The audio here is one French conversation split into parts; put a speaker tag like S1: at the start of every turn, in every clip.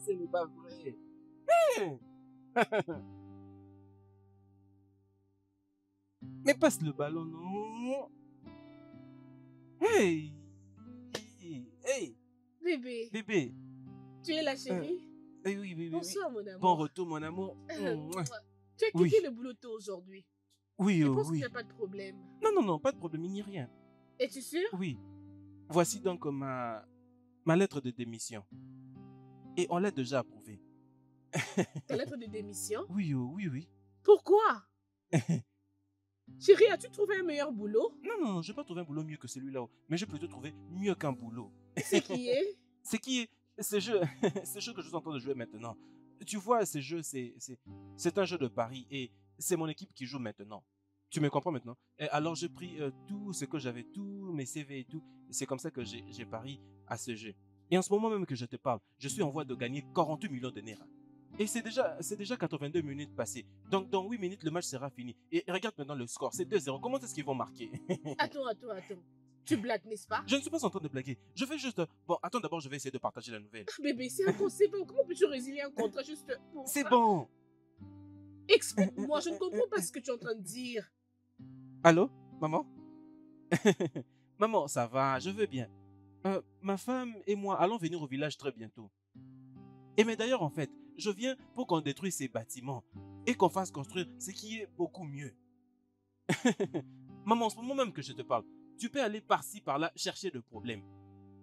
S1: Ce n'est pas vrai. Mais passe le ballon, non? Hey! Hey!
S2: Bébé,
S1: Bébé!
S2: tu es la chérie?
S1: Oui, oui, oui, oui.
S2: Bonsoir, mon amour.
S1: Bon retour, mon amour.
S2: Tu as
S1: Oui.
S2: quitté le boulot tôt aujourd'hui.
S1: Oui,
S2: Je pense qu'il
S1: oui.
S2: n'y a pas de problème.
S1: Non, non, non, pas de problème, il n'y a rien.
S2: Es-tu sûr?
S1: Oui. Voici donc ma lettre de démission. Et on l'a déjà approuvée.
S2: Ta lettre de démission?
S1: Oui, oui, oui.
S2: Pourquoi? Chérie, as-tu trouvé un meilleur boulot?
S1: Non, non, non, je n'ai pas trouvé un boulot mieux que celui-là. Mais j'ai plutôt trouvé mieux qu'un boulot.
S2: C'est qui est?
S1: C'est qui est ce jeu, ce jeu que je suis en train de jouer maintenant. Tu vois, ce jeu, c'est un jeu de pari et c'est mon équipe qui joue maintenant. Tu me comprends maintenant? Et alors j'ai pris tout ce que j'avais, tous mes CV et tout. C'est comme ça que j'ai pari à ce jeu. Et en ce moment même que je te parle, je suis en voie de gagner 48 millions de Naira. Et c'est déjà 82 minutes passées. Donc dans 8 minutes, le match sera fini. Et regarde maintenant le score, c'est 2-0. Comment est-ce qu'ils vont marquer?
S2: Attends. Tu blagues, n'est-ce pas?
S1: Je ne suis pas en train de blaguer. Je vais juste... Bon, attends d'abord, je vais essayer de partager la nouvelle.
S2: Bébé, c'est impossible. Comment peux-tu résilier un contrat juste pour
S1: C'est
S2: ça?
S1: bon.
S2: Explique-moi, je ne comprends pas ce que tu es en train de dire.
S1: Allô, maman? Maman, ça va, je vais bien. Ma femme et moi allons venir au village très bientôt. Et mais d'ailleurs, en fait, je viens pour qu'on détruise ces bâtiments et qu'on fasse construire ce qui est beaucoup mieux. Maman, en ce moment même que je te parle, tu peux aller par-ci, par-là, chercher le problème.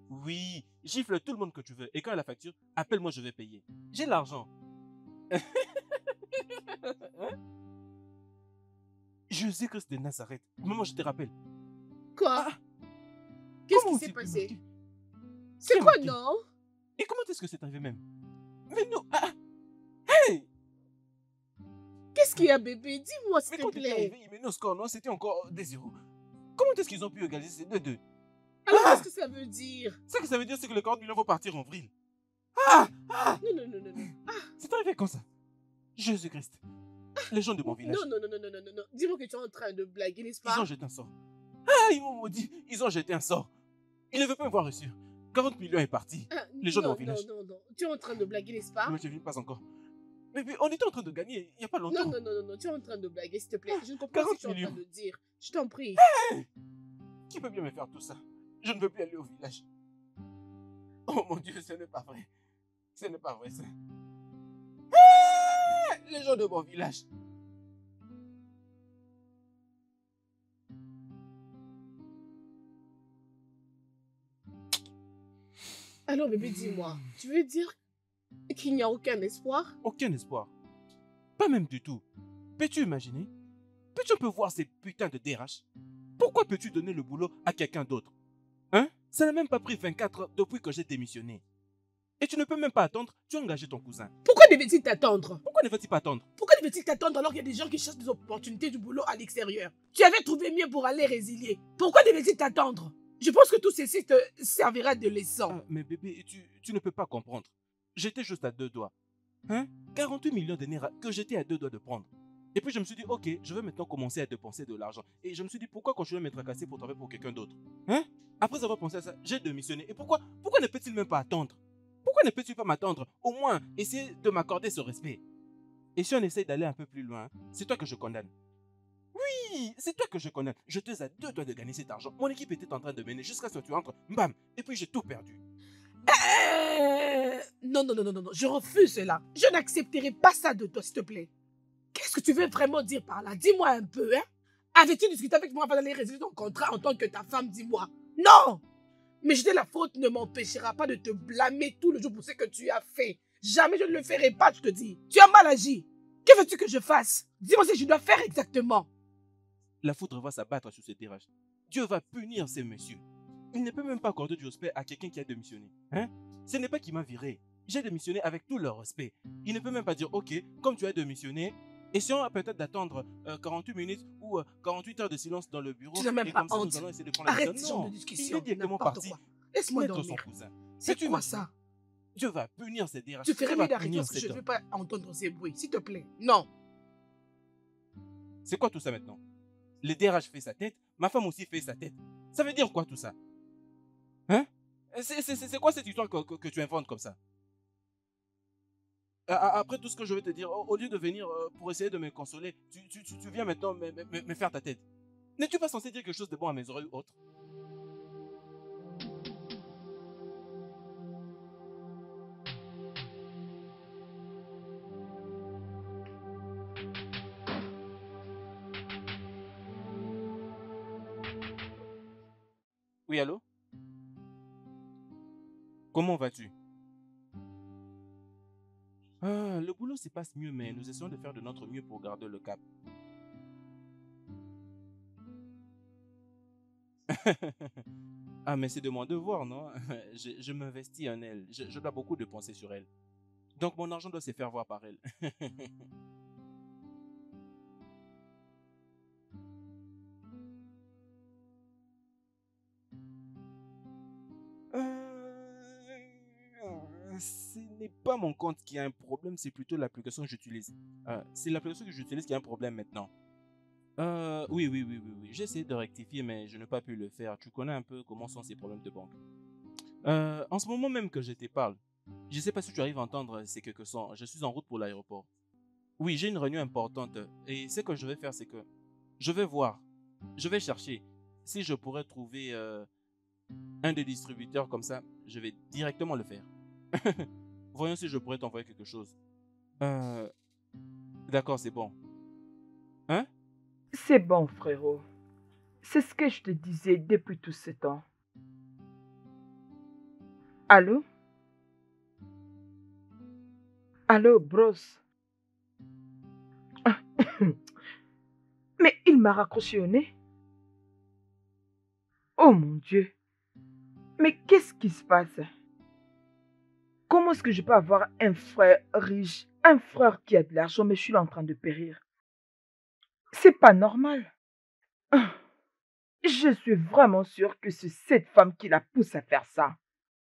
S1: Oui, gifle tout le monde que tu veux. Et quand il y a la facture, appelle-moi, je vais payer. J'ai l'argent. Jésus-Christ de Nazareth. Maman, je te rappelle.
S2: Quoi?
S1: Ah,
S2: Qu'est-ce
S1: comment
S2: qui s'est
S1: tu peux
S2: passé?
S1: marquer?
S2: C'est
S1: Qui a
S2: quoi,
S1: marqué?
S2: non?
S1: Et comment est-ce que c'est arrivé même? Mais non, hey!
S2: Qu'est-ce qu'il y a, bébé? Dis-moi, s'il
S1: Mais
S2: te
S1: quand tu es
S2: plaît.
S1: arrivé, mais nos scores, non, c'était encore des zéros. Comment est-ce qu'ils ont pu égaliser ces 2-2?
S2: Alors,
S1: Ah!
S2: qu'est-ce que ça veut dire?
S1: Ce que ça veut dire, c'est que le 40 millions vont partir en vrille.
S2: Non.
S1: C'est arrivé comme ça. Jésus-Christ. Les gens de mon village,
S2: Non. Dis-moi que tu es en train de blaguer, n'est-ce
S1: ils ont
S2: pas?
S1: jeté un sort. Ils m'ont maudit. Ils ont jeté un sort. Ils ne veulent pas me voir reçu. 40 millions est parti. Les gens de mon village.
S2: Non. Tu es en train de blaguer, n'est-ce pas?
S1: Mais je ne viens pas encore. Mais on était en train de gagner il n'y a pas longtemps.
S2: Non. Tu es en train de blaguer, s'il te plaît. Je ne comprends pas ce que tu es en
S1: 40
S2: train de dire. Je t'en prie.
S1: Qui peut bien me faire tout ça? Je ne veux plus aller au village. Oh mon Dieu, ce n'est pas vrai. Ce n'est pas vrai ça. Les gens de mon village.
S2: Alors, bébé, dis-moi. Tu veux dire qu'il n'y a aucun espoir?
S1: Aucun espoir. Pas même du tout. Peux-tu imaginer? Peux-tu un peu voir ces putains de DRH? Pourquoi peux-tu donner le boulot à quelqu'un d'autre? Hein? Ça n'a même pas pris 24 heures depuis que j'ai démissionné. Et tu ne peux même pas attendre, tu as engagé ton cousin.
S2: Pourquoi devait-il t'attendre?
S1: Pourquoi ne va-t-il pas attendre?
S2: Pourquoi devait-il t'attendre alors qu'il y a des gens qui cherchent des opportunités du boulot à l'extérieur? Tu avais trouvé mieux pour aller résilier. Pourquoi devait-il t'attendre? Je pense que tout ceci te servira de leçon.
S1: Mais bébé, tu ne peux pas comprendre. J'étais juste à 2 doigts. Hein? 48 millions de Naira que j'étais à 2 doigts de prendre. Et puis je me suis dit, ok, je vais maintenant commencer à dépenser de l'argent. Et je me suis dit, pourquoi continuer à me tracasser pour travailler pour quelqu'un d'autre? Hein? Après avoir pensé à ça, j'ai démissionné. Et pourquoi ne peut-il même pas attendre? Pourquoi ne peux-tu pas m'attendre? Au moins, essayer de m'accorder ce respect. Et si on essaye d'aller un peu plus loin, c'est toi que je condamne. Oui, c'est toi que je condamne. J'étais à 2 doigts de gagner cet argent. Mon équipe était en train de mener jusqu'à ce que tu entres. Bam! Et puis j'ai tout perdu.
S2: Non. Je refuse cela. Je n'accepterai pas ça de toi, s'il te plaît. Qu'est-ce que tu veux vraiment dire par là? Dis-moi un peu, hein? Avais-tu discuté avec moi avant d'aller résilier ton contrat en tant que ta femme? Dis-moi. Non! Mais jeter la faute ne m'empêchera pas de te blâmer tout le jour pour ce que tu as fait. Jamais je ne le ferai pas, je te dis. Tu as mal agi. Que veux-tu que je fasse? Dis-moi ce que je dois faire exactement.
S1: La foudre va s'abattre sur ces terrages. Dieu va punir ces messieurs. Il ne peut même pas accorder du respect à quelqu'un qui a démissionné. Hein? Ce n'est pas qu'il m'a viré. J'ai démissionné avec tout le respect. Il ne peut même pas dire, ok, comme tu as démissionné, essayons peut-être d'attendre 48 minutes ou 48 heures de silence dans le bureau.
S2: Tu n'as même
S1: et
S2: pas
S1: comme ça,
S2: honte.
S1: nous allons essayer de prendre la
S2: Arrête
S1: décision.
S2: ce genre
S1: Non,
S2: de discussion.
S1: il est directement
S2: N'importe
S1: parti
S2: quoi. Laisse-moi
S1: mettre son
S2: dormir.
S1: cousin.
S2: C'est
S1: Peux-tu
S2: quoi
S1: imaginer?
S2: ça?
S1: Dieu va punir ces DRH.
S2: Tu ferais
S1: Dieu
S2: mieux
S1: va
S2: d'arrêter
S1: punir
S2: parce que je
S1: cet
S2: ne veux
S1: homme.
S2: pas entendre ces bruits. S'il te plaît. Non.
S1: C'est quoi tout ça maintenant? Le DRH fait sa tête, ma femme aussi fait sa tête. Ça veut dire quoi tout ça? Hein? C'est quoi cette histoire que tu inventes comme ça? Après tout ce que je vais te dire, au lieu de venir pour essayer de me consoler, tu viens maintenant me faire ta tête. N'es-tu pas censé dire quelque chose de bon à mes oreilles ou autre? Oui, allô? Comment vas-tu? Le boulot se passe mieux, mais nous essayons de faire de notre mieux pour garder le cap. Ah, mais c'est de mon devoir, non? Je m'investis en elle. Je dois beaucoup de penser sur elle. Donc mon argent doit se faire voir par elle. Ce n'est pas mon compte qui a un problème, c'est plutôt l'application que j'utilise. C'est l'application que j'utilise qui a un problème maintenant. Oui. J'ai essayé de rectifier, mais je n'ai pas pu le faire. Tu connais un peu comment sont ces problèmes de banque. En ce moment même que je te parle, je ne sais pas si tu arrives à entendre ces quelques sons. Je suis en route pour l'aéroport. Oui, j'ai une réunion importante. Et ce que je vais faire, c'est que je vais voir, je vais chercher si je pourrais trouver un des distributeurs comme ça. Je vais directement le faire. Voyons si je pourrais t'envoyer quelque chose. Euh, d'accord, c'est bon. Hein?
S3: C'est bon, frérot. C'est ce que je te disais depuis tout ce temps. Allô? Allô, bros? Mais il m'a raccroché au nez. Oh mon Dieu. Mais qu'est-ce qui se passe? Comment est-ce que je peux avoir un frère riche, un frère qui a de l'argent, mais je suis là en train de périr? C'est pas normal. Je suis vraiment sûre que c'est cette femme qui la pousse à faire ça.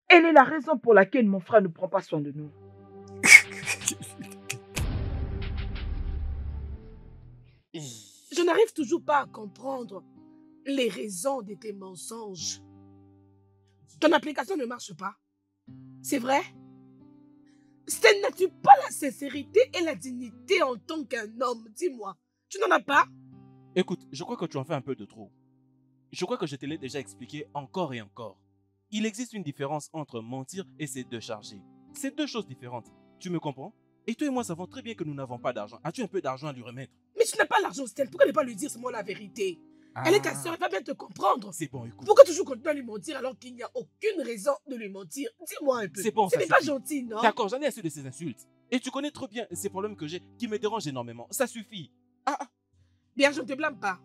S3: Elle est la raison pour laquelle mon frère ne prend pas soin de nous.
S2: Je n'arrive toujours pas à comprendre les raisons de tes mensonges. Ton application ne marche pas. C'est vrai? Ce n'est-tu pas la sincérité et la dignité en tant qu'un homme? Dis-moi, tu n'en as pas?
S1: Écoute, je crois que tu en fais un peu de trop. Je crois que je te l'ai déjà expliqué encore et encore. Il existe une différence entre mentir et se décharger. C'est deux choses différentes. Tu me comprends? Et toi et moi savons très bien que nous n'avons pas d'argent. As-tu un peu d'argent à lui remettre?
S2: Mais tu n'as pas l'argent, Stella. Pourquoi ne pas lui dire seulement la vérité? Elle est ta soeur, elle va bien te comprendre.
S1: C'est bon, écoute.
S2: Pourquoi toujours continuer à lui mentir alors qu'il n'y a aucune raison de lui mentir? Dis-moi un peu.
S1: C'est bon,
S2: Ce
S1: ça
S2: n'est pas
S1: suffit.
S2: gentil, non?
S1: D'accord, j'en ai assez de ces insultes. Et tu connais trop bien ces problèmes que j'ai qui me dérangent énormément. Ça suffit.
S2: Bien, je ne te blâme pas.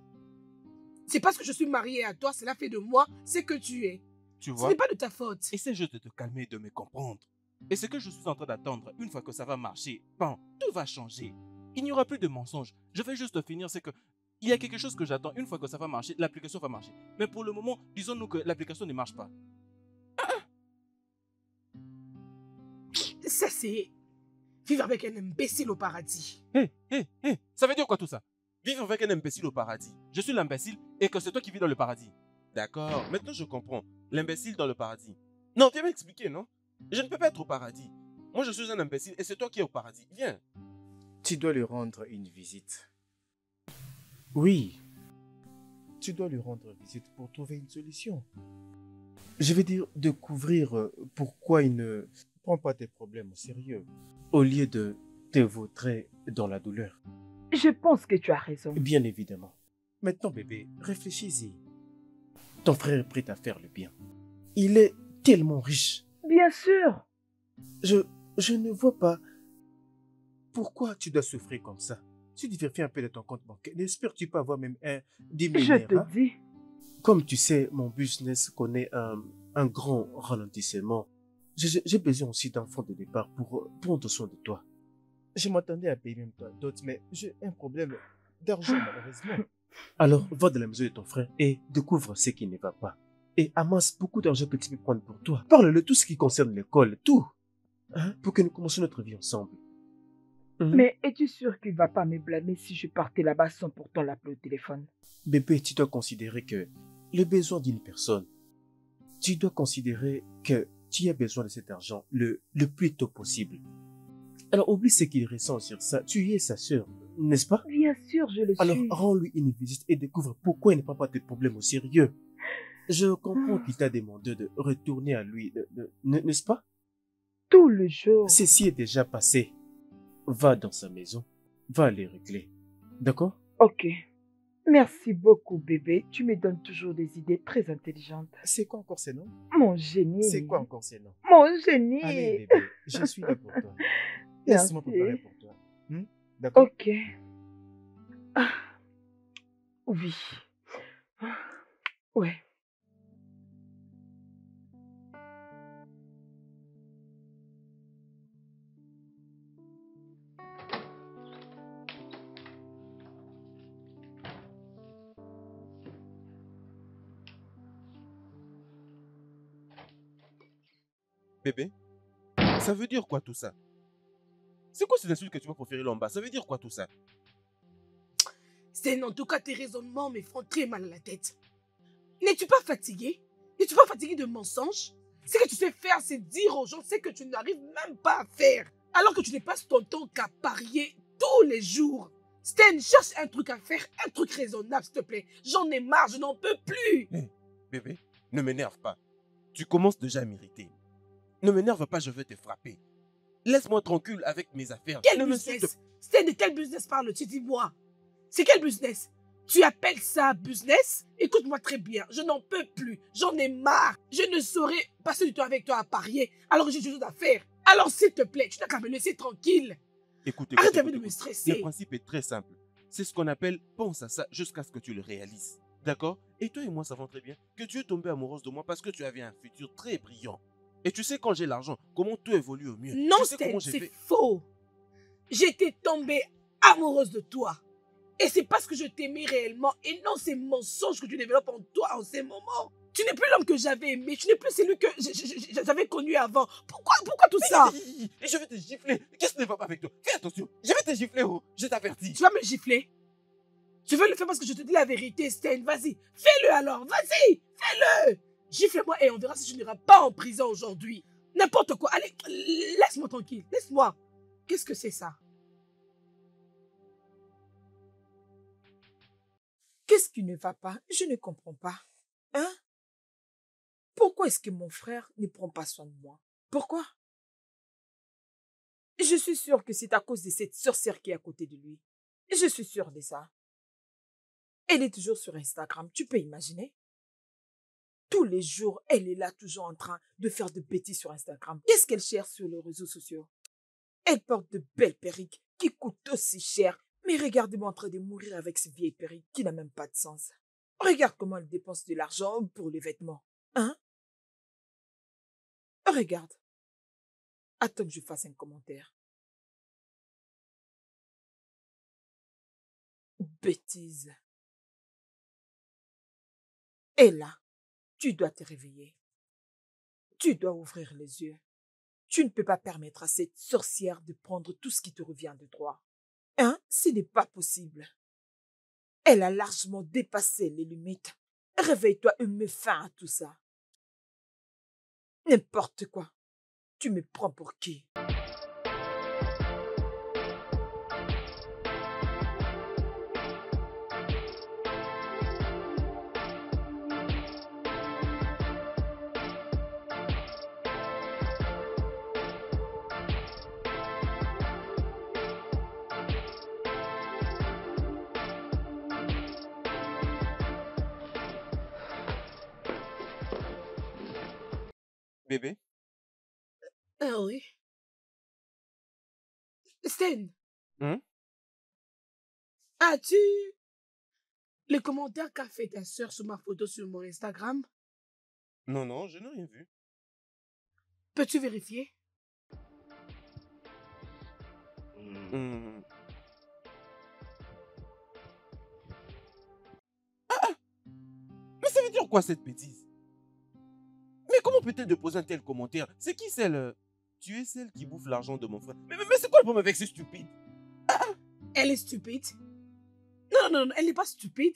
S2: C'est parce que je suis mariée à toi, cela fait de moi ce que tu es.
S1: Tu
S2: Ce
S1: vois?
S2: n'est pas de ta faute.
S1: Essaie juste de te calmer et de me comprendre. Et ce que je suis en train d'attendre, une fois que ça va marcher, bon, tout va changer. Il n'y aura plus de mensonges. Je vais juste finir, c'est que il y a quelque chose que j'attends. Une fois que ça va marcher, l'application va marcher. Mais pour le moment, disons-nous que l'application ne marche pas.
S2: Ça, c'est vivre avec un imbécile au paradis.
S1: Hé. Ça veut dire quoi tout ça? Vivre avec un imbécile au paradis. Je suis l'imbécile et que c'est toi qui vis dans le paradis. D'accord, maintenant je comprends. L'imbécile dans le paradis. Non, viens m'expliquer, non? Je ne peux pas être au paradis. Moi, je suis un imbécile et c'est toi qui es au paradis. Viens.
S4: Tu dois lui rendre une visite. Oui, tu dois lui rendre visite pour trouver une solution. Je veux dire, découvrir pourquoi il ne prend pas tes problèmes au sérieux, au lieu de te vautrer dans la douleur.
S3: Je pense que tu as raison.
S4: Bien évidemment. Maintenant, bébé, réfléchis-y. Ton frère est prêt à faire le bien. Il est tellement riche.
S3: Bien sûr.
S4: Je ne vois pas pourquoi tu dois souffrir comme ça. Tu diversifies un peu de ton compte bancaire. N'espères-tu pas avoir même un diminuer,
S3: Je te dis.
S4: Comme tu sais, mon business connaît un grand ralentissement. J'ai besoin aussi d'un fonds de départ pour prendre soin de toi. Je m'attendais à payer même toi d'autres, mais j'ai un problème d'argent malheureusement. Alors, va dans la maison de ton frère et découvre ce qui ne va pas. Et amasse beaucoup d'argent que tu peux prendre pour toi. Parle-le tout ce qui concerne l'école, tout. Hein, pour que nous commencions notre vie ensemble.
S3: Mais es-tu sûr qu'il ne va pas me blâmer si je partais là-bas sans pourtant l'appeler au téléphone?
S4: Bébé, tu dois considérer que le besoin d'une personne, tu dois considérer que tu as besoin de cet argent le plus tôt possible. Alors oublie ce qu'il ressent sur ça. Tu es sa sœur, n'est-ce pas?
S3: Bien sûr, je le suis.
S4: Alors rends-lui une visite et découvre pourquoi il ne prend pas tes problèmes au sérieux. Je comprends qu'il t'a demandé de retourner à lui, n'est-ce pas?
S3: Tout le jour.
S4: Ceci est déjà passé. Va dans sa maison, va les régler. D'accord?
S3: Ok. Merci beaucoup, bébé. Tu me donnes toujours des idées très intelligentes.
S4: C'est quoi encore ces noms?
S3: Mon génie.
S4: C'est quoi encore ces noms?
S3: Mon génie.
S4: Allez, bébé, je suis là pour toi. Laisse-moi préparer pour toi. D'accord?
S3: Ok. Ah. Oui. Ouais.
S1: Bébé, ça veut dire quoi tout ça? C'est quoi cette insulte que tu m'as proférée là en bas? Ça veut dire quoi tout ça?
S2: Sten, en tout cas, tes raisonnements me font très mal à la tête. N'es-tu pas fatigué? N'es-tu pas fatigué de mensonges? Ce que tu sais faire, c'est dire aux gens ce que tu n'arrives même pas à faire. Alors que tu ne passes ton temps qu'à parier tous les jours. Sten, cherche un truc à faire, un truc raisonnable, s'il te plaît. J'en ai marre, je n'en peux plus.
S1: Hey, bébé, ne m'énerve pas. Tu commences déjà à m'irriter. Ne m'énerve pas, je vais te frapper. Laisse-moi tranquille avec mes affaires.
S2: Quel
S1: Ne
S2: business?
S1: m'insulte.
S2: Sten, de quel business parles-tu? Dis-moi. C'est quel business? Tu appelles ça business? Écoute-moi très bien, je n'en peux plus, j'en ai marre. Je ne saurais passer du temps avec toi à parier alors que j'ai des choses à faire. Alors s'il te plaît, tu n'as qu'à me laisser tranquille.
S1: Écoute,
S2: Arrête de me
S1: écoute.
S2: stresser.
S1: Le principe est très simple. C'est ce qu'on appelle pense à ça jusqu'à ce que tu le réalises. D'accord? Et toi et moi savons très bien que tu es tombée amoureuse de moi parce que tu avais un futur très brillant. Et tu sais quand j'ai l'argent, comment tout évolue au mieux.
S2: Non,
S1: tu sais
S2: Sten,
S1: comment j'ai
S2: c'est
S1: fait.
S2: faux. J'étais tombée amoureuse de toi. Et c'est parce que je t'aimais réellement et non ces mensonges que tu développes en toi en ces moments. Tu n'es plus l'homme que j'avais aimé, tu n'es plus celui que j'avais connu avant. Pourquoi tout ça?
S1: Et je vais te gifler. Qu'est-ce qui ne va pas avec toi? Fais attention. Je vais te gifler, oh. Je t'avertis.
S2: Tu vas me gifler? Tu veux le faire parce que je te dis la vérité, Sten. Vas-y, fais-le alors. Vas-y, fais-le. Gifle-moi et on verra si tu n'iras pas en prison aujourd'hui. N'importe quoi. Allez, laisse-moi tranquille. Laisse-moi. Qu'est-ce que c'est ça?
S3: Qu'est-ce qui ne va pas? Je ne comprends pas. Hein? Pourquoi est-ce que mon frère ne prend pas soin de moi? Pourquoi? Je suis sûre que c'est à cause de cette sorcière qui est à côté de lui. Je suis sûre de ça. Elle est toujours sur Instagram, tu peux imaginer? Tous les jours, elle est là toujours en train de faire de bêtises sur Instagram. Qu'est-ce qu'elle cherche sur les réseaux sociaux? Elle porte de belles perruques qui coûtent aussi cher. Mais regarde-moi en train de mourir avec ces vieilles perruques qui n'a même pas de sens. Regarde comment elle dépense de l'argent pour les vêtements. Hein? Regarde. Attends que je fasse un commentaire. Bêtise. Et là, tu dois te réveiller. Tu dois ouvrir les yeux. Tu ne peux pas permettre à cette sorcière de prendre tout ce qui te revient de droit. Hein? Ce n'est pas possible. Elle a largement dépassé les limites. Réveille-toi et mets fin à tout ça. N'importe quoi. Tu me prends pour qui?
S1: Bébé,
S2: Ah oui. Sten, as-tu les commentaires qu'a fait ta soeur sur ma photo sur mon Instagram?
S1: non, je n'ai rien vu.
S2: Peux-tu vérifier?
S1: Hum. Mais ça veut dire quoi cette bêtise? Mais comment peut-elle déposer un tel commentaire? C'est qui celle? Tu es celle qui bouffe l'argent de mon frère. Mais c'est quoi le problème avec ce stupide?
S2: Elle est stupide? Non, elle n'est pas stupide.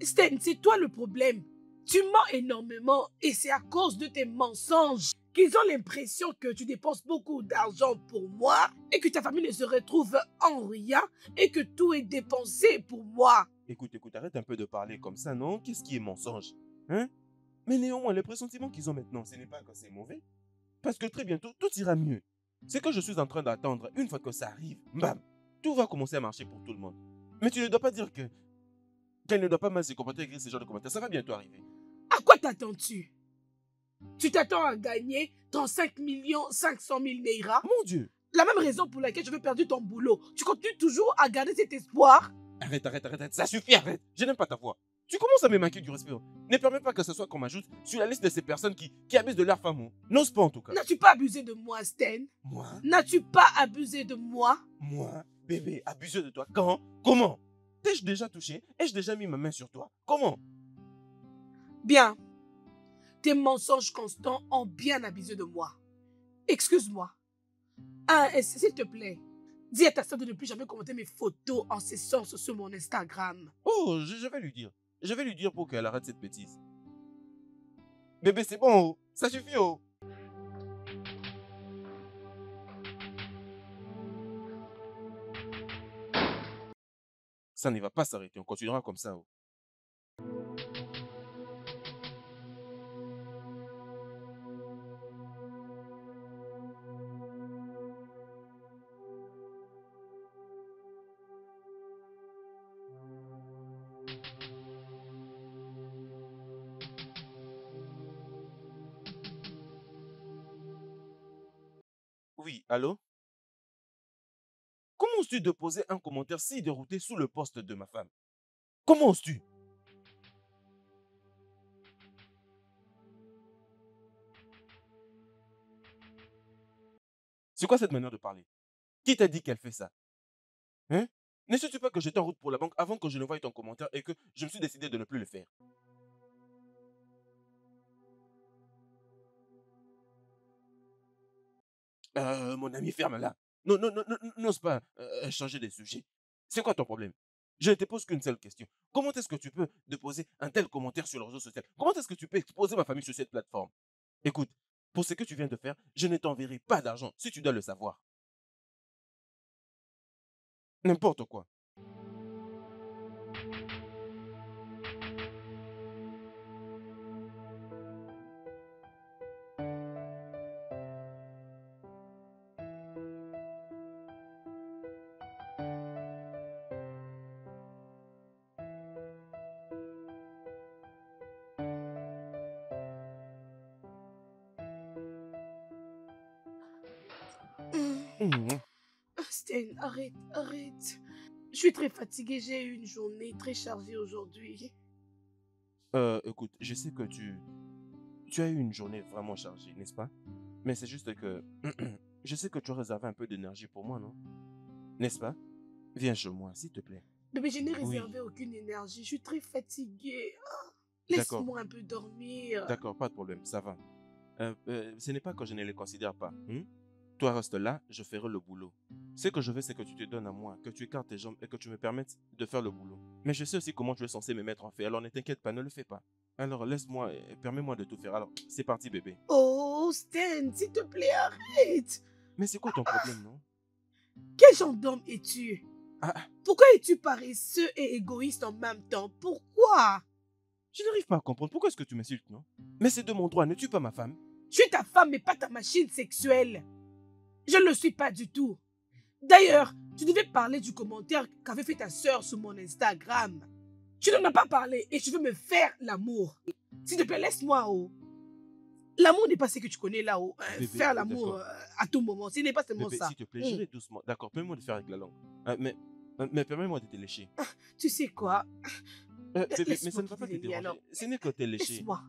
S2: Sten, c'est toi le problème. Tu mens énormément et c'est à cause de tes mensonges qu'ils ont l'impression que tu dépenses beaucoup d'argent pour moi et que ta famille ne se retrouve en rien et que tout est dépensé pour moi.
S1: Écoute, arrête un peu de parler comme ça, non? Qu'est-ce qui est mensonge? Hein? Mais néanmoins, les pressentiments qu'ils ont maintenant, ce n'est pas que c'est mauvais. Parce que très bientôt, tout ira mieux. C'est que je suis en train d'attendre, une fois que ça arrive, bam, tout va commencer à marcher pour tout le monde. Mais tu ne dois pas dire qu'elle ne doit pas mal se comporter avec ce genre de commentaires. Ça va bientôt arriver.
S2: À quoi t'attends-tu? Tu t'attends à gagner 35 500 000 Naira?
S1: Mon Dieu!
S2: La même raison pour laquelle je veux perdre ton boulot. Tu continues toujours à garder cet espoir?
S1: Arrête. Ça suffit, arrête. Je n'aime pas ta voix. Tu commences à me manquer du respect. Ne permets pas que ce soit qu'on m'ajoute sur la liste de ces personnes qui abusent de leur femme. N'ose pas en tout cas.
S2: N'as-tu pas abusé de moi, Sten?
S1: Moi?
S2: N'as-tu pas abusé de moi?
S1: Moi? Bébé, abusé de toi? Quand? Comment? T'ai-je déjà touché? Ai-je déjà mis ma main sur toi? Comment?
S2: Bien. Tes mensonges constants ont bien abusé de moi. Excuse-moi. S'il te plaît, dis à ta soeur de ne plus jamais commenter mes photos en ce sens sur mon Instagram.
S1: Oh, je vais lui dire. Je vais lui dire pour qu'elle arrête cette bêtise. Bébé, c'est bon, oh. Ça suffit, oh. Ça ne va pas s'arrêter, on continuera comme ça, oh. Oui, allô? Comment oses-tu de poser un commentaire si dérouté sous le poste de ma femme? Comment oses-tu? C'est quoi cette manière de parler? Qui t'a dit qu'elle fait ça? Hein? Ne sais-tu pas que j'étais en route pour la banque avant que je ne voie ton commentaire et que je me suis décidé de ne plus le faire? Mon ami, ferme-la. Non, n'ose pas changer de sujet. C'est quoi ton problème? Je ne te pose qu'une seule question. Comment est-ce que tu peux déposer un tel commentaire sur le réseau social? Comment est-ce que tu peux exposer ma famille sur cette plateforme? Écoute, pour ce que tu viens de faire, je ne t'enverrai pas d'argent si tu dois le savoir. N'importe quoi. Mhm.
S2: Sten, arrête. Je suis très fatiguée, j'ai eu une journée très chargée aujourd'hui.
S1: Écoute, je sais que tu as eu une journée vraiment chargée, n'est-ce pas? Mais c'est juste que je sais que tu as réservé un peu d'énergie pour moi, non? N'est-ce pas? Viens chez moi, s'il te plaît.
S2: Bébé, je n'ai
S1: Oui.
S2: réservé aucune énergie, je suis très fatiguée.
S1: D'accord.
S2: Laisse-moi un peu dormir.
S1: D'accord, pas de problème, ça va. Ce n'est pas que je ne les considère pas. Toi, reste là, je ferai le boulot. Ce que je veux, c'est que tu te donnes à moi, que tu écartes tes jambes et que tu me permettes de faire le boulot. Mais je sais aussi comment tu es censé me mettre en fait, alors ne t'inquiète pas, ne le fais pas. Alors laisse-moi, permets-moi de tout faire. Alors, c'est parti, bébé.
S2: Oh, Sten, s'il te plaît, arrête.
S1: Mais c'est quoi ton problème, non?
S2: Quel genre d'homme es-tu?
S1: Ah,
S2: Pourquoi es-tu paresseux et égoïste en même temps? Pourquoi?
S1: je n'arrive pas à comprendre. Pourquoi est-ce que tu m'insultes, non? Mais c'est de mon droit, ne tue pas ma femme.
S2: Je suis ta femme, mais pas ta machine sexuelle. Je ne le suis pas du tout. D'ailleurs, tu devais parler du commentaire qu'avait fait ta sœur sur mon Instagram. Tu n'en as pas parlé et tu veux me faire l'amour. S'il te plaît, laisse-moi, oh. L'amour n'est pas ce que tu connais là-haut.
S1: Bébé,
S2: Faire l'amour
S1: d'accord.
S2: à tout moment. Ce n'est pas seulement
S1: Bébé,
S2: ça.
S1: s'il te plaît, j'irai doucement. D'accord, permets-moi de faire avec la langue. Mais permets-moi de te lécher.
S2: Tu sais quoi?
S1: Bébé, mais
S2: Laisse-moi
S1: ça ne va pas te
S2: quitter les liens,
S1: déranger. Ce n'est que te lécher.
S2: Laisse-moi.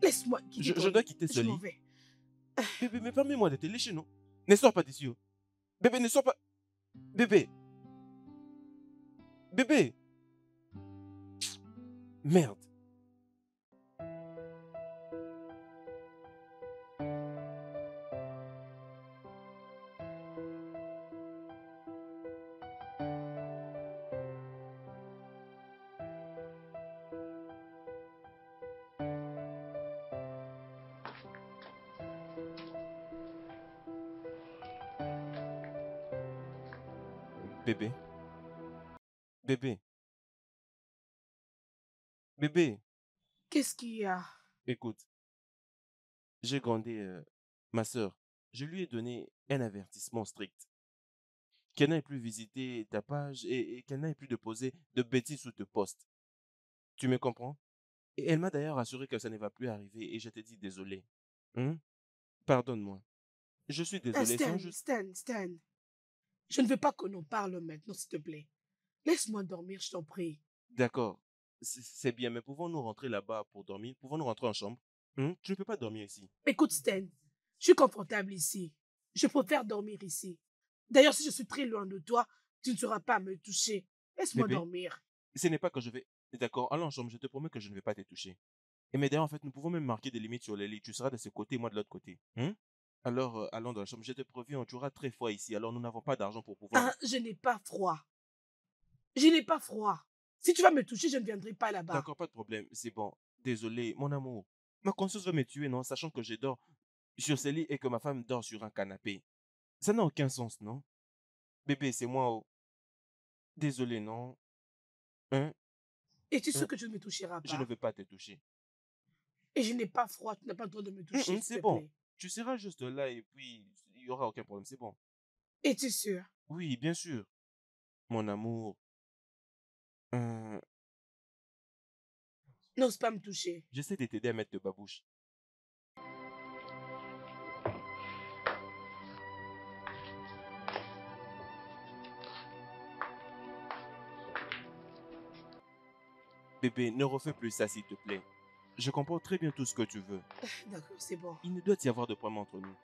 S2: Laisse-moi quitter
S1: Je
S2: ton
S1: dois
S2: lit.
S1: quitter ce
S2: Je m'en
S1: lit.
S2: vais.
S1: Bébé, mais permets-moi de te lécher, non? Ne sors pas d'ici, oh. Bébé, ne sors pas. Bébé. Bébé. Merde. Bébé, bébé, bébé,
S2: Qu'est-ce qu'il y a?
S1: écoute, j'ai grondé ma sœur. Je lui ai donné un avertissement strict. Qu'elle n'aille plus visiter ta page et qu'elle n'aille plus déposer de bêtises sous tes posts. Tu me comprends? Et elle m'a d'ailleurs assuré que ça ne va plus arriver et je t'ai dit désolé. Hein? Pardonne-moi. Je suis désolé, sans juste...
S2: Stan. Je ne veux pas qu'on en parle maintenant, s'il te plaît. Laisse-moi dormir, je t'en prie.
S1: D'accord, c'est bien, mais pouvons-nous rentrer là-bas pour dormir? Pouvons-nous rentrer en chambre? Hein? Tu ne peux pas dormir ici.
S2: Écoute, Stan, je suis confortable ici. Je préfère dormir ici. D'ailleurs, si je suis très loin de toi, tu ne sauras pas me toucher. Laisse-moi
S1: Bébé,
S2: dormir.
S1: ce n'est pas que je vais... D'accord, allons en chambre, je te promets que je ne vais pas te toucher. Et mais d'ailleurs, en fait, nous pouvons même marquer des limites sur les lits. Tu seras de ce côté, moi de l'autre côté. Hein? Alors, allons dans la chambre. Je te préviens, tu auras très froid ici. Alors, nous n'avons pas d'argent pour pouvoir...
S2: Ah, je n'ai pas froid. Je n'ai pas froid. Si tu vas me toucher, je ne viendrai pas là-bas.
S1: D'accord, pas de problème. C'est bon. Désolé, mon amour. Ma conscience va me tuer, non? Sachant que je dors sur ce lit et que ma femme dort sur un canapé. Ça n'a aucun sens, non? Bébé, c'est moi. Oh. Désolé, non? Hein?
S2: Es-tu sûr
S1: Hein?
S2: que tu ne me toucheras
S1: Je ne
S2: pas?
S1: veux pas te toucher.
S2: Et je n'ai pas froid, tu n'as pas le droit de me toucher, s'il
S1: C'est
S2: te
S1: bon.
S2: plaît.
S1: Tu seras juste là et puis il n'y aura aucun problème. C'est bon.
S2: Es-tu sûr?
S1: Oui, bien sûr. Mon amour. Euh,
S2: N'ose pas me toucher.
S1: J'essaie de t'aider à mettre de babouche. Bébé, ne refais plus ça, s'il te plaît. Je comprends très bien tout ce que tu veux.
S2: D'accord, c'est bon.
S1: Il ne doit y avoir de problème entre nous.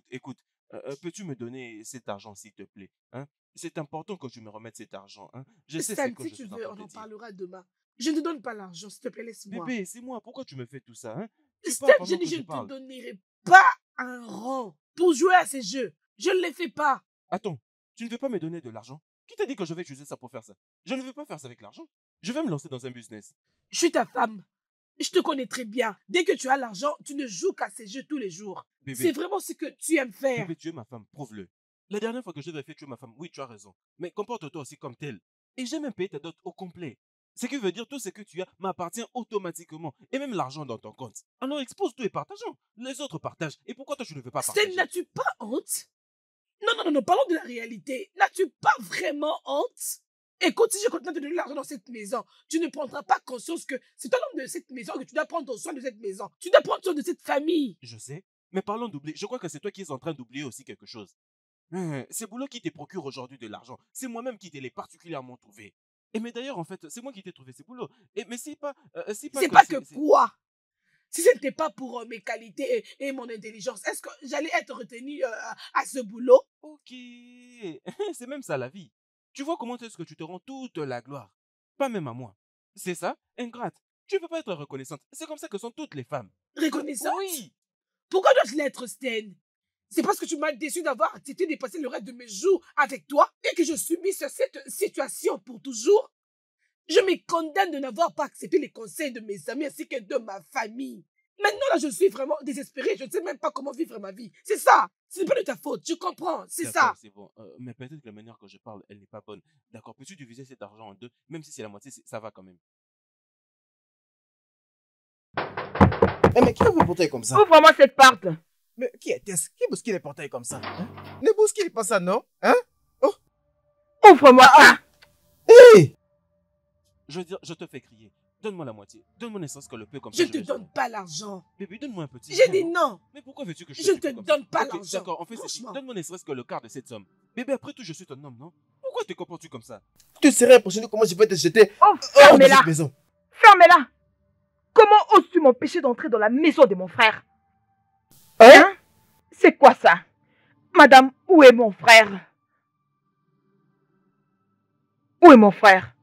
S1: Écoute, peux-tu me donner cet argent, s'il te plaît? Hein? C'est important que tu me remettes cet argent. Hein? Je sais ce
S2: Stan,
S1: que
S2: si
S1: je
S2: tu
S1: suis en
S2: veux,
S1: train
S2: on
S1: de
S2: en
S1: te dire.
S2: parlera demain. Je ne te donne pas l'argent, s'il te plaît, laisse-moi.
S1: Bébé, c'est moi. Pourquoi tu me fais tout ça? Hein? Tu
S2: Stan,
S1: parles
S2: je
S1: pendant
S2: dis,
S1: que
S2: je
S1: je
S2: ne te
S1: parle.
S2: donnerai pas un rang pour jouer à ces jeux. Je ne les fais pas.
S1: Attends, tu ne veux pas me donner de l'argent? Qui t'a dit que je vais utiliser ça pour faire ça? Je ne veux pas faire ça avec l'argent. Je vais me lancer dans un business.
S2: Je suis ta femme. Je te connais très bien. Dès que tu as l'argent, tu ne joues qu'à ces jeux tous les jours. C'est
S1: Bébé,
S2: vraiment ce que tu aimes faire.
S1: bébé, tu es ma femme, prouve-le. La dernière fois que je devais faire, tu es ma femme. Oui, tu as raison. Mais comporte-toi aussi comme telle. Et j'ai même payé ta dot au complet. Ce qui veut dire tout ce que tu as m'appartient automatiquement. Et même l'argent dans ton compte. Alors expose tout et partageons. Les autres partagent. Et pourquoi toi tu ne veux pas
S2: Stan,
S1: partager?
S2: n'as-tu pas honte? Non, parlons de la réalité. N'as-tu pas vraiment honte? Écoute, si je continue de te donner l'argent dans cette maison, tu ne prendras pas conscience que c'est toi l'homme de cette maison, que tu dois prendre soin de cette maison. Tu dois prendre soin de cette famille.
S1: Je sais. Mais parlons d'oublier. Je crois que c'est toi qui es en train d'oublier aussi quelque chose. C'est Boulot qui te procure aujourd'hui de l'argent. C'est moi-même qui te l'ai particulièrement trouvé. Et mais d'ailleurs, en fait, c'est moi qui t'ai trouvé ces boulots. Et mais c'est pas
S2: C'est
S1: que
S2: pas que quoi? Si ce n'était pas pour mes qualités et mon intelligence, est-ce que j'allais être retenue à ce boulot?
S1: Ok. C'est même ça la vie. Tu vois comment est-ce que tu te rends toute la gloire. Pas même à moi. C'est ça, ingrate. Tu peux pas être reconnaissante. C'est comme ça que sont toutes les femmes.
S2: Reconnaissante?
S1: Oui.
S2: Pourquoi dois-je l'être, Stan? C'est parce que tu m'as déçu d'avoir accepté de passer le reste de mes jours avec toi et que je subisse cette situation pour toujours? Je me condamne de n'avoir pas accepté les conseils de mes amis ainsi que de ma famille. Maintenant, là, je suis vraiment désespérée. Je ne sais même pas comment vivre ma vie. C'est ça. Ce n'est pas de ta faute. Je comprends. C'est ça.
S1: D'accord, c'est bon. Mais peut-être que la manière que je parle, elle n'est pas bonne. D'accord, peux-tu diviser cet argent en deux? Même si c'est la moitié, ça va quand même.
S4: Eh, mais qui a fait portail comme ça?
S3: Ouvre-moi cette porte.
S4: Mais qui est-ce? Qui bouscule les portails comme ça? Hein? Ne bouscule pas ça, non? Hein? Oh!
S3: Ouvre-moi ça.
S4: Hé!
S1: Je veux dire, je te fais crier. Donne-moi la moitié. Donne-moi ne serait-ce que le peu comme
S2: Je
S1: ça.
S2: ne te
S1: vais
S2: donne
S1: gérer.
S2: pas l'argent.
S1: Bébé, donne-moi un petit.
S2: J'ai
S1: peu,
S2: dit
S1: non?
S2: non.
S1: Mais pourquoi veux-tu que je
S2: Je
S1: te
S2: ne te
S1: fais comme ça?
S2: donne pas
S1: Ok,
S2: l'argent.
S1: d'accord, on fait ceci.
S2: Franchement.
S1: Donne-moi ne serait-ce que le quart de cette somme. Bébé, après tout, je suis ton homme, non? Pourquoi te comportes-tu comme ça?
S4: Tu serais impressionné comment je vais te jeter
S3: Oh,
S4: hors de
S3: fermez-la.
S4: cette maison.
S3: Fermez-la. Comment oses-tu m'empêcher d'entrer dans la maison de mon frère?
S4: Hein?
S3: C'est quoi ça? Madame, où est mon frère? Où est mon frère?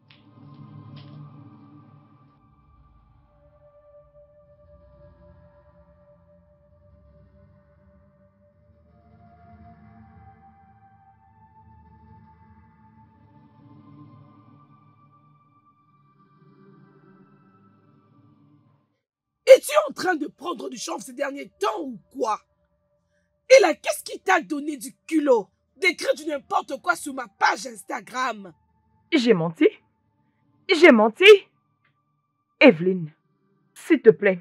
S2: Es-tu en train de prendre du chanvre ces derniers temps ou quoi? Et là, qu'est-ce qui t'a donné du culot d'écrire du n'importe quoi sur ma page Instagram?
S3: J'ai menti? J'ai menti? Evelyne, s'il te plaît,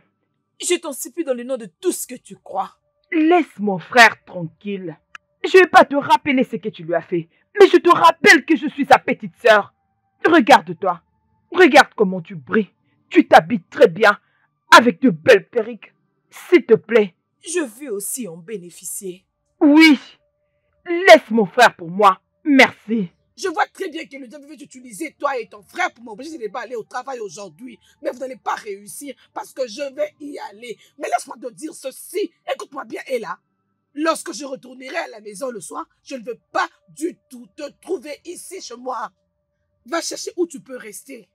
S2: Je t'en supplie dans le nom de tout ce que tu crois.
S3: laisse mon frère tranquille. Je ne vais pas te rappeler ce que tu lui as fait, mais je te rappelle que je suis sa petite sœur. Regarde-toi. Regarde comment tu brilles. Tu t'habilles très bien, avec de belles perruques. S'il te plaît.
S2: Je veux aussi en bénéficier.
S3: Oui. Laisse mon frère pour moi. Merci.
S2: Je vois très bien que le diable veut utiliser toi et ton frère pour m'obliger de ne pas aller au travail aujourd'hui. Mais vous n'allez pas réussir parce que je vais y aller. Mais laisse-moi te dire ceci. Écoute-moi bien, Ella. Lorsque je retournerai à la maison le soir, je ne veux pas du tout te trouver ici chez moi. Va chercher où tu peux rester.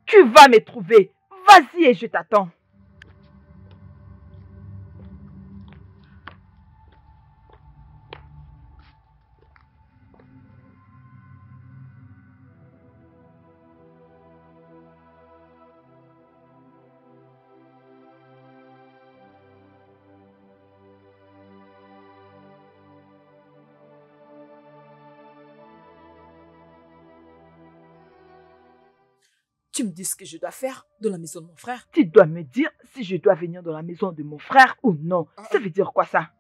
S3: Tu vas me trouver. Vas-y et je t'attends.
S2: Tu me dis ce que je dois faire dans la maison de mon frère.
S3: Tu dois me dire si je dois venir dans la maison de mon frère ou non. Ça veut dire quoi ça?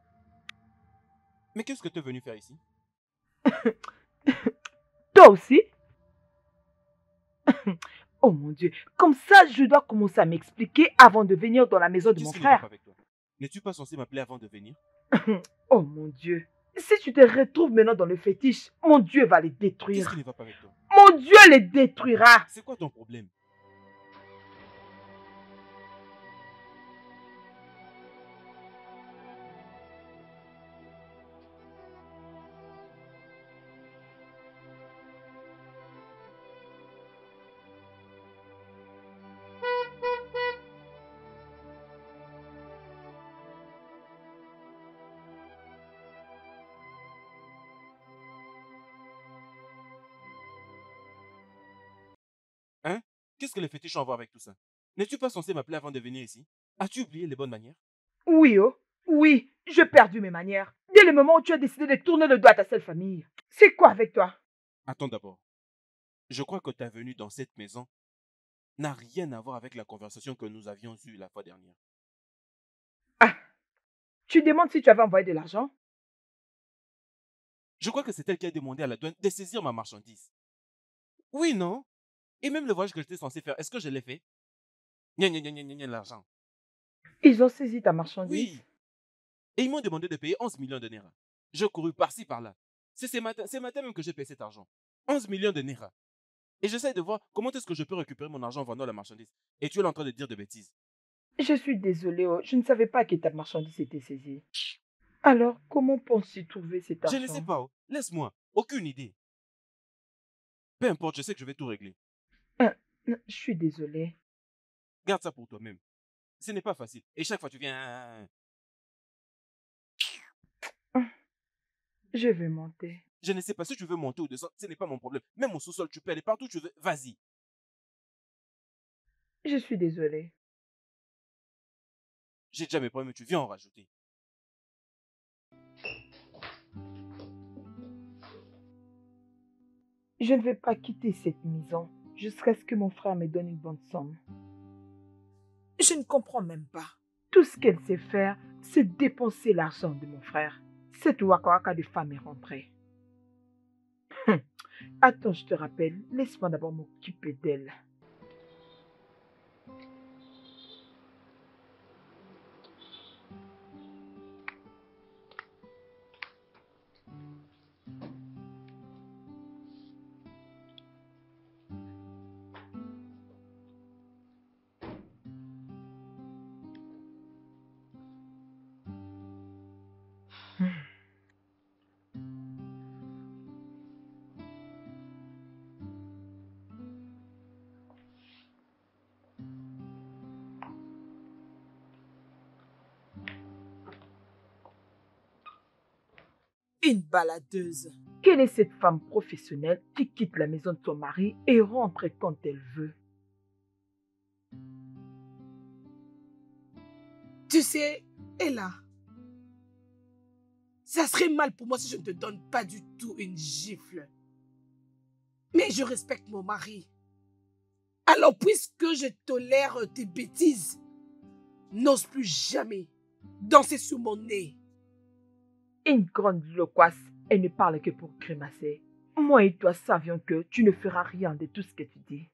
S1: Mais qu'est-ce que tu es venu faire ici?
S3: Toi aussi? Oh mon Dieu, comme ça je dois commencer à m'expliquer avant de venir dans la maison de mon
S1: Qu'est-ce qui ne va pas
S3: frère.
S1: avec toi? N'es-tu pas censé m'appeler avant de venir?
S3: Oh mon Dieu, si tu te retrouves maintenant dans le fétiche, mon Dieu va les
S1: Qu'est-ce
S3: détruire.
S1: qui ne va pas avec toi?
S3: Mon Dieu les détruira.
S1: C'est quoi ton problème? Hein? Qu'est-ce que les fétiches ont à voir avec tout ça? N'es-tu pas censé m'appeler avant de venir ici? As-tu oublié les bonnes manières?
S3: Oui, oh, oui, j'ai perdu mes manières. Dès le moment où tu as décidé de tourner le doigt à ta seule famille. C'est quoi avec toi?
S1: Attends d'abord. Je crois que ta venue dans cette maison n'a rien à voir avec la conversation que nous avions eue la fois dernière.
S3: Ah, tu demandes si tu avais envoyé de l'argent?
S1: Je crois que c'est elle qui a demandé à la douane de saisir ma marchandise. Oui, non? Et même le voyage que j'étais censé faire, est-ce que je l'ai fait? Gna gna gna gna gna gna, l'argent.
S3: Ils ont saisi ta marchandise?
S1: Oui. Et ils m'ont demandé de payer 11 millions de Naira. J'ai couru par-ci, par-là. C'est ce matin même que j'ai payé cet argent. 11 millions de Naira. Et j'essaie de voir comment est-ce que je peux récupérer mon argent en vendant la marchandise. Et tu es là en train de dire de bêtises.
S3: Je suis désolée, oh, je ne savais pas que ta marchandise était saisie. Alors, comment penses-tu trouver cet argent?
S1: Je ne sais pas. Oh. Laisse-moi. Aucune idée. Peu importe, je sais que je vais tout régler.
S3: Je suis désolée.
S1: Garde ça pour toi-même. Ce n'est pas facile. Et chaque fois, tu viens...
S3: Je vais monter.
S1: Je ne sais pas si tu veux monter ou descendre. Ce n'est pas mon problème. Même au sous-sol, tu peux aller partout où tu veux. Vas-y.
S3: Je suis désolée.
S1: J'ai déjà mes problèmes, tu viens en rajouter.
S3: Je ne vais pas quitter cette maison jusqu'à ce que mon frère me donne une bonne somme.
S2: Je ne comprends même pas.
S3: Tout ce qu'elle sait faire, c'est dépenser l'argent de mon frère. Cette waka de femme est rentrée. Attends, je te rappelle, laisse-moi d'abord m'occuper d'elle.
S2: Une baladeuse.
S3: Quelle est cette femme professionnelle qui quitte la maison de son mari et rentre quand elle veut?
S2: Tu sais, Ella, ça serait mal pour moi si je ne te donne pas du tout une gifle. Mais je respecte mon mari. Alors, puisque je tolère tes bêtises, n'ose plus jamais danser sur mon nez.
S3: Une grande loquace, elle ne parle que pour grimacer. Moi et toi savions que tu ne feras rien de tout ce que tu dis.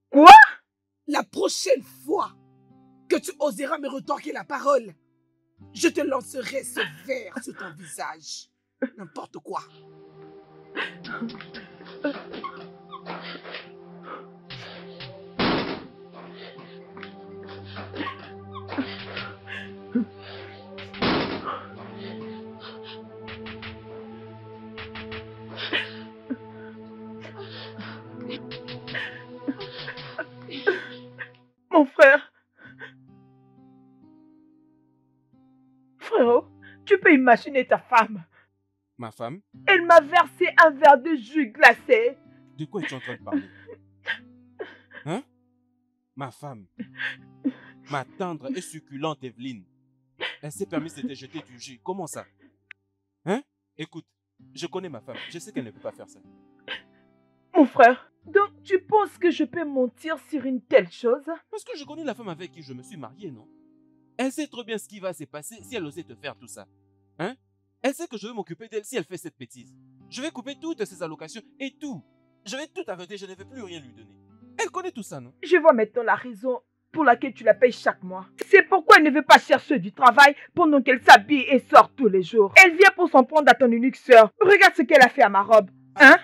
S3: Quoi?
S2: La prochaine fois que tu oseras me retorquer la parole, je te lancerai ce verre sur ton visage. N'importe quoi.
S3: Mon frère. Frérot, tu peux imaginer ta femme.
S1: Ma femme?
S3: Elle m'a versé un verre de jus glacé.
S1: De quoi es-tu en train de parler? Hein? Ma femme. Ma tendre et succulente Evelyne. Elle s'est permis de te jeter du jus. Comment ça? Hein? Écoute, je connais ma femme. Je sais qu'elle ne peut pas faire ça.
S3: Mon frère, donc tu penses que je peux mentir sur une telle chose?
S1: Parce que je connais la femme avec qui je me suis marié, non? Elle sait trop bien ce qui va se passer si elle osait te faire tout ça. Hein? Elle sait que je vais m'occuper d'elle si elle fait cette bêtise. Je vais couper toutes ses allocations et tout. Je vais tout arrêter, je ne vais plus rien lui donner. Elle connaît tout ça, non?
S3: Je vois maintenant la raison pour laquelle tu la payes chaque mois. C'est pourquoi elle ne veut pas chercher du travail pendant qu'elle s'habille et sort tous les jours. Elle vient pour s'en prendre à ton unique sœur. Regarde ce qu'elle a fait à ma robe. Hein?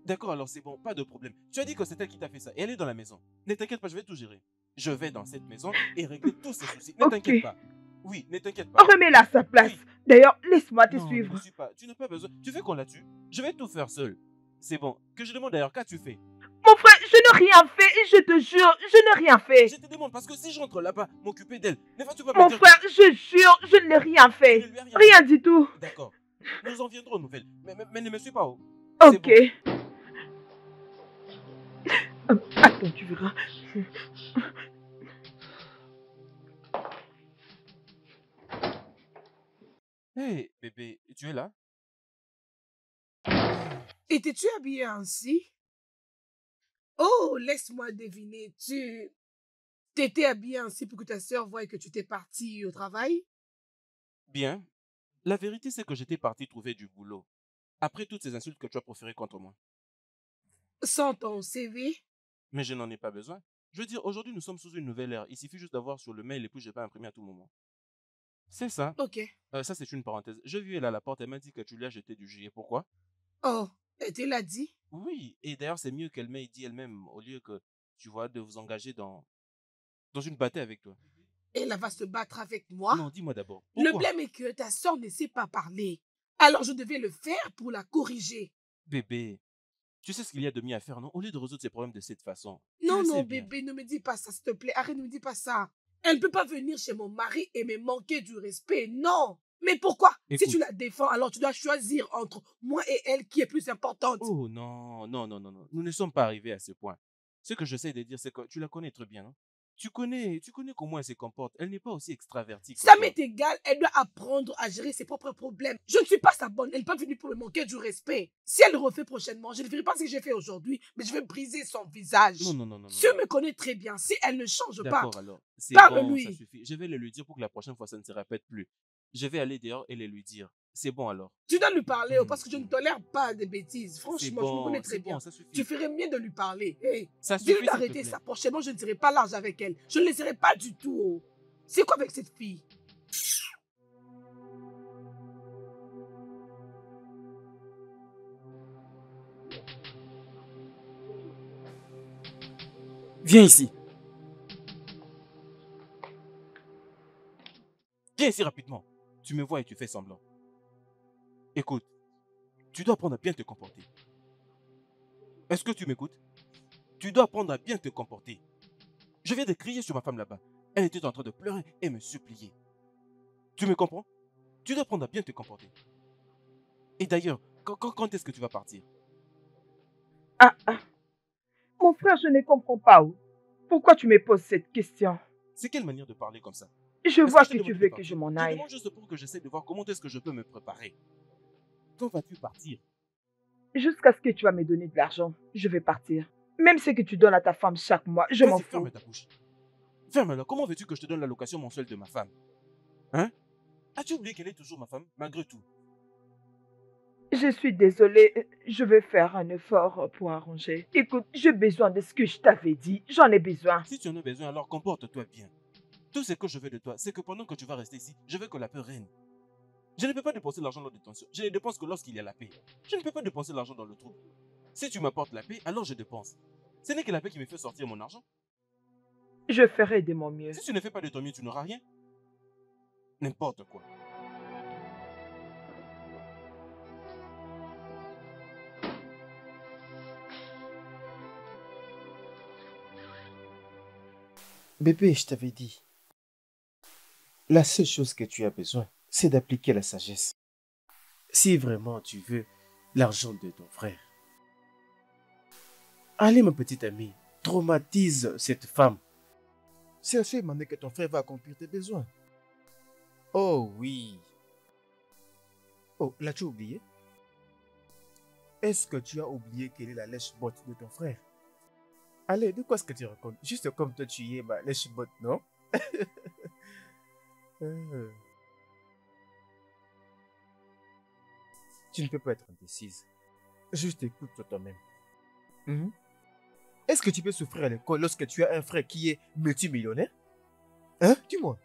S1: D'accord, alors c'est bon, pas de problème. Tu as dit que c'est elle qui t'a fait ça et elle est dans la maison. Ne t'inquiète pas, je vais tout gérer. Je vais dans cette maison et régler tous ces soucis. Ne t'inquiète pas. Oui, ne t'inquiète pas.
S3: Remets-la à sa place.
S1: Oui.
S3: D'ailleurs, laisse-moi te
S1: Non,
S3: suivre.
S1: ne suis pas. Tu n'as pas besoin. Tu veux qu'on la tue? Je vais tout faire seul. C'est bon. Que je demande d'ailleurs, qu'as-tu fait?
S3: Mon frère, je n'ai rien fait. Je te jure, je n'ai rien fait.
S1: Je te demande parce que si je rentre là-bas, m'occuper d'elle, ne vas-tu pas me
S3: Mon
S1: dire
S3: frère, je jure, je ne l'ai rien
S1: que
S3: fait.
S1: tu ne lui as rien
S3: Rien du tout.
S1: fait? D'accord. Nous en viendrons aux nouvelles. Mais ne me suis pas. Oh. C'est
S3: Ok.
S1: bon.
S3: Attends, tu verras.
S1: Hé, bébé, tu es là?
S2: Étais-tu habillée ainsi? Oh, laisse-moi deviner. Tu t'étais habillée ainsi pour que ta sœur voie que tu t'es partie au travail?
S1: Bien. La vérité, c'est que j'étais parti trouver du boulot. Après toutes ces insultes que tu as proférées contre moi.
S2: Sans ton CV?
S1: Mais je n'en ai pas besoin. Je veux dire, aujourd'hui, nous sommes sous une nouvelle ère. Il suffit juste d'avoir sur le mail et puis je peux imprimer à tout moment. C'est ça.
S2: Ok.
S1: Ça, c'est une parenthèse. Je vu elle à la porte, elle m'a dit que tu lui as jeté du jus. Et pourquoi?
S2: Oh, elle te l'a dit?
S1: Oui, et d'ailleurs, c'est mieux qu'elle m'ait dit elle-même, au lieu que, tu vois, de vous engager dans une bataille avec toi.
S2: Elle va se battre avec moi?
S1: Non, dis-moi d'abord.
S2: Le
S1: Pourquoi?
S2: blême est que ta sœur ne sait pas parler. Alors je devais le faire pour la corriger.
S1: Bébé, tu sais ce qu'il y a de mieux à faire, non? Au lieu de résoudre ces problèmes de cette façon. Tu
S2: Non,
S1: le sais
S2: non,
S1: bien.
S2: bébé, ne me dis pas ça, s'il te plaît. Arrête, ne me dis pas ça. Elle ne peut pas venir chez mon mari et me manquer du respect. Non. Mais pourquoi? Si
S1: Écoute.
S2: tu la défends, alors tu dois choisir entre moi et elle qui est plus importante.
S1: Oh non, non, non, non, non. Nous ne sommes pas arrivés à ce point. Ce que j'essaie de dire, c'est que tu la connais très bien, non? Tu connais comment elle se comporte. Elle n'est pas aussi extravertie que
S2: Ça
S1: toi.
S2: m'est égal, elle doit apprendre à gérer ses propres problèmes. Je ne suis pas sa bonne, elle n'est pas venue pour me manquer du respect. Si elle le refait prochainement, je ne ferai pas ce que j'ai fait aujourd'hui, mais je vais briser son visage.
S1: Non, non, non, non, non.
S2: Tu me connais très bien, si elle ne change pas,
S1: D'accord, alors. C'est
S2: parle-lui.
S1: bon, ça suffit. Je vais le lui dire pour que la prochaine fois, ça ne se répète plus. Je vais aller dehors et le lui dire. C'est bon, alors.
S2: Tu dois lui parler parce que je ne tolère pas des bêtises. Franchement, je me connais très
S1: C'est
S2: bien.
S1: bon, ça suffit.
S2: Tu ferais mieux de lui parler. Hey,
S1: Ça
S2: dis-lui
S1: suffit, s'il te
S2: d'arrêter
S1: plaît.
S2: ça. Prochainement, je ne serai pas large avec elle. Je ne le serai pas du tout. Oh. C'est quoi avec cette fille?
S5: Viens ici.
S1: Viens ici rapidement. Tu me vois et tu fais semblant. Écoute, tu dois apprendre à bien te comporter. Est-ce que tu m'écoutes? Tu dois apprendre à bien te comporter. Je viens de crier sur ma femme là-bas. Elle était en train de pleurer et me supplier. Tu me comprends? Tu dois apprendre à bien te comporter. Et d'ailleurs, quand est-ce que tu vas partir?
S3: Ah, ah. Mon frère, je ne comprends pas. Oh. Pourquoi tu me poses cette question?
S1: C'est quelle manière de parler comme ça?
S3: Je
S1: Est-ce
S3: vois
S1: je t'ai
S3: que tu
S1: demandé de
S3: veux que
S1: partir?
S3: je m'en
S1: Je
S3: aille.
S1: demande juste pour que j'essaie de voir comment est-ce que je peux me préparer. Quand vas-tu partir?
S3: Jusqu'à ce que tu vas me donner de l'argent, je vais partir. Même ce que tu donnes à ta femme chaque mois, je m'en
S1: Vas-y,
S3: fous.
S1: ferme ta bouche. Ferme-la. Comment veux-tu que je te donne l'allocation mensuelle de ma femme? Hein? As-tu oublié qu'elle est toujours ma femme, malgré tout?
S3: Je suis désolée, je vais faire un effort pour arranger. Écoute, j'ai besoin de ce que je t'avais dit. J'en ai besoin.
S1: Si tu en as besoin, alors comporte-toi bien. Tout ce que je veux de toi, c'est que pendant que tu vas rester ici, je veux que la paix règne. Je ne peux pas dépenser l'argent lors de tension. Je ne dépense que lorsqu'il y a la paix. Je ne peux pas dépenser l'argent dans le trouble. Si tu m'apportes la paix, alors je dépense. Ce n'est que la paix qui me fait sortir mon argent.
S3: Je ferai de mon mieux.
S1: Si tu ne fais pas de ton mieux, tu n'auras rien. N'importe quoi.
S4: Bébé, je t'avais dit, la seule chose que tu as besoin, c'est d'appliquer la sagesse. Si vraiment tu veux l'argent de ton frère, allez, ma petite amie, traumatise cette femme. C'est à ce moment que ton frère va accomplir tes besoins. Oh oui. Oh, l'as-tu oublié? Est-ce que tu as oublié quelle est la lèche-botte de ton frère? Allez, de quoi est-ce que tu racontes? Juste comme toi tu es ma lèche-botte, non? Euh. Tu ne peux pas être indécise. Juste écoute-toi toi-même. Mhm. Est-ce que tu peux souffrir à l'école lorsque tu as un frère qui est multimillionnaire? Hein? Dis-moi.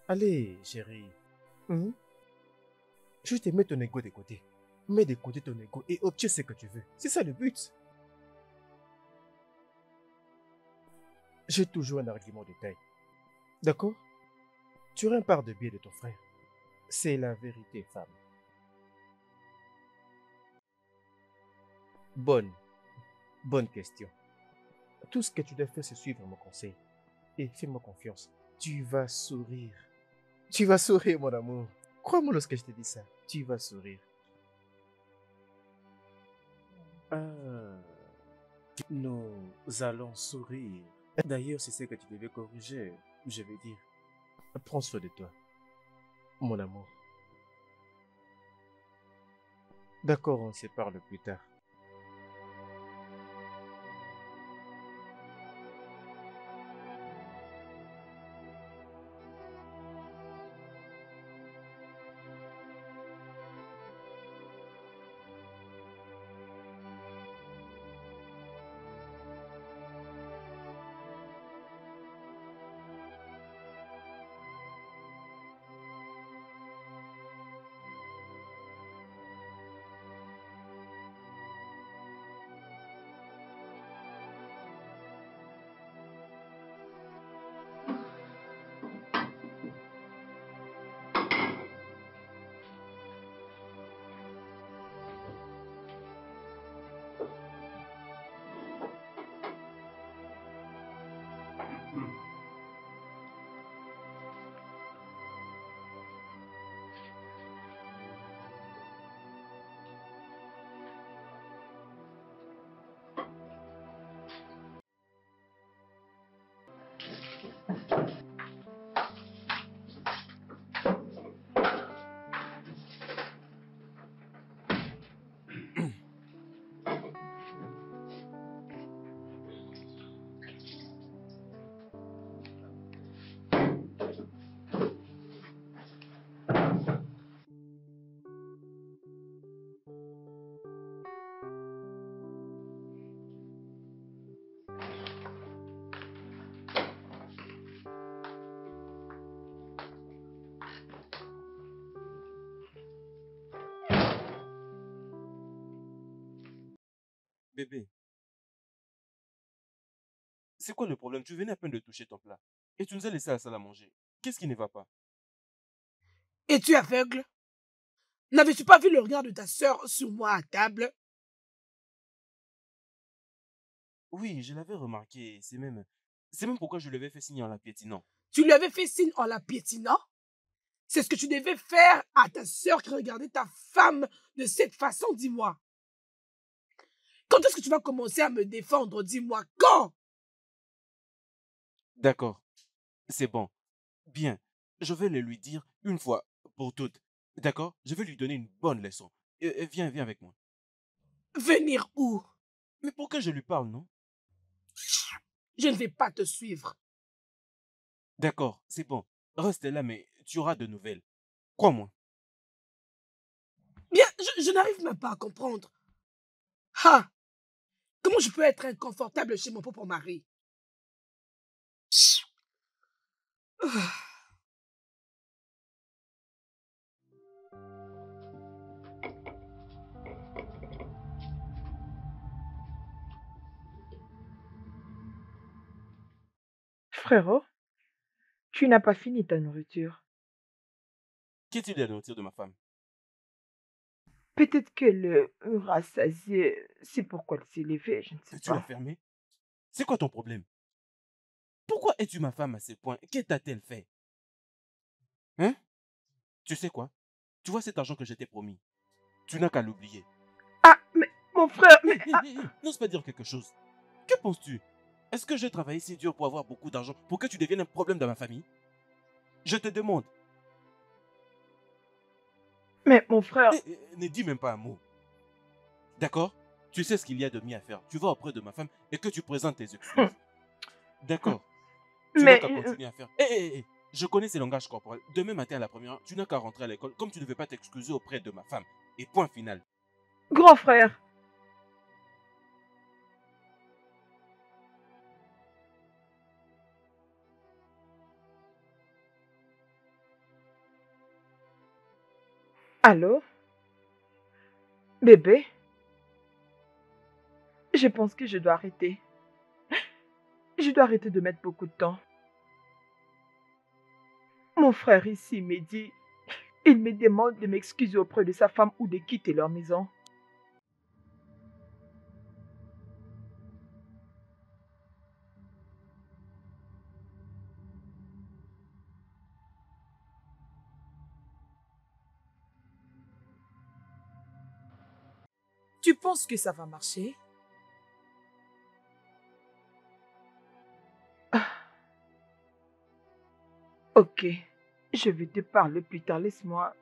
S4: Allez, chérie. Mhm. Juste mets ton ego de côté. Mets de côté ton ego et obtiens ce que tu veux. C'est ça le but. J'ai toujours un argument de taille. D'accord? Tu auras une part de bien de ton frère. C'est la vérité, femme. Bonne question. Tout ce que tu dois faire, c'est suivre mon conseil. Et fais-moi confiance. Tu vas sourire. Tu vas sourire, mon amour. Crois-moi lorsque je te dis ça. Tu vas sourire. Ah, nous allons sourire. D'ailleurs, c'est ce que tu devais corriger. Je veux dire, prends soin de toi, mon amour. D'accord, on se parle plus tard.
S1: Bébé, c'est quoi le problème? Tu venais à peine de toucher ton plat. Et tu nous as laissé à la salle à manger. Qu'est-ce qui ne va pas?
S2: Es-tu aveugle? N'avais-tu pas vu le regard de ta sœur sur moi à table?
S1: Oui, je l'avais remarqué. C'est même pourquoi je lui avais fait signe en la piétinant.
S2: Tu lui avais fait signe en la piétinant? C'est ce que tu devais faire à ta sœur qui regardait ta femme de cette façon, dis-moi. Quand est-ce que tu vas commencer à me défendre? Dis-moi quand?
S1: D'accord, c'est bon. Bien, je vais le lui dire une fois pour toutes. D'accord? Je vais lui donner une bonne leçon. Viens avec moi.
S2: Venir où?
S1: Mais pour que je lui parle, non?
S2: Je ne vais pas te suivre.
S1: D'accord, c'est bon. Reste là, mais tu auras de nouvelles. Crois-moi.
S2: Bien, je n'arrive même pas à comprendre. Ah, comment je peux être inconfortable chez mon propre mari? Ah.
S3: Frérot, tu n'as pas fini ta nourriture.
S1: Qu'est-il de la nourriture de ma femme?
S3: Peut-être qu'elle rassasiée, c'est pourquoi elle s'est levée, je ne sais
S1: Tu l'as
S3: pas.
S1: fermée? C'est quoi ton problème? Pourquoi es-tu ma femme à ce point? Qu'est-ce t'a-t-elle fait? Hein? Tu sais quoi? Tu vois cet argent que je t'ai promis? Tu n'as qu'à l'oublier.
S3: Ah, mais mon frère, mais...
S1: N'ose pas dire quelque chose. Que penses-tu? Est-ce que j'ai travaillé si dur pour avoir beaucoup d'argent pour que tu deviennes un problème dans ma famille? Je te demande.
S3: Mais mon frère...
S1: Ne dis même pas un mot. D'accord? Tu sais ce qu'il y a de mieux à faire. Tu vas auprès de ma femme et que tu présentes tes excuses. D'accord? Tu n'as
S3: Mais...
S1: qu'à continuer à faire. Je connais ces langages corporels. Demain matin à la première heure, tu n'as qu'à rentrer à l'école comme tu ne veux pas t'excuser auprès de ma femme. Et point final.
S3: Grand frère. Allô? Bébé? Je pense que je dois arrêter. Je dois arrêter de mettre beaucoup de temps. Mon frère ici me dit, il me demande de m'excuser auprès de sa femme ou de quitter leur maison.
S2: Tu penses que ça va marcher?
S3: Ah, ok, je vais te parler plus tard. Laisse-moi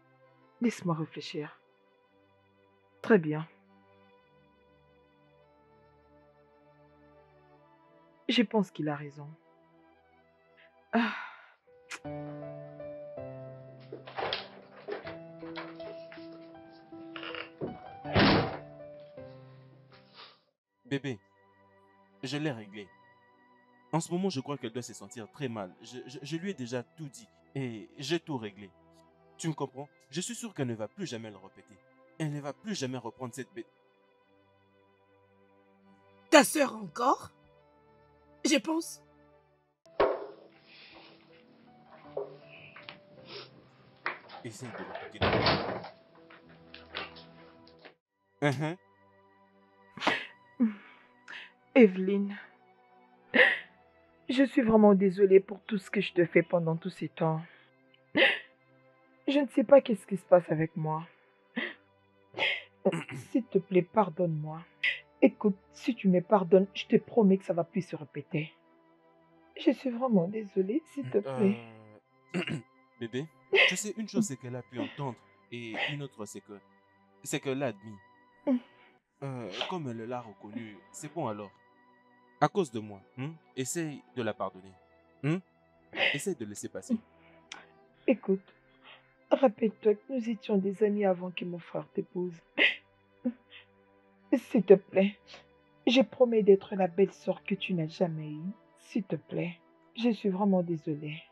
S3: réfléchir. Très bien. Je pense qu'il a raison. Ah,
S1: Bébé, je l'ai réglé. En ce moment, je crois qu'elle doit se sentir très mal. Je lui ai déjà tout dit et j'ai tout réglé. Tu me comprends? Je suis sûr qu'elle ne va plus jamais le répéter. Elle ne va plus jamais reprendre cette bête.
S2: Ta sœur encore? Je pense.
S1: Essaye de l'écouter d'abord. Uhum.
S3: Evelyne, je suis vraiment désolée pour tout ce que je te fais pendant tous ces temps. Je ne sais pas qu'est-ce qui se passe avec moi. S'il te plaît, pardonne-moi. Écoute, si tu me pardonnes, je te promets que ça va plus se répéter. Je suis vraiment désolée, s'il te plaît.
S1: Bébé, tu sais, une chose c'est qu'elle a pu entendre et une autre c'est qu'elle l'a admis. Comme elle l'a reconnu, c'est bon alors. À cause de moi, essaye de la pardonner. Essaye de laisser passer.
S3: Écoute, rappelle-toi que nous étions des amis avant que mon frère t'épouse. S'il te plaît, je promets d'être la belle sœur que tu n'as jamais eue. S'il te plaît, je suis vraiment désolée.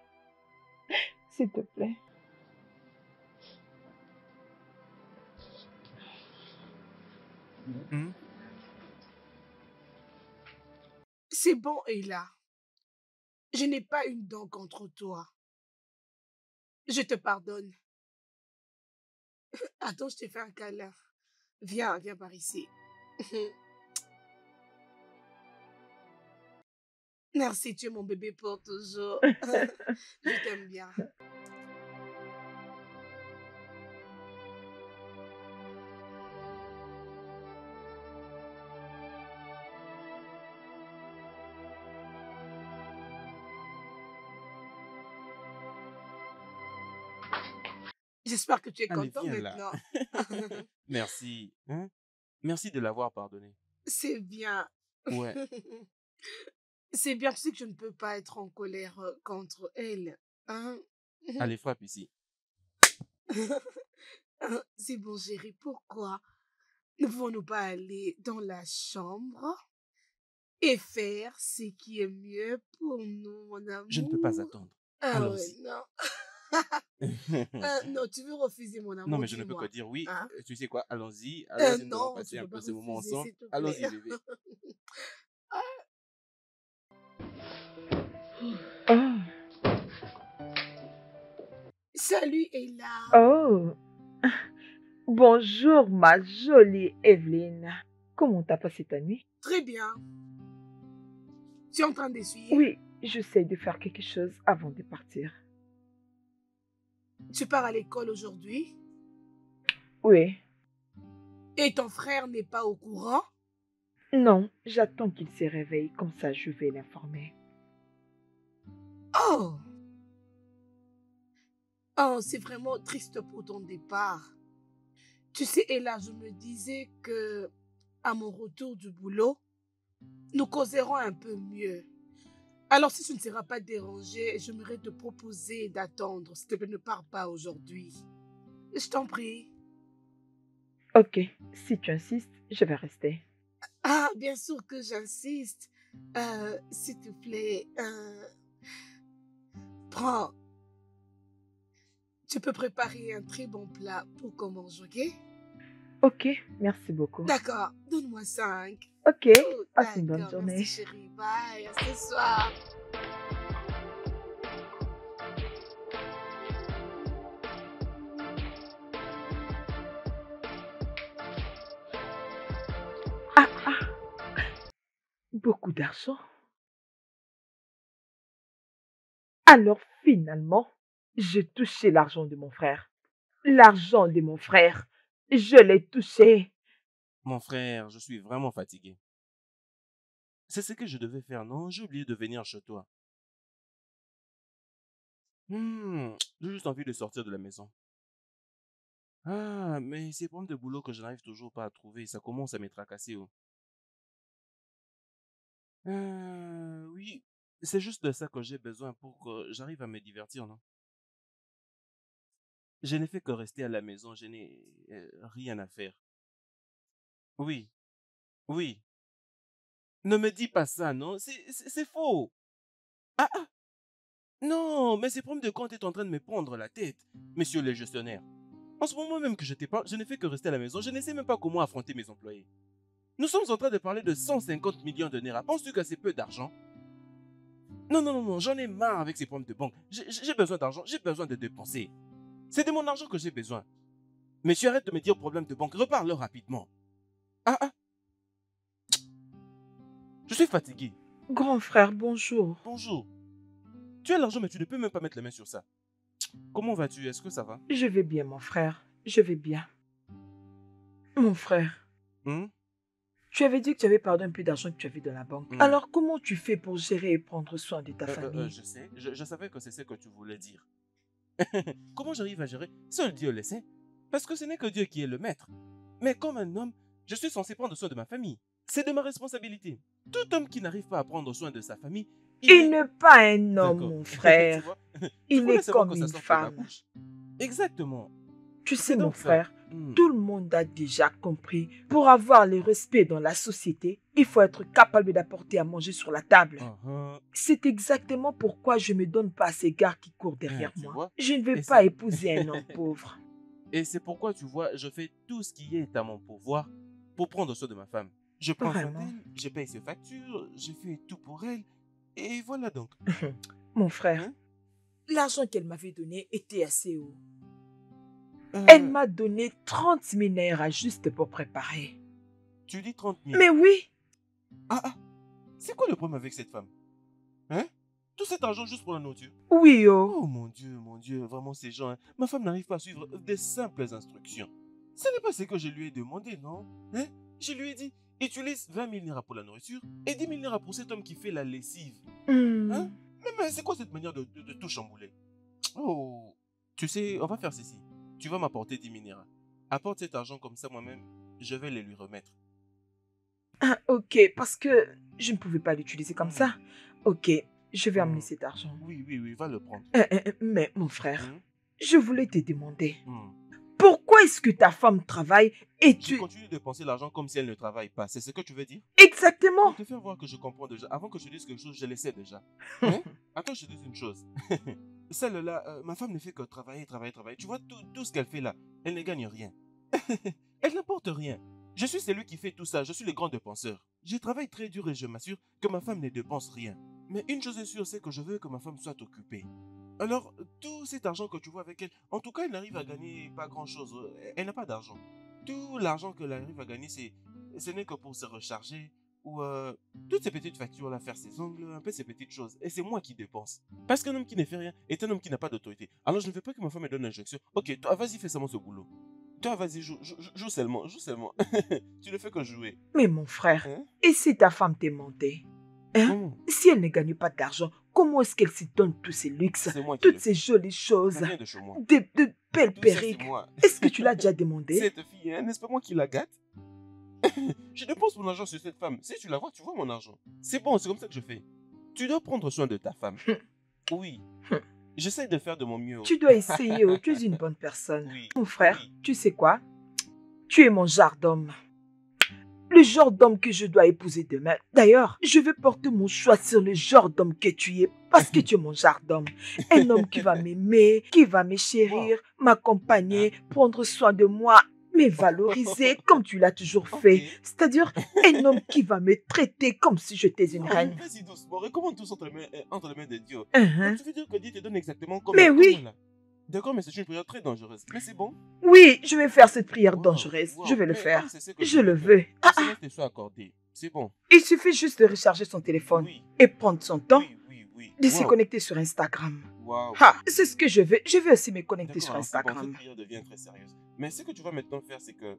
S3: S'il te plaît.
S1: Hmm?
S2: C'est bon, Ella. Je n'ai pas une dent contre toi. Je te pardonne. Attends, je te fais un câlin. Viens, viens par ici. Merci, tu es mon bébé pour toujours. Je t'aime bien. J'espère que tu es
S1: Allez,
S2: content
S1: viens là.
S2: maintenant.
S1: Merci. Hein? Merci de l'avoir pardonné.
S2: C'est bien.
S1: Ouais.
S2: C'est bien, tu sais que je ne peux pas être en colère contre elle. Hein?
S1: Allez, frappe ici.
S2: C'est bon, chérie, pourquoi ne pouvons-nous pas aller dans la chambre et faire ce qui est mieux pour nous, mon
S1: Je ne peux pas
S2: amour?
S1: attendre.
S2: Ah ouais,
S1: Allons-y.
S2: non. Non, tu veux refuser mon
S1: Non,
S2: amour,
S1: mais je ne peux que
S2: dis-moi.
S1: dire oui.
S2: Hein?
S1: Tu sais quoi? Allons-y. Allons-y, nous allons
S2: Non, tu
S1: passer
S2: ne
S1: un
S2: peux pas
S1: peu ce moment
S2: refuser,
S1: ensemble.
S2: s'il te
S1: Allons-y,
S2: plaît.
S1: bébé.
S3: Oh,
S2: Salut, Ella.
S3: oh, bonjour ma jolie Evelyne. Comment t'as passé ta nuit?
S2: Très bien. Tu es en train d'essuyer?
S3: Oui, j'essaie de faire quelque chose avant de partir.
S2: Tu pars à l'école aujourd'hui
S3: Oui,
S2: et ton frère n'est pas au courant?
S3: non, j'attends qu'il se réveille, comme ça je vais l'informer.
S2: Oh! Oh, c'est vraiment triste pour ton départ. Tu sais, Ella, je me disais que à mon retour du boulot, nous causerons un peu mieux. Alors, si tu ne seras pas dérangé, j'aimerais te proposer d'attendre. S'il te plaît, ne pars pas aujourd'hui. Je t'en prie.
S3: Ok, si tu insistes, je vais rester.
S2: Ah, bien sûr que j'insiste. S'il te plaît, prends. Tu peux préparer un très bon plat pour qu'on mange, ok?
S3: Ok, merci beaucoup.
S2: D'accord, donne-moi 5.
S3: Ok,
S2: Oh,
S3: passe une bonne
S2: d'accord,
S3: journée.
S2: merci chérie. Bye, à ce soir.
S3: Ah, ah, beaucoup d'argent. Alors finalement, j'ai touché l'argent de mon frère. L'argent de mon frère, je l'ai touché.
S1: Mon frère, je suis vraiment fatigué. C'est ce que je devais faire, non? J'ai oublié de venir chez toi. J'ai juste envie de sortir de la maison. Ah, mais ces problèmes de boulot que je n'arrive toujours pas à trouver, ça commence à me tracasser. Oh. Oui, c'est juste de ça que j'ai besoin pour que j'arrive à me divertir, non? Je n'ai fait que rester à la maison, je n'ai rien à faire. Oui, oui. Ne me dis pas ça, non? C'est faux. Ah, ah, non, mais ces problèmes de compte est en train de me prendre la tête, monsieur le gestionnaire. En ce moment même que je te parle, je ne fais que rester à la maison, je ne sais même pas comment affronter mes employés. Nous sommes en train de parler de 150 millions de naira. Penses-tu que c'est peu d'argent? Non, non, non, non, j'en ai marre avec ces problèmes de banque. J'ai besoin d'argent, j'ai besoin de dépenser. C'est de mon argent que j'ai besoin. Monsieur, arrête de me dire problème de banque, reparle-leur rapidement. Ah, ah, je suis fatigué.
S3: Grand frère, bonjour.
S1: Bonjour. Tu as l'argent, mais tu ne peux même pas mettre les mains sur ça. Comment vas-tu? Est-ce que ça va?
S3: Je vais bien, mon frère. Je vais bien. Mon frère,
S1: Hmm?
S3: tu avais dit que tu avais perdu un peu d'argent que tu avais dans la banque.
S1: Hmm.
S3: Alors, comment tu fais pour gérer et prendre soin de ta famille?
S1: Je sais, je savais que c'est ce que tu voulais dire. Comment j'arrive à gérer? Seul Dieu le sait. Parce que ce n'est que Dieu qui est le maître. Mais comme un homme, je suis censé prendre soin de ma famille. C'est de ma responsabilité. Tout homme qui n'arrive pas à prendre soin de sa famille,
S3: Il n'est pas un homme,
S1: D'accord.
S3: mon
S1: Tu
S3: frère.
S1: vois? Tu
S3: Il
S1: voulais
S3: est
S1: savoir
S3: comme
S1: que ça
S3: une
S1: sorte de ma
S3: femme.
S1: bouche. Exactement.
S3: Tu
S1: C'est
S3: sais, mon
S1: donc ça.
S3: frère, tout le monde a déjà compris. Pour avoir le respect dans la société, il faut être capable d'apporter à manger sur la table.
S1: Uh-huh.
S3: C'est exactement pourquoi je ne me donne pas à ces gars qui courent derrière
S1: Tu
S3: moi.
S1: vois?
S3: Je ne vais
S1: Et
S3: pas
S1: c'est-
S3: épouser un homme pauvre.
S1: Et c'est pourquoi, tu vois, je fais tout ce qui est à mon pouvoir pour prendre soin de ma femme. Je prends soin
S3: Vraiment.
S1: d'elle, je paye ses factures, je fais tout pour elle. Et voilà donc.
S3: Mon frère,
S1: Hein?
S3: l'argent qu'elle m'avait donné était assez haut.
S1: Euh,
S3: Elle m'a donné 30 000 naira juste pour préparer.
S1: Tu dis 30 000.
S3: Mais oui,
S1: Ah, c'est quoi le problème avec cette femme? Hein? Tout cet argent juste pour la nourriture?
S3: oui, oh.
S1: Oh mon Dieu, vraiment ces gens, hein. Ma femme n'arrive pas à suivre des simples instructions. Ce n'est pas ce que je lui ai demandé, non? Hein? Je lui ai dit, utilise 20 000 naira pour la nourriture et 10 000 naira pour cet homme qui fait la lessive. Hein? Mais c'est quoi cette manière de tout chambouler? Oh, tu sais, on va faire ceci. Tu vas m'apporter 10 000 naira. Apporte cet argent comme ça moi-même, je vais les lui remettre.
S3: Ah, ok, parce que je ne pouvais pas l'utiliser comme ça. Ok, je vais amener cet argent.
S1: Oui, va le prendre.
S3: Mais mon frère,
S1: Hein?
S3: je voulais te demander,
S1: Hmm.
S3: pourquoi est-ce que ta femme travaille et
S1: Je
S3: tu...
S1: continue de dépenser l'argent comme si elle ne travaille pas. C'est ce que tu veux dire?
S3: Exactement.
S1: Pour te faire voir que je comprends déjà. Avant que je dise quelque chose, je le sais déjà. Hein? Attends, je te dis une chose. Celle-là, ma femme ne fait que travailler. Tu vois, tout ce qu'elle fait là, elle ne gagne rien. Elle n'apporte rien. Je suis celui qui fait tout ça. Je suis le grand dépenseur. Je travaille très dur et je m'assure que ma femme ne dépense rien. Mais une chose est sûre, c'est que je veux que ma femme soit occupée. Alors, tout cet argent que tu vois avec elle, en tout cas, elle n'arrive à gagner pas grand-chose. Elle n'a pas d'argent. Tout l'argent qu'elle arrive à gagner, ce n'est que pour se recharger ou toutes ces petites factures là, faire ses ongles, un peu ces petites choses. Et c'est moi qui dépense. Parce qu'un homme qui ne fait rien est un homme qui n'a pas d'autorité. Alors je ne veux pas que ma femme me donne l'injection. Ok, toi vas-y, fais seulement ce boulot. Toi vas-y, joue seulement. Tu ne fais que jouer.
S3: Mais mon frère,
S1: Hein?
S3: et si ta femme t'est montée? Hein?
S1: Comment?
S3: Si elle ne gagne pas d'argent, comment est-ce qu'elle s'y donne tous ces luxes,
S1: C'est moi qui
S3: toutes
S1: le
S3: ces
S1: fais.
S3: jolies choses,
S1: Ça vient de chez moi.
S3: de belles
S1: Tout ça, c'est
S3: perruques?
S1: moi.
S3: Est-ce que tu l'as déjà demandé?
S1: Cette fille, hein, n'est-ce pas moi qui la gâte? Je dépense mon argent sur cette femme. Si tu la vois, tu vois mon argent. C'est bon, c'est comme ça que je fais. Tu dois prendre soin de ta femme. Oui. J'essaie de faire de mon mieux.
S3: Tu dois essayer, oh, tu es une bonne personne.
S1: Oui.
S3: Mon frère,
S1: Oui.
S3: tu sais quoi? Tu es mon genre d'homme. Le genre d'homme que je dois épouser demain. D'ailleurs, je vais porter mon choix sur le genre d'homme que tu es, parce que tu es mon genre d'homme. Un homme qui va m'aimer, qui va me chérir, m'accompagner, prendre soin de moi, me valoriser comme tu l'as toujours fait.
S1: Ok.
S3: C'est-à-dire un homme qui va me traiter comme si j'étais une
S1: Non,
S3: reine.
S1: mais vas-y doucement. Recommande tout entre les mains de Dieu.
S3: Uh-huh.
S1: Donc, tu veux dire que Dieu te donne exactement comme
S3: Mais oui.
S1: là. D'accord, mais c'est une prière très dangereuse. Mais c'est bon.
S3: Oui, je vais faire cette prière
S1: Wow,
S3: dangereuse.
S1: wow.
S3: Je vais le
S1: Mais
S3: faire.
S1: comme c'est ce que
S3: Je
S1: tu
S3: le
S1: veux
S3: veux.
S1: que cela te soit accordé. C'est bon.
S3: Il suffit juste de recharger son téléphone
S1: Oui.
S3: et prendre son temps
S1: Oui.
S3: de se
S1: Wow.
S3: connecter sur Instagram.
S1: Wow.
S3: Ah, c'est ce que je veux. Je veux aussi me connecter sur
S1: D'accord, alors c'est bon,
S3: Instagram.
S1: cette prière devient très sérieuse. Mais ce que tu vas maintenant faire, c'est que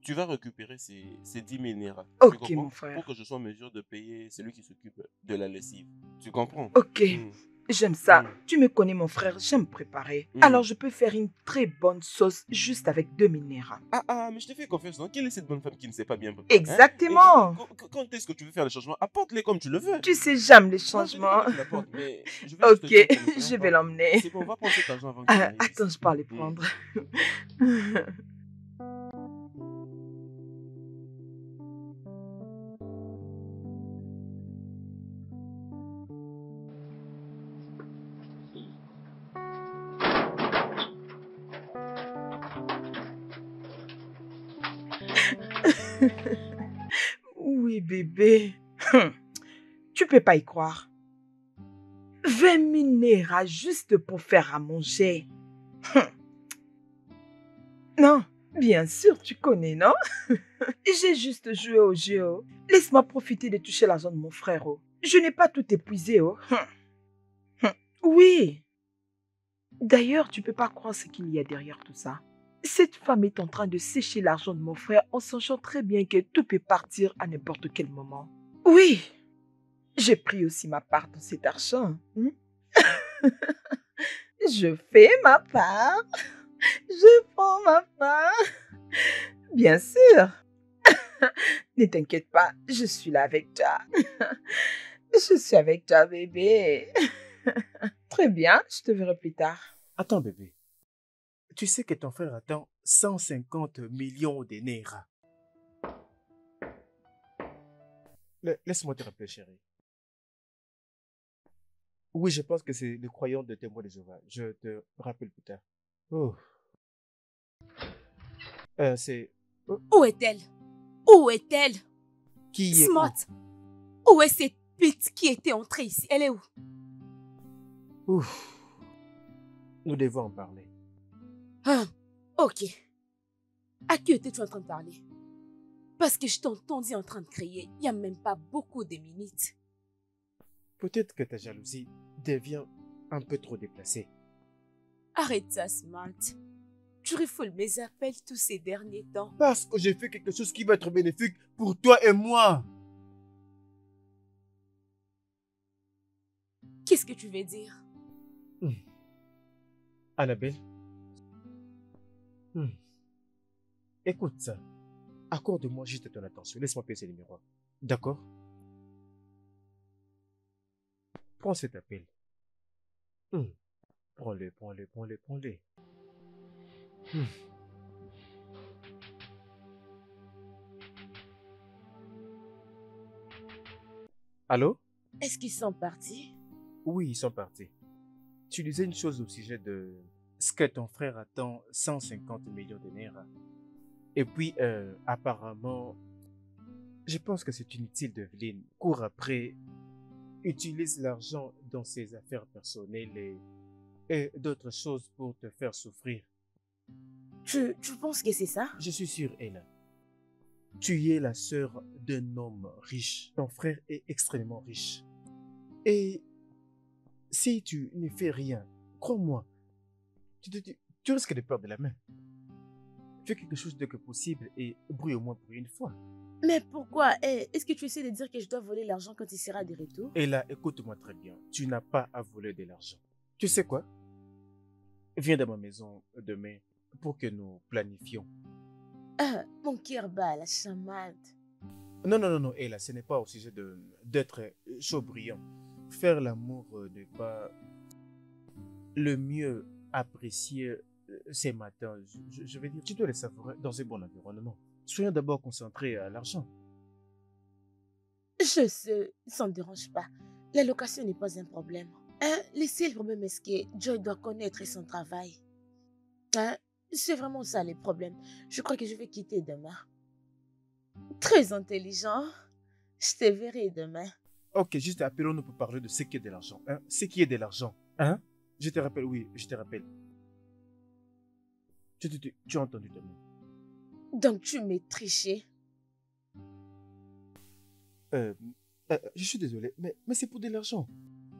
S1: tu vas récupérer ces 10 000 naira.
S3: Ok,
S1: Tu comprends?
S3: mon frère.
S1: Pour que je sois en mesure de payer celui qui s'occupe de la lessive. Tu comprends?
S3: Ok, j'aime ça.
S1: Mm.
S3: Tu me connais, mon frère, j'aime préparer.
S1: Mm.
S3: Alors, je peux faire une très bonne sauce juste avec 2000 naira.
S1: Mais je te fais confiance, non? Quelle est cette bonne femme qui ne sait pas bien préparer?
S3: Exactement.
S1: Quand est-ce que tu veux faire les changements? Apporte-les comme tu le veux.
S3: Tu sais, j'aime les
S1: Moi, je dis
S3: changements.
S1: pas que tu l'apportes, mais je vais juste te
S3: Ok,
S1: dire que nous
S3: je
S1: soyons
S3: vais
S1: pas-
S3: l'emmener.
S1: C'est bon, on va prendre cet argent avant qu'il arrive
S3: Attends,
S1: ici.
S3: je peux aller prendre. Oui, bébé. Tu peux pas y croire. 20 000 naira juste pour faire à manger. Non, bien sûr, tu connais, non? J'ai juste joué au jeu. Oh. Laisse-moi profiter de toucher l'argent de mon frère. Oh. Je n'ai pas tout épuisé. Oh. Oui. D'ailleurs, tu peux pas croire ce qu'il y a derrière tout ça. Cette femme est en train de sécher l'argent de mon frère en sachant très bien que tout peut partir à n'importe quel moment. Oui. J'ai pris aussi ma part dans cet argent. Je fais ma part. Je prends ma part. Bien sûr. Ne t'inquiète pas, je suis là avec toi. Je suis avec toi, bébé. Très bien, je te verrai plus tard.
S4: Attends, bébé. Tu sais que ton frère attend 150 millions de naira. Laisse-moi te rappeler, chérie. Oui, je pense que c'est le croyant de témoin de Jéhovah. Je te rappelle plus tard. Oh. C'est...
S5: Où est-elle? Où est-elle?
S4: Qui est où?
S5: Smart, où est cette pute qui était entrée ici? Elle est où?
S4: Ouf. Nous devons en parler.
S5: Ah, ok. À qui étais-tu en train de parler? Parce que je t'entendais en train de crier, il n'y a même pas beaucoup de minutes.
S4: Peut-être que ta jalousie devient un peu trop déplacée.
S5: Arrête ça, Smart. Tu refoules mes appels tous ces derniers temps.
S4: Parce que j'ai fait quelque chose qui va être bénéfique pour toi et moi.
S5: Qu'est-ce que tu veux dire?
S4: Annabelle. Écoute ça. Accorde-moi juste ton attention. Laisse-moi passer le miroir. D'accord? Prends cet appel. Prends-le, prends-le, prends-le, prends-le. Allô?
S5: Est-ce qu'ils sont partis?
S4: Oui, ils sont partis. Tu disais une chose au sujet de ce que ton frère attend 150 millions de naira. Et puis, apparemment, je pense que c'est inutile d'Evelyne. Court après, utilise l'argent dans ses affaires personnelles et d'autres choses pour te faire souffrir.
S5: Tu penses que c'est ça?
S4: Je suis sûr, Ella. Tu es la sœur d'un homme riche. Ton frère est extrêmement riche. Et si tu ne fais rien, crois-moi, tu risques de perdre la main. Fais quelque chose dès que possible et brûle au moins pour une fois.
S5: Mais pourquoi? Est-ce que tu essaies de dire que je dois voler l'argent quand il sera de retour?
S4: Et là, écoute-moi très bien. Tu n'as pas à voler de l'argent. Tu sais quoi? Viens dans ma maison demain pour que nous planifions.
S5: Ah, mon cœur bat, la chamade.
S4: Non, Ella, ce n'est pas au sujet d'être chaud brillant. Faire l'amour n'est pas le mieux apprécié ces matins. Je veux dire, tu dois les savourer dans un bon environnement. Soyons d'abord concentrés à l'argent.
S5: Je sais, ça ne me dérange pas. La location n'est pas un problème. Le seul problème est que Joy doit connaître son travail. C'est vraiment ça le problème. Je crois que je vais quitter demain. Très intelligent. Je te verrai demain.
S4: Ok, juste appelons-nous pour parler de ce qui est de l'argent. Ce qui est de l'argent. Je te rappelle, oui, je te rappelle. Tu as entendu demain.
S5: Donc tu m'es triché.
S4: Je suis désolé, mais c'est pour de l'argent.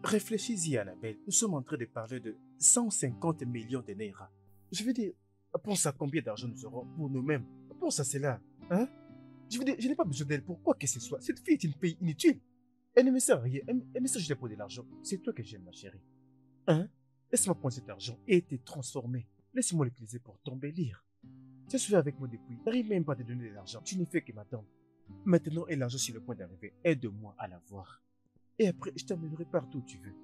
S4: Réfléchis-y, Annabelle. Nous sommes en train de parler de 150 millions de naira. Je veux dire, pense à combien d'argent nous aurons pour nous-mêmes. Pense à cela. Je veux dire, je n'ai pas besoin d'elle pour quoi que ce soit. Cette fille est une fille inutile. Elle ne me sert à rien. Elle me sert juste pour de l'argent. C'est toi que j'aime, ma chérie. Laisse-moi prendre cet argent et te transformer. Laisse-moi l'utiliser pour t'embellir. Tu es avec moi depuis. Tu n'arrives même pas à te donner de l'argent. Tu ne fais que m'attendre. Maintenant, et l'argent sur le point d'arriver. Aide-moi à l'avoir. Et après, je t'emmènerai partout où tu veux.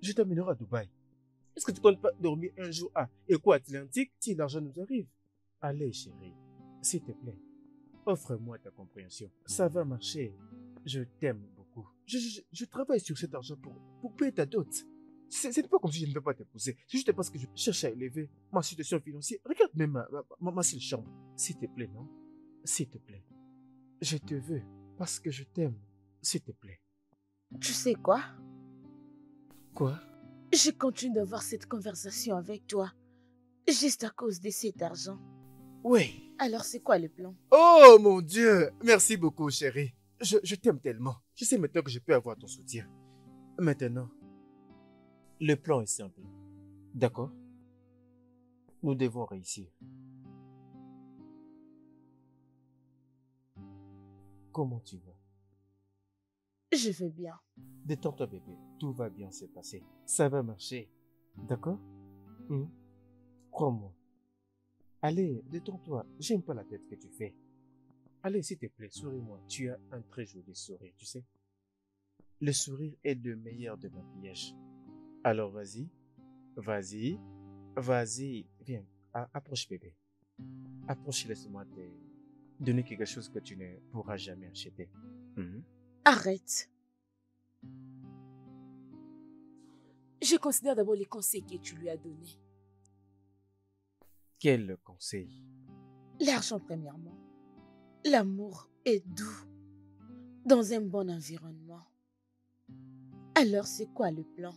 S4: Je t'emmènerai à Dubaï. Est-ce que tu comptes pas dormir un jour à Éco-Atlantique si l'argent nous arrive? Allez, chérie. S'il te plaît. Offre-moi ta compréhension. Ça va marcher. Je t'aime beaucoup. Je travaille sur cet argent pour payer ta dot. Ce n'est pas comme si je ne veux pas t'épouser. C'est juste parce que je cherche à élever ma situation financière. Regarde même ma seule chambre. S'il te plaît, non? S'il te plaît. Je te veux parce que je t'aime. S'il te plaît.
S5: Tu sais quoi?
S4: Quoi?
S5: Je continue d'avoir cette conversation avec toi. Juste à cause de cet argent.
S4: Oui.
S5: Alors c'est quoi le plan?
S4: Oh mon Dieu! Merci beaucoup, chérie. Je t'aime tellement. Je sais maintenant que je peux avoir ton soutien. Maintenant, le plan est simple. D'accord? Nous devons réussir. Comment tu vas?
S5: Je vais bien.
S4: Détends-toi, bébé. Tout va bien se passer. Ça va marcher. D'accord? Crois-moi. Allez, détends-toi. J'aime pas la tête que tu fais. Allez, s'il te plaît, souris-moi. Tu as un très joli sourire, tu sais. Le sourire est le meilleur de maquillage. Alors vas-y, vas-y, vas-y. Viens, approche, bébé. Approche, laisse-moi te donner quelque chose que tu ne pourras jamais acheter.
S5: Arrête. Je considère d'abord les conseils que tu lui as donnés.
S4: Quel conseil?
S5: L'argent premièrement. L'amour est doux. dans un bon environnement. Alors, c'est quoi le plan?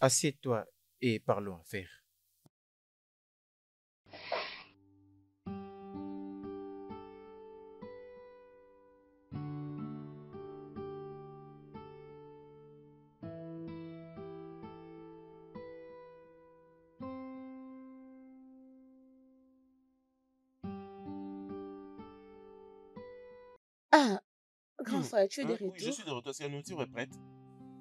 S4: Assieds-toi et parlons affaires.
S5: Ah, grand frère, tu es de
S1: Oui, je
S5: retour?
S1: suis de retour. Est-ce que la nourriture est prête?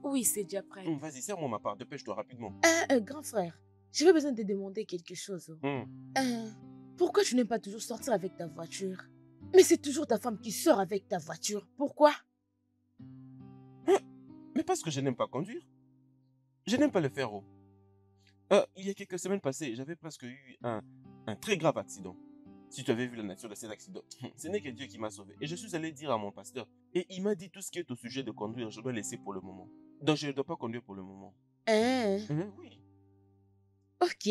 S5: Oui, c'est déjà prêt.
S1: Vas-y, serre-moi ma part. Dépêche-toi rapidement.
S5: Grand frère, j'avais besoin de te demander quelque chose.
S1: Hum.
S5: Euh, Pourquoi tu n'aimes pas toujours sortir avec ta voiture? Mais c'est toujours ta femme qui sort avec ta voiture. Pourquoi?
S1: Mais parce que je n'aime pas conduire. Je n'aime pas le faire. Oh. Il y a quelques semaines passées, j'avais presque eu un très grave accident. Si tu avais vu la nature de cet accident, ce n'est que Dieu qui m'a sauvé. Et je suis allé dire à mon pasteur. Et il m'a dit tout ce qui est au sujet de conduire, je dois laisser pour le moment. Donc je ne dois pas conduire pour le moment.
S5: Hein?
S1: Oui.
S5: Ok.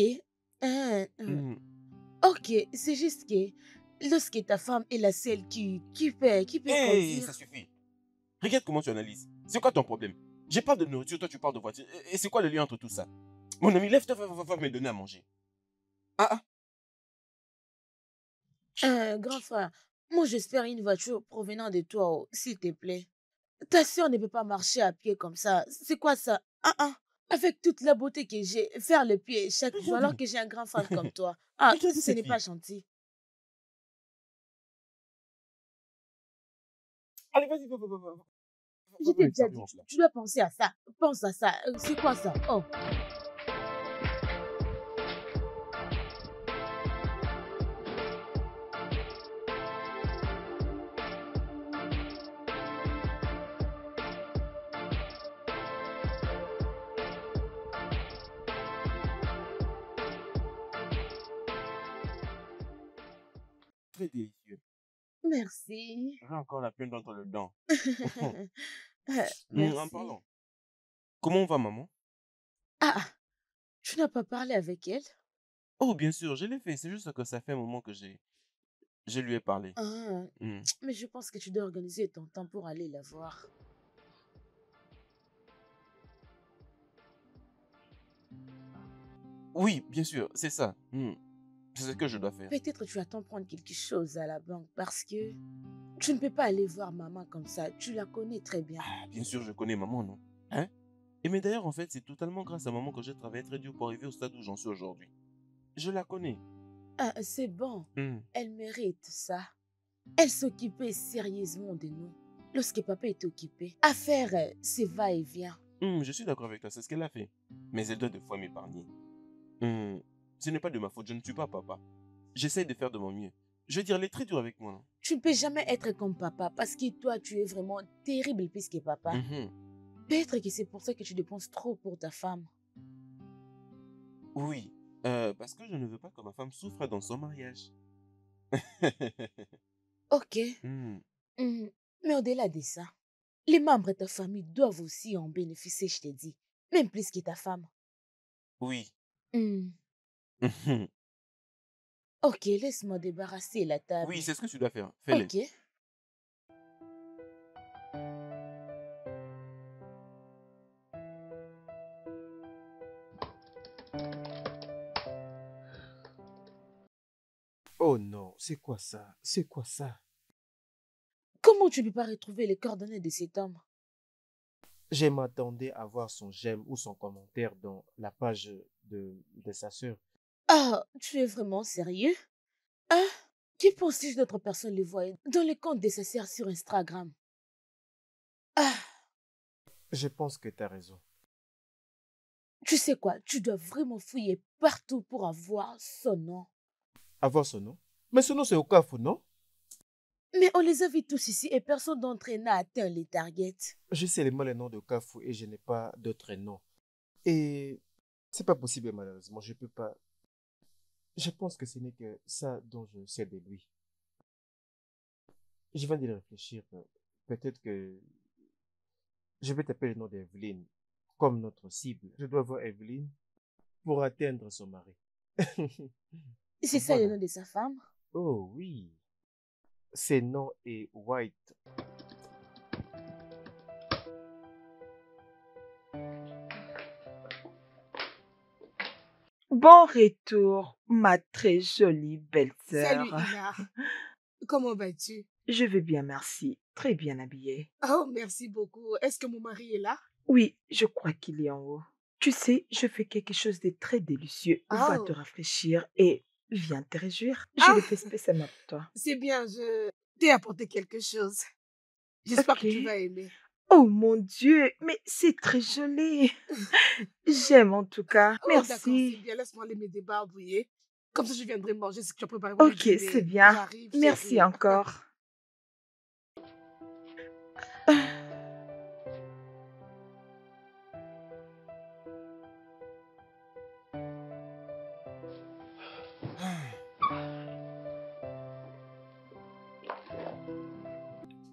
S1: Hum.
S5: Ok, c'est juste que lorsque ta femme est la seule qui peut
S1: Hé,
S5: conduire.
S1: ça suffit. Regarde comment tu analyses. C'est quoi ton problème? Je parle de nourriture, toi tu parles de voiture. Et c'est quoi le lien entre tout ça? Mon ami, lève-toi, va me donner à manger. Ah,
S5: Grand frère, moi j'espère une voiture provenant de toi, oh, s'il te plaît. Ta soeur ne peut pas marcher à pied comme ça. C'est quoi ça? Avec toute la beauté que j'ai, faire le pied chaque jour alors
S1: regarde.
S5: que j'ai un grand frère comme toi. Ah,
S1: Regarde
S5: ce
S1: cette
S5: n'est pas
S1: fille.
S5: gentil.
S1: Allez, vas-y, va
S5: Je t'ai
S1: avec ça,
S5: déjà dit,
S1: violence là.
S5: tu dois penser à ça. Pense à ça. C'est quoi ça? Oh.
S1: Très délicieux.
S5: Merci.
S1: J'ai encore la peine d'entre le dent. En
S5: Merci.
S1: parlant. Comment va maman?
S5: Ah, tu n'as pas parlé avec elle?
S1: Oh, bien sûr, je l'ai fait. C'est juste que ça fait un moment que je lui ai parlé.
S5: Ah,
S1: Hmm.
S5: mais je pense que tu dois organiser ton temps pour aller la voir.
S1: Oui, bien sûr, c'est ça. C'est ce que je dois faire.
S5: Peut-être tu attends prendre quelque chose à la banque parce que tu ne peux pas aller voir maman comme ça. Tu la connais très bien.
S1: Ah, bien sûr, je connais maman, non? Hein? Et mais d'ailleurs, en fait, c'est totalement grâce à maman que j'ai travaillé très dur pour arriver au stade où j'en suis aujourd'hui. Je la connais.
S5: Ah, c'est bon.
S1: Hmm.
S5: Elle mérite ça. Elle s'occupait sérieusement de nous. Lorsque papa était occupé, à faire ses va-et-vient.
S1: Je suis d'accord avec toi, c'est ce qu'elle a fait. Mais elle doit des fois m'épargner. Ce n'est pas de ma faute, je ne suis pas papa. J'essaye de faire de mon mieux. Je veux dire, elle est très dure avec moi, non?
S5: Tu ne peux jamais être comme papa parce que toi, tu es vraiment terrible puisque papa.
S1: Mhm.
S5: Peut-être que c'est pour ça que tu dépenses trop pour ta femme.
S1: Oui, parce que je ne veux pas que ma femme souffre dans son mariage.
S5: Ok.
S1: Hmm.
S5: Hmm. Mais au-delà de ça, les membres de ta famille doivent aussi en bénéficier, je t'ai dit. Même plus que ta femme.
S1: Oui.
S5: Hmm.
S1: Mhm.
S5: Ok, laisse-moi débarrasser la table.
S1: Oui, c'est ce que tu dois faire. Fais-le.
S5: Ok.
S4: Oh non, c'est quoi ça? C'est quoi ça?
S5: Comment tu ne peux pas retrouver les coordonnées de cet homme?
S4: Je m'attendais à voir son j'aime ou son commentaire dans la page de sa sœur.
S5: Ah, tu es vraiment sérieux? Hein? Qui pense si d'autres personnes le voient dans le compte de sa sœur sur Instagram? Ah,
S4: Je pense que tu as raison.
S5: tu sais quoi? Tu dois vraiment fouiller partout pour avoir son nom.
S4: Avoir son nom? Mais son nom, c'est Okafu, non?
S5: Mais on les a vus tous ici et personne d'entre eux n'a atteint les targets.
S4: Je sais seulement le nom de Okafu et je n'ai pas d'autre nom. Et c'est pas possible, malheureusement. Je peux pas. Je pense que ce n'est que ça dont je sais de lui. Je viens de réfléchir. peut-être que je vais taper le nom d'Evelyne comme notre cible. Je dois voir Evelyne pour atteindre son mari.
S5: C'est ça le
S4: Voilà.
S5: nom de sa femme?
S4: Oh oui. Ses noms est White.
S3: Bon retour, ma très jolie
S2: Salut
S3: belle-sœur.
S2: Ina, comment vas-tu?
S3: Je vais bien, merci. Très bien habillée.
S2: Oh, merci beaucoup. Est-ce que mon mari est là?
S3: Oui, je crois qu'il est en haut. Tu sais, je fais quelque chose de très délicieux. Va te
S2: Oh,
S3: rafraîchir et viens te réjouir. Je
S2: ah,
S3: le fais spécialement pour toi.
S2: c'est bien, je t'ai apporté quelque chose. J'espère que
S3: Ok.
S2: tu vas aimer.
S3: Oh mon Dieu, mais c'est très joli. J'aime en tout cas.
S2: Oh, d'accord, c'est
S3: Merci.
S2: bien. Laisse-moi aller me débarbouiller. Comme ça, je viendrai manger ce que tu as préparé pour le
S3: Ok, c'est
S2: dîner.
S3: bien.
S2: J'arrive,
S3: Merci
S2: chérie.
S3: encore.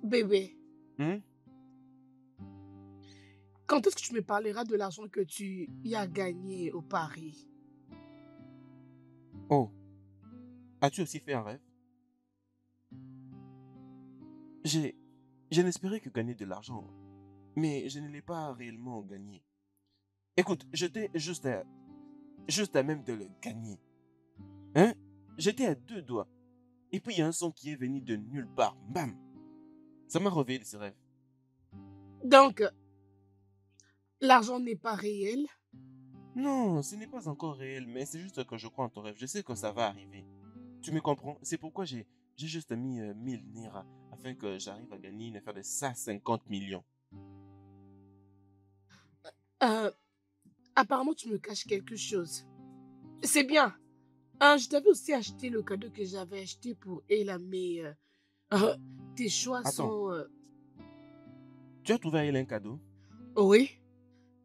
S2: Bébé,
S1: Hmm?
S2: quand est-ce que tu me parleras de l'argent que tu y as gagné au Paris?
S1: Oh, as-tu aussi fait un rêve? J'ai, je n'espérais que gagner de l'argent, mais je ne l'ai pas réellement gagné. Écoute, j'étais juste à même de le gagner. Hein? J'étais à 2 doigts. Et puis il y a un son qui est venu de nulle part. Bam! Ça m'a réveillé de ce rêve.
S2: Donc, l'argent n'est pas réel.
S1: Non, ce n'est pas encore réel, mais c'est juste que je crois en ton rêve. Je sais que ça va arriver. Tu me comprends? C'est pourquoi j'ai juste mis 1000 Naira afin que j'arrive à gagner une affaire de 150 millions.
S2: Euh, apparemment, tu me caches quelque chose. C'est bien. Je t'avais aussi acheté le cadeau que j'avais acheté pour Ella, mais euh, tes choix
S1: Attends,
S2: sont...
S1: tu as trouvé à elle un cadeau?
S2: Oui.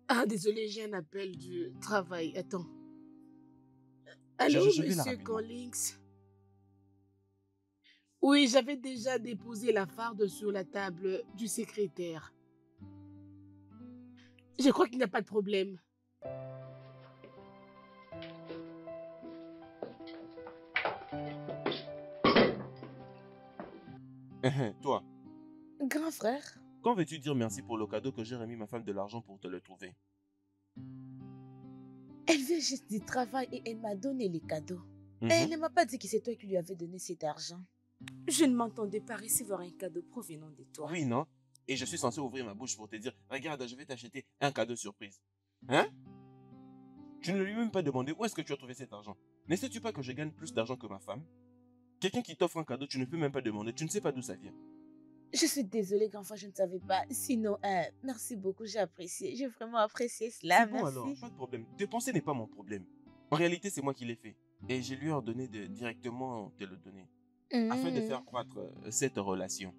S2: Ah, désolé, j'ai un appel du travail. Attends. Allô,
S1: Je vais là
S2: monsieur
S1: rapidement.
S2: Collins? Oui, j'avais déjà déposé la farde sur la table du secrétaire. Je crois qu'il n'y a pas de problème.
S1: Toi,
S5: Grand frère,
S1: quand veux-tu dire merci pour le cadeau que j'ai remis ma femme de l'argent pour te le trouver?
S5: elle vient juste du travail et elle m'a donné les cadeaux. Et
S1: Mhm.
S5: elle ne m'a pas dit que c'est toi qui lui avais donné cet argent. Je ne m'entendais pas recevoir un cadeau provenant de toi.
S1: Oui, non? Et je suis censé ouvrir ma bouche pour te dire, regarde, je vais t'acheter un cadeau surprise. Hein? Tu ne lui as même pas demandé où est-ce que tu as trouvé cet argent. Ne sais-tu pas que je gagne plus d'argent que ma femme? Quelqu'un qui t'offre un cadeau, tu ne peux même pas demander, tu ne sais pas d'où ça vient.
S5: Je suis désolée, grand frère, je ne savais pas. Sinon, merci beaucoup, j'ai apprécié. J'ai vraiment apprécié cela,
S1: C'est bon alors,
S5: merci.
S1: pas de problème. Dépenser n'est pas mon problème. En réalité, c'est moi qui l'ai fait. Et je lui ai ordonné de directement te le donner, afin de faire croître cette relation.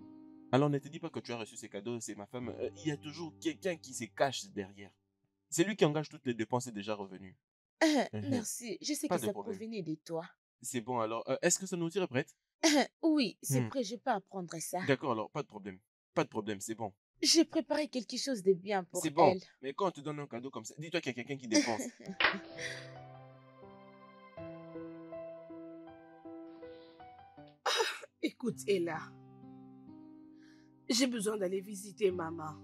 S1: Alors ne te dis pas que tu as reçu ces cadeaux, c'est ma femme. Il y a toujours quelqu'un qui se cache derrière. C'est lui qui engage toutes les dépenses déjà revenues. Mhm.
S5: Merci, je sais
S1: Pas
S5: que
S1: de
S5: ça
S1: problème.
S5: provenait de toi.
S1: C'est bon alors. Est-ce que sa nourriture est prête?
S5: Oui, c'est
S1: Hmm.
S5: prêt, je peux apprendre ça.
S1: D'accord alors, pas de problème. Pas de problème, c'est bon.
S5: J'ai préparé quelque chose de bien pour
S1: C'est bon.
S5: elle.
S1: Mais quand on te donne un cadeau comme ça, dis-toi qu'il y a quelqu'un qui dépense.
S2: Écoute, Ella, j'ai besoin d'aller visiter maman.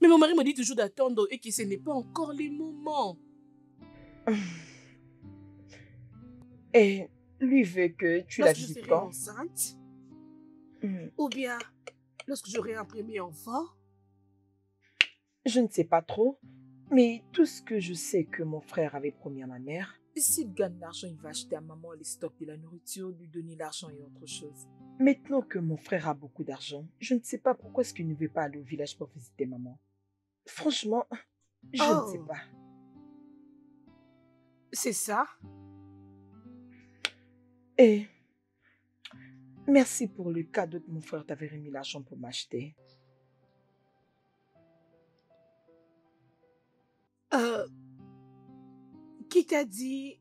S2: Mais mon mari me dit toujours d'attendre et que ce n'est pas encore le moment.
S3: Et lui veut que tu la
S2: Lorsque je
S3: visites
S2: serai
S3: quand?
S2: enceinte,
S3: Hmm,
S2: ou bien lorsque j'aurai un premier enfant.
S3: Je ne sais pas trop, mais tout ce que je sais que mon frère avait promis à ma mère, s'il gagne l'argent, il va acheter à maman les stocks de la nourriture, lui donner l'argent et autre chose. Maintenant que mon frère a beaucoup d'argent, je ne sais pas pourquoi est-ce qu'il ne veut pas aller au village pour visiter maman. Franchement, je ne sais
S2: Oh,
S3: pas.
S2: c'est ça?
S3: Et merci pour le cadeau que mon frère t'avait remis l'argent pour m'acheter.
S2: Euh, qui t'a dit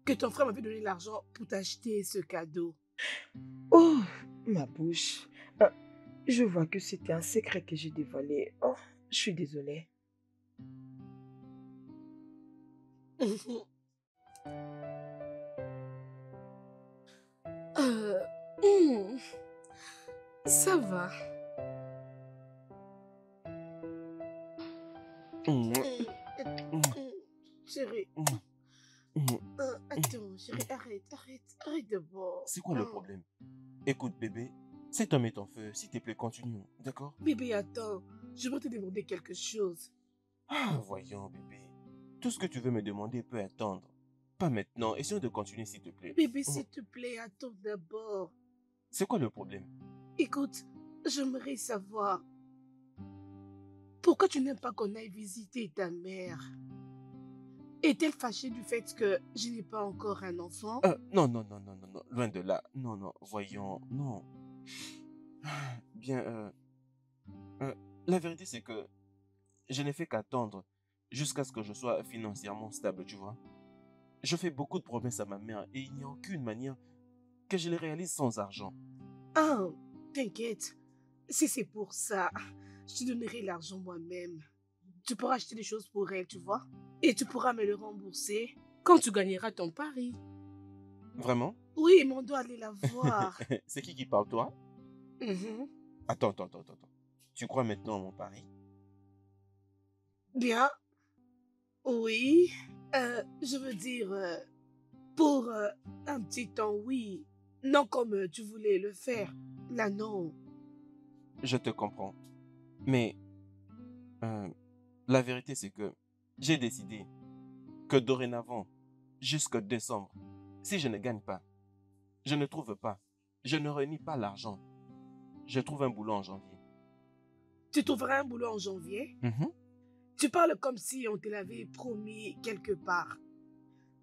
S2: que ton frère m'avait donné l'argent pour t'acheter ce cadeau?
S3: Oh, ma bouche. Je vois que c'était un secret que j'ai dévoilé. Oh, je suis désolée.
S2: Euh, hmm, ça va. Chérie, attends, chérie, arrête de boire.
S1: C'est quoi le problème? Écoute, bébé, cet homme est en feu. S'il te plaît, continuons, d'accord?
S2: Bébé, attends, je veux te demander quelque chose.
S1: Ah, voyons, bébé. Tout ce que tu veux me demander peut attendre. Pas maintenant. Essayons de continuer, s'il te plaît.
S2: Bébé, s'il te plaît, attends d'abord.
S1: C'est quoi le problème?
S2: Écoute, j'aimerais savoir pourquoi tu n'aimes pas qu'on aille visiter ta mère. Est-elle fâchée du fait que je n'ai pas encore un enfant?
S1: Non, non, non, non, non, non. Loin de là. Non, non, voyons, non. Bien, la vérité, c'est que je n'ai fait qu'attendre jusqu'à ce que je sois financièrement stable, tu vois. Je fais beaucoup de promesses à ma mère et il n'y a aucune manière que je les réalise sans argent.
S2: Ah, t'inquiète. Si c'est pour ça, je te donnerai l'argent moi-même. Tu pourras acheter des choses pour elle, tu vois. Et tu pourras me le rembourser quand tu gagneras ton pari.
S1: Vraiment?
S2: Oui, mais on doit aller la voir.
S1: C'est qui parle, toi?
S2: Mhm.
S1: Attends. Tu crois maintenant à mon pari?
S2: Bien, oui. Je veux dire, pour un petit temps, oui. Non comme tu voulais le faire. Là, non.
S1: Je te comprends. Mais la vérité, c'est que j'ai décidé que dorénavant, jusqu'au décembre, si je ne gagne pas, je ne trouve pas, je ne réunis pas l'argent, je trouve un boulot en janvier.
S2: Tu trouveras un boulot en janvier. Tu parles comme si on te l'avait promis quelque part.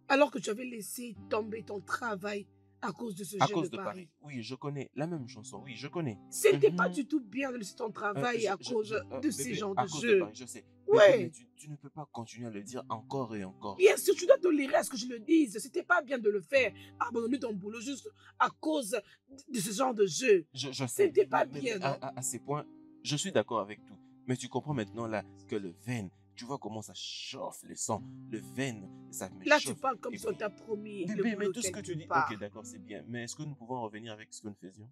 S2: Alors que tu avais laissé tomber ton travail à cause de ce
S1: À
S2: jeu
S1: cause
S2: de
S1: de Paris.
S2: pari.
S1: Oui, je connais la même chanson. Oui, je connais.
S2: Ce n'était pas du tout bien de laisser ton
S1: Euh,
S2: travail à cause de ces
S1: bébé,
S2: genres de
S1: à cause de
S2: jeux.
S1: Paris, je sais. Bébé, mais
S2: Ouais.
S1: tu ne peux pas continuer à le dire encore et encore.
S2: Bien sûr, tu dois tolérer à ce que je le dise. C'était pas bien de le faire. Abandonner ton boulot juste à cause de ce genre de jeu.
S1: Je
S2: Ce
S1: sais.
S2: n'était pas
S1: Mais
S2: bien, non?
S1: à ces points, je suis d'accord avec tout. Mais tu comprends maintenant là que le veine, tu vois comment ça chauffe le sang. Le veine, ça me
S2: Là, tu
S1: chauffe.
S2: parles comme
S1: Et
S2: si on
S1: puis,
S2: t'a promis le
S1: bébé, mais
S2: boulot
S1: tout ce que tu
S2: quelque
S1: dis, ok,
S2: part.
S1: d'accord, c'est bien. Mais est-ce que nous pouvons revenir avec ce que nous faisions?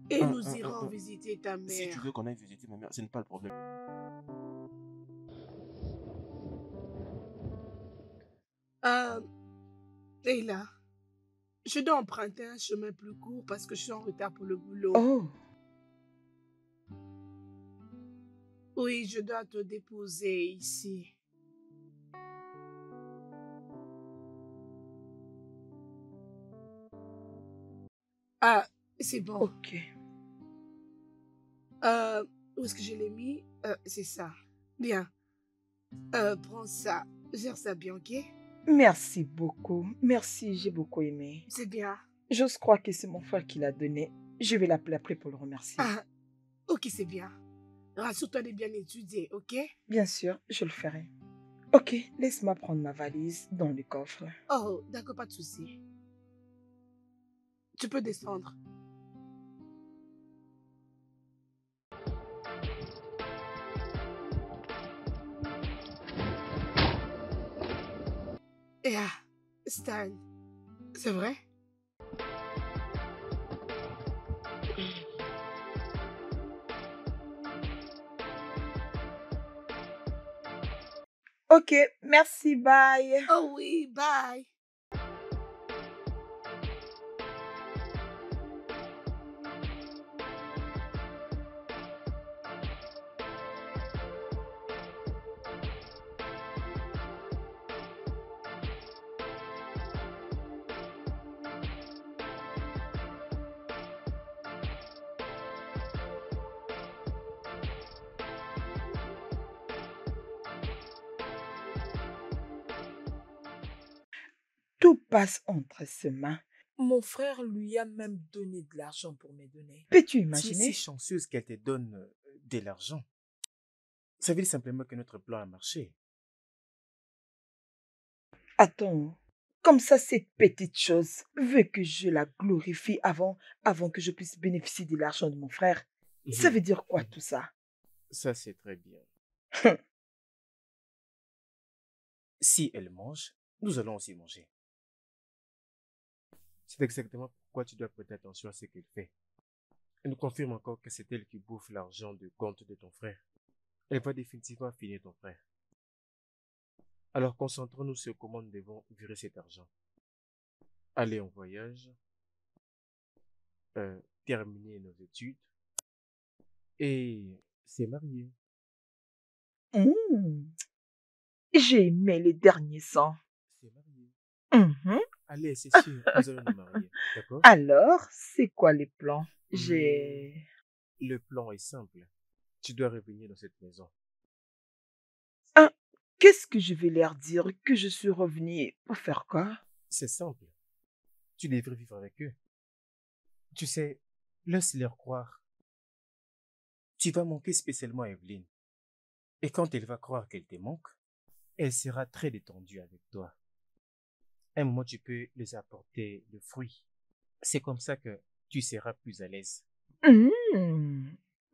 S2: Et nous irons visiter ta
S1: Si tu
S2: mère.
S1: veux qu'on aille visiter ma mère, ce n'est pas le problème.
S2: Leïla, je dois emprunter un chemin plus court parce que je suis en retard pour le boulot.
S3: Oh,
S2: Oui, je dois te déposer ici. Ah, c'est bon.
S3: ok.
S2: Où est-ce que je l'ai mis? C'est ça. Bien. Prends ça. Gère ça bien, ok?
S3: Merci beaucoup. Merci, j'ai beaucoup aimé.
S2: C'est bien.
S3: J'ose croire que c'est mon frère qui l'a donné. Je vais l'appeler après pour le remercier.
S2: Ah, ok, c'est bien. Rassure-toi de bien étudier, ok?
S3: Bien sûr, je le ferai. Ok, laisse-moi prendre ma valise dans le coffre.
S2: Oh, d'accord, pas de souci. Tu peux descendre. Et ah, Stan, c'est vrai?
S3: Ok, merci, bye.
S2: Oh oui, bye.
S3: Tout passe entre ses mains.
S6: Mon frère lui a même donné de l'argent pour me donner.
S3: Peux-tu
S4: Tu es
S3: imaginer?
S4: si chanceuse qu'elle te donne de l'argent. Ça veut dire simplement que notre plan a marché.
S3: Attends, comme ça, cette petite chose veut que je la glorifie avant que je puisse bénéficier de l'argent de mon frère. Ça veut dire quoi tout ça?
S4: Ça, c'est très bien. Si elle mange, nous allons aussi manger. C'est exactement pourquoi tu dois prêter attention à ce qu'elle fait. Elle nous confirme encore que c'est elle qui bouffe l'argent du compte de ton frère. Elle va définitivement finir ton frère. Alors concentrons-nous sur comment nous devons virer cet argent. Aller en voyage, terminer nos études et se marier.
S3: J'ai aimé les derniers sons.
S4: Se marier.
S3: Mhm.
S4: Allez, c'est sûr, nous allons nous marier, d'accord?
S3: Alors, c'est quoi les plans? J'ai...
S4: Le plan est simple. Tu dois revenir dans cette maison.
S3: Qu'est-ce que je vais leur dire? Que je suis revenue pour faire quoi?
S4: C'est simple. Tu devrais vivre avec eux. Tu sais, laisse-leur croire. Tu vas manquer spécialement à Evelyne. Et quand elle va croire qu'elle te manque, elle sera très détendue avec toi. Un moment, tu peux les apporter le fruit. C'est comme ça que tu seras plus à l'aise.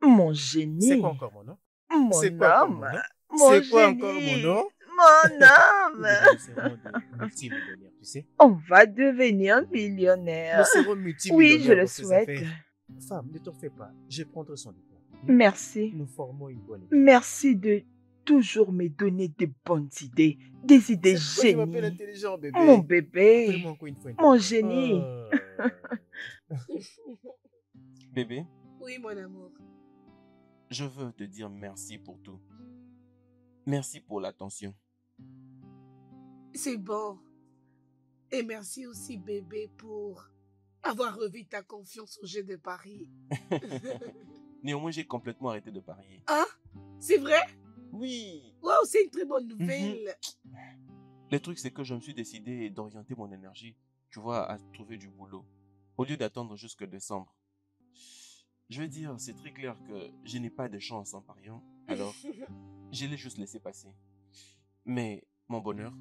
S3: Mon génie.
S4: C'est quoi encore mon nom?
S3: Mon
S4: C'est quoi encore
S3: homme.
S4: mon nom?
S3: Mon
S4: C'est quoi
S3: génie.
S4: encore mon nom?
S3: Mon homme.
S4: Nous serons des multimillionnaires, tu sais.
S3: On va devenir millionnaire.
S4: Nous serons multimillionnaires.
S3: Oui, je le
S4: dans ces
S3: souhaite.
S4: affaires. Femme, ne t'en fais pas. Je prendrai soin de toi.
S3: Merci.
S4: Nous formons une bonne équipe.
S3: Merci de toujours me donner des bonnes idées. Des idées
S4: C'est pourquoi je m'appelle
S3: génies.
S4: intelligent, bébé.
S3: Mon bébé.
S4: Fais-moi encore une fois.
S3: Mon génie.
S1: Bébé,
S2: Oui, mon amour.
S1: je veux te dire merci pour tout. Merci pour l'attention.
S2: C'est bon. Et merci aussi, bébé, pour avoir revu ta confiance au jeu de Paris.
S1: Néanmoins, j'ai complètement arrêté de parier.
S2: Ah, c'est vrai?
S1: Oui.
S2: Waouh, c'est une très bonne nouvelle.
S1: Le truc, c'est que je me suis décidé d'orienter mon énergie, tu vois, à trouver du boulot, au lieu d'attendre jusque décembre. Je veux dire, c'est très clair que je n'ai pas de chance en pariant, alors je l'ai juste laissé passer. Mais, mon bonheur,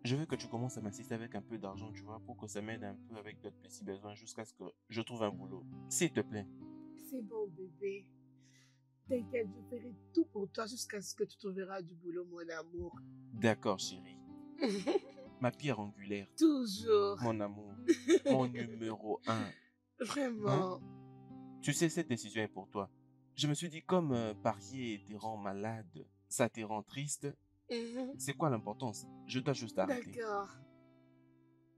S1: je veux que tu commences à m'assister avec un peu d'argent, tu vois, pour que ça m'aide un peu avec d'autres petits besoins jusqu'à ce que je trouve un boulot. S'il te plaît.
S2: C'est bon, bébé. T'inquiète, je ferai tout pour toi jusqu'à ce que tu trouveras du boulot, mon amour.
S1: D'accord, chérie. Ma pierre angulaire,
S2: Toujours.
S1: mon amour, mon numéro 1.
S2: Vraiment.
S1: Tu sais, cette décision est pour toi. Je me suis dit, comme parier te rend malade, ça te rend triste, c'est quoi l'importance? Je dois juste arrêter.
S2: D'accord.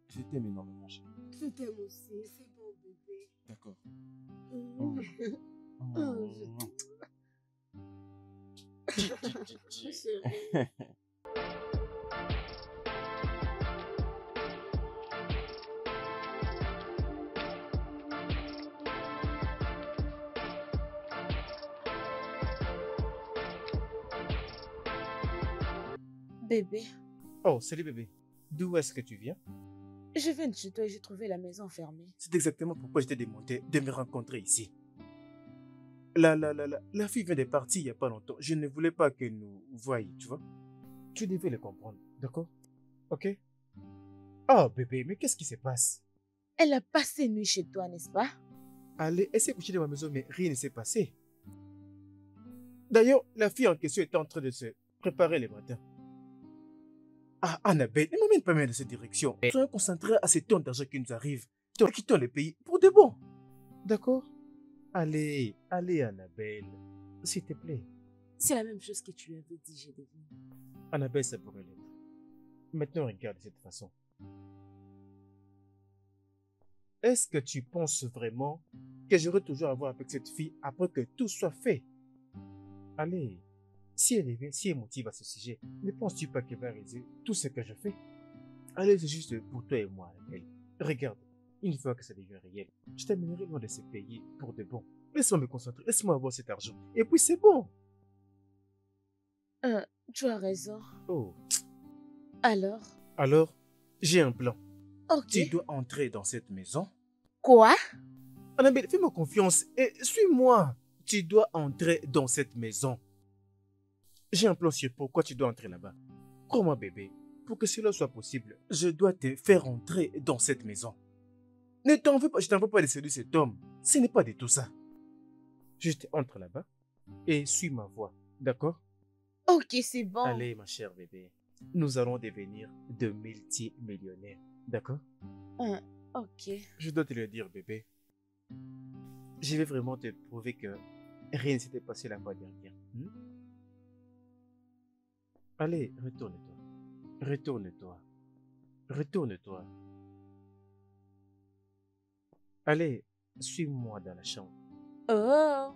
S1: Je t'aime énormément, chérie.
S2: Je t'aime aussi. C'est bon, bébé.
S1: D'accord.
S2: Chérie.
S5: Bébé,
S4: Oh, salut bébé. D'où est-ce que tu viens?
S5: je viens de chez toi et j'ai trouvé la maison fermée.
S4: C'est exactement pourquoi je t'ai demandé de me rencontrer ici. La fille vient de partir il n'y a pas longtemps. Je ne voulais pas que nous voyions, tu vois. Tu devais le comprendre, d'accord? Ok? Oh bébé, mais qu'est-ce qui se passe?
S5: Elle a passé nuit chez toi, n'est-ce pas?
S4: Allez, elle s'est couchée dans ma maison, mais rien ne s'est passé. D'ailleurs, la fille en question était en train de se préparer le matin. Ah, Annabelle, ne m'emmène pas même dans cette direction. Soyons concentrés à ces tonnes d'argent qui nous arrivent. Quittons le pays pour de bon. D'accord? Allez, Annabelle. S'il te plaît.
S5: C'est la même chose que tu lui avais dit, j'ai deviné.
S4: Annabelle, ça pourrait l'être. Maintenant, regarde de cette façon. Est-ce que tu penses vraiment que j'aurai toujours à voir avec cette fille après que tout soit fait? Allez, si elle revient, si elle motive à ce sujet, ne penses-tu pas qu'elle va réaliser tout ce que je fais? Allez, c'est juste pour toi et moi, Annabelle. Regarde, une fois que ça devient réel, je t'amènerai loin de ce pays pour de bon. Laisse-moi me concentrer, laisse-moi avoir cet argent. Et puis c'est bon.
S5: Tu as raison.
S4: Oh.
S5: Alors,
S4: j'ai un plan.
S5: ok.
S4: Tu dois entrer dans cette maison.
S5: Quoi?
S4: Annabelle, fais-moi confiance et suis-moi. Tu dois entrer dans cette maison. J'ai un plan sur pourquoi tu dois entrer là-bas. Crois-moi, bébé, pour que cela soit possible, je dois te faire entrer dans cette maison. Ne t'en veux pas, je t'en veux pas de séduire cet homme. Ce n'est pas de tout ça. Juste entre là-bas et suis ma voie, d'accord?
S5: Ok, c'est bon.
S4: Allez, ma chère bébé, nous allons devenir de multimillionnaires, d'accord?
S5: Ok.
S4: Je dois te le dire, bébé. Je vais vraiment te prouver que rien ne s'était passé la fois dernière. Allez, retourne-toi. Retourne-toi. Retourne-toi. Allez, suis-moi dans la chambre.
S5: Oh.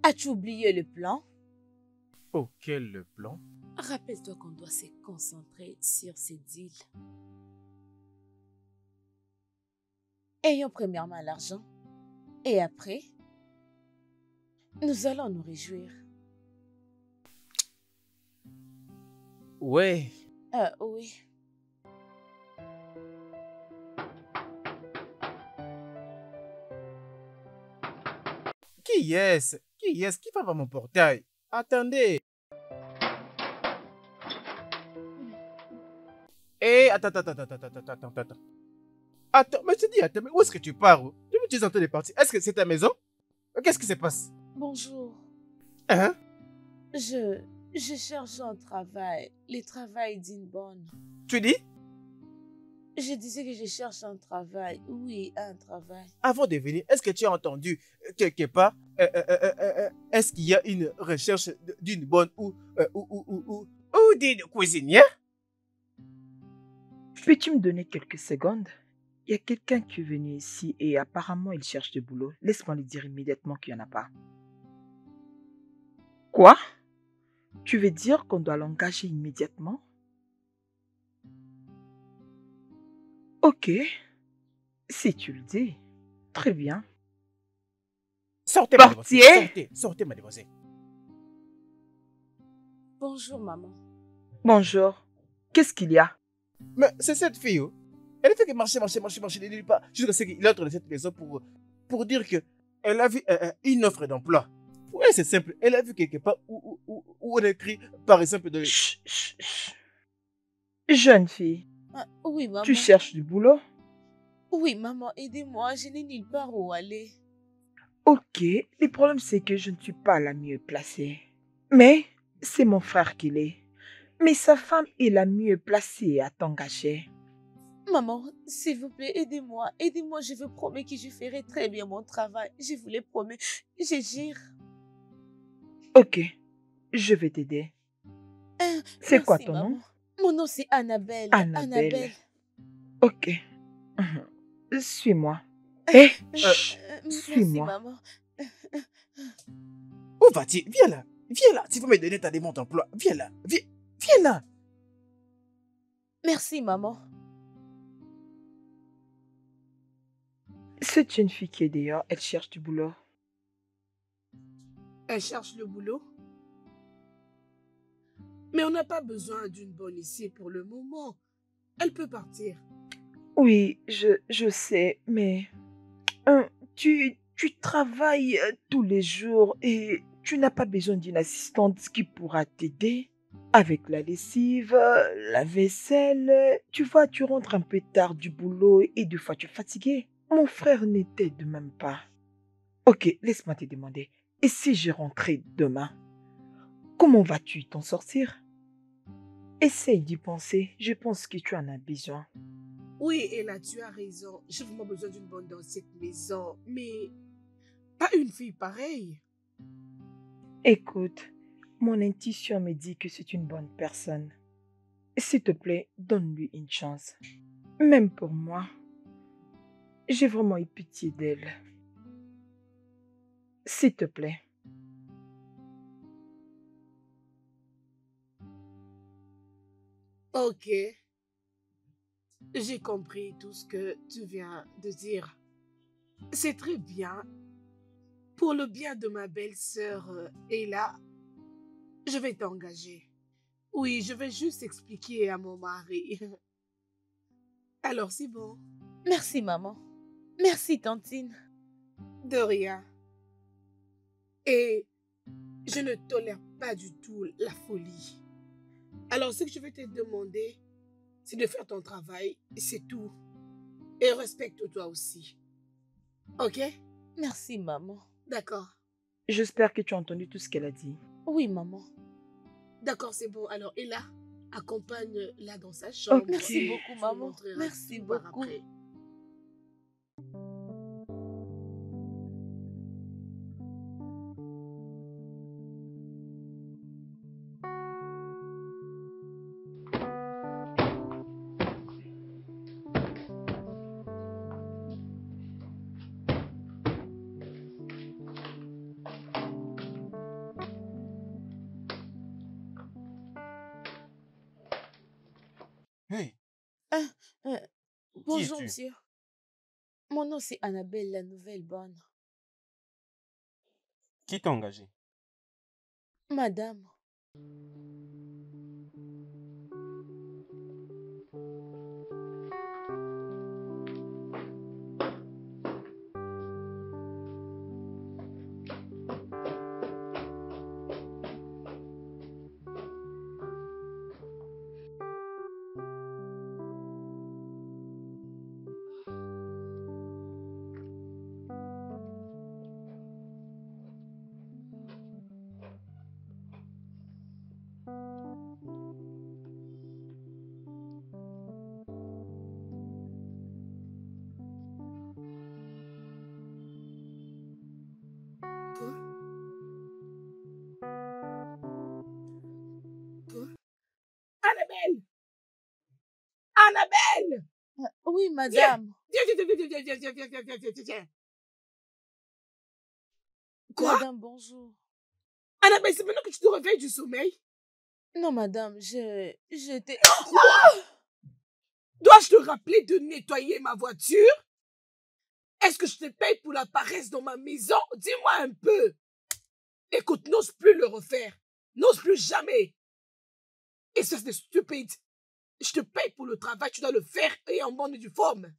S5: As-tu oublié le plan?
S4: Oh, quel plan?
S5: Rappelle-toi qu'on doit se concentrer sur ces deals. Ayons premièrement l'argent. Et après, nous allons nous réjouir.
S4: Ouais.
S5: Oui.
S4: Qui est-ce? Qui est-ce qui va à mon portail? Attendez. Attends. Attends, mais je te dis, attends, mais où est-ce que tu pars? Tu es en train de partir. Est-ce que c'est ta maison? Qu'est-ce qui se passe?
S5: Bonjour.
S4: Hein?
S5: Je cherche un travail. Le travail d'une bonne.
S4: Tu dis?
S5: Je disais que je cherche un travail. Oui, un travail.
S4: Avant de venir, est-ce que tu as entendu quelque part, est-ce qu'il y a une recherche d'une bonne ou d'une cuisinière?
S3: Peux-tu me donner quelques secondes? Il y a quelqu'un qui est venu ici et apparemment il cherche du boulot. Laisse-moi lui dire immédiatement qu'il n'y en a pas. Quoi? Tu veux dire qu'on doit l'engager immédiatement? Ok, si tu le dis. Très bien.
S4: Sortez,
S3: Portier!
S4: mademoiselle. Sortez, mademoiselle.
S5: Bonjour, maman.
S3: Bonjour. Qu'est-ce qu'il y a?
S4: Mais c'est cette fille, oh. Elle ne fait que marcher, il ne dit pas. Jusqu'à ce qu'il entre dans cette maison pour dire qu'elle a vu une offre d'emploi. Oui, c'est simple. Elle a vu quelque part où on écrit, par exemple, de...
S3: Chut, chut, chut. Jeune fille,
S5: Oui, maman.
S3: tu cherches du boulot?
S5: Oui, maman, aidez-moi. Je n'ai nulle part où aller.
S3: Ok, le problème c'est que je ne suis pas la mieux placée. Mais c'est mon frère qui l'est. Mais sa femme est la mieux placée à t'engager.
S5: Maman, s'il vous plaît, aidez-moi. Aidez-moi, je vous promets que je ferai très bien mon travail. Je vous le promets. Je jure.
S3: Ok, je vais t'aider. C'est quoi
S5: Merci,
S3: ton
S5: maman.
S3: nom?
S5: Mon nom, c'est Annabelle.
S3: Annabelle. Ok. Suis-moi. Hé,
S5: Merci,
S3: suis-moi.
S5: maman.
S4: Où vas-tu? Viens là. Tu vas me donner ta demande d'emploi. Viens là. Viens là.
S5: Merci, maman.
S3: Cette jeune fille qui est dehors, elle cherche du boulot.
S2: Elle cherche le boulot. Mais on n'a pas besoin d'une bonne ici pour le moment. Elle peut partir.
S3: Oui, je sais, mais tu travailles tous les jours et tu n'as pas besoin d'une assistante qui pourra t'aider avec la lessive, la vaisselle. Tu vois, tu rentres un peu tard du boulot et des fois tu es fatigué. Mon frère ne t'aide même pas. Ok, laisse-moi te demander. Et si je rentrais demain, comment vas-tu t'en sortir? Essaye d'y penser. Je pense que tu en as besoin.
S2: Oui, et là, tu as raison. J'ai vraiment besoin d'une bonne dans cette maison. Mais pas une fille pareille.
S3: Écoute, mon intuition me dit que c'est une bonne personne. S'il te plaît, donne-lui une chance. Même pour moi, j'ai vraiment eu pitié d'elle. S'il te plaît.
S2: Ok. J'ai compris tout ce que tu viens de dire. C'est très bien. Pour le bien de ma belle-sœur Ella, je vais t'engager. Oui, je vais juste expliquer à mon mari. Alors, c'est bon.
S5: Merci, maman. Merci, tantine.
S2: De rien. Et je ne tolère pas du tout la folie. Alors, ce que je vais te demander, c'est de faire ton travail, c'est tout. Et respecte-toi aussi. Ok?
S5: Merci, maman.
S2: D'accord.
S3: J'espère que tu as entendu tout ce qu'elle a dit.
S5: Oui, maman.
S2: D'accord, c'est bon. Alors, Ella, accompagne-la dans sa chambre.
S3: Ok.
S5: Merci
S2: Tu
S5: beaucoup,
S2: me
S5: maman.
S2: montreras
S5: Merci
S2: tout par
S5: beaucoup.
S2: après.
S1: Hey,
S5: Euh,
S1: qui
S5: bonjour,
S1: es-tu?
S5: monsieur. Mon nom, c'est Annabelle, la nouvelle bonne.
S1: Qui t'a engagé?
S5: Madame.
S2: Toi? Toi? Annabelle! Annabelle!
S5: Oui, madame.
S2: Viens. Quoi?
S5: Madame, bonjour.
S2: Annabelle, c'est maintenant que tu te réveilles du sommeil?
S5: Non, madame, j'étais...
S2: Quoi? Dois-je te rappeler de nettoyer ma voiture? Est-ce que je te paye pour la paresse dans ma maison? Dis-moi un peu. Écoute, n'ose plus le refaire. N'ose plus jamais. Et ça, c'est stupide. Je te paye pour le travail, tu dois le faire et en bonne et due forme.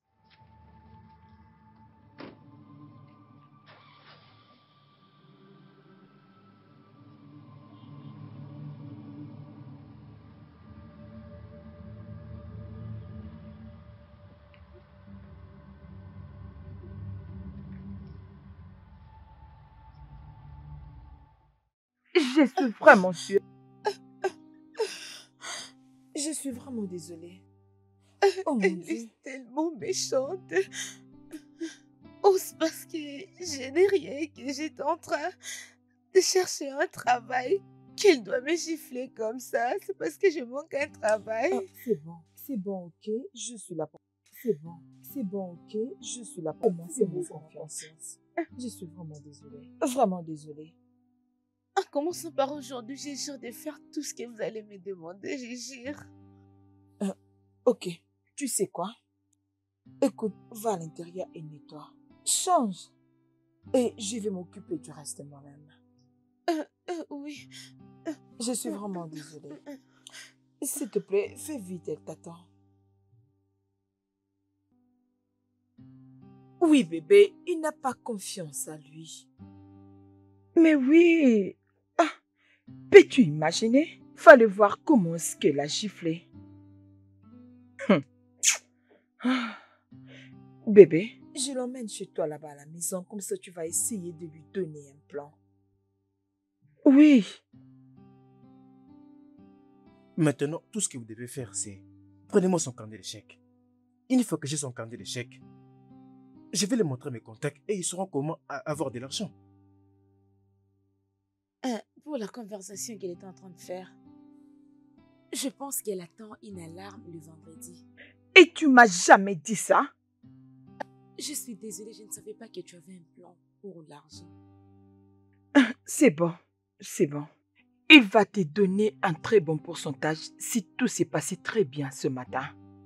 S3: Je suis vraiment sûre.
S6: Je suis vraiment désolée. Oh mon
S5: Elle
S6: Dieu.
S5: est tellement méchante. Oh, c'est parce que je n'ai rien, que j'étais en train de chercher un travail, qu'elle doit me gifler comme ça. C'est parce que je manque un travail.
S6: Ah, c'est bon, ok. Je suis là pour. C'est bon, ok. Je suis là pour moi. C'est mon confiance. Je suis vraiment désolée. Vraiment désolée.
S5: En commençant par aujourd'hui, j'ai jure de faire tout ce que vous allez me demander, je jure.
S6: Ok, tu sais quoi? Écoute, va à l'intérieur et nettoie. Change. Et je vais m'occuper du reste moi-même.
S5: Oui.
S6: Je suis vraiment désolée. S'il te plaît, fais vite, elle t'attend. Oui, bébé, il n'a pas confiance à lui.
S3: Mais oui. Ah, peux-tu imaginer? Fallait voir comment est-ce qu'elle a giflé. Ah, bébé,
S6: Je l'emmène chez toi là-bas à la maison, comme ça tu vas essayer de lui donner un plan.
S3: oui.
S4: Maintenant, tout ce que vous devez faire, c'est... Prenez-moi son carnet d'échecs. Une fois que j'ai son carnet d'échecs, je vais lui montrer mes contacts et ils sauront comment avoir de l'argent.
S5: Pour la conversation qu'elle était en train de faire, je pense qu'elle attend une alarme le vendredi.
S3: Et tu m'as jamais dit ça?
S5: Je suis désolée, je ne savais pas que tu avais un plan pour l'argent.
S3: C'est bon, c'est bon. Il va te donner un très bon pourcentage si tout s'est passé très bien ce matin.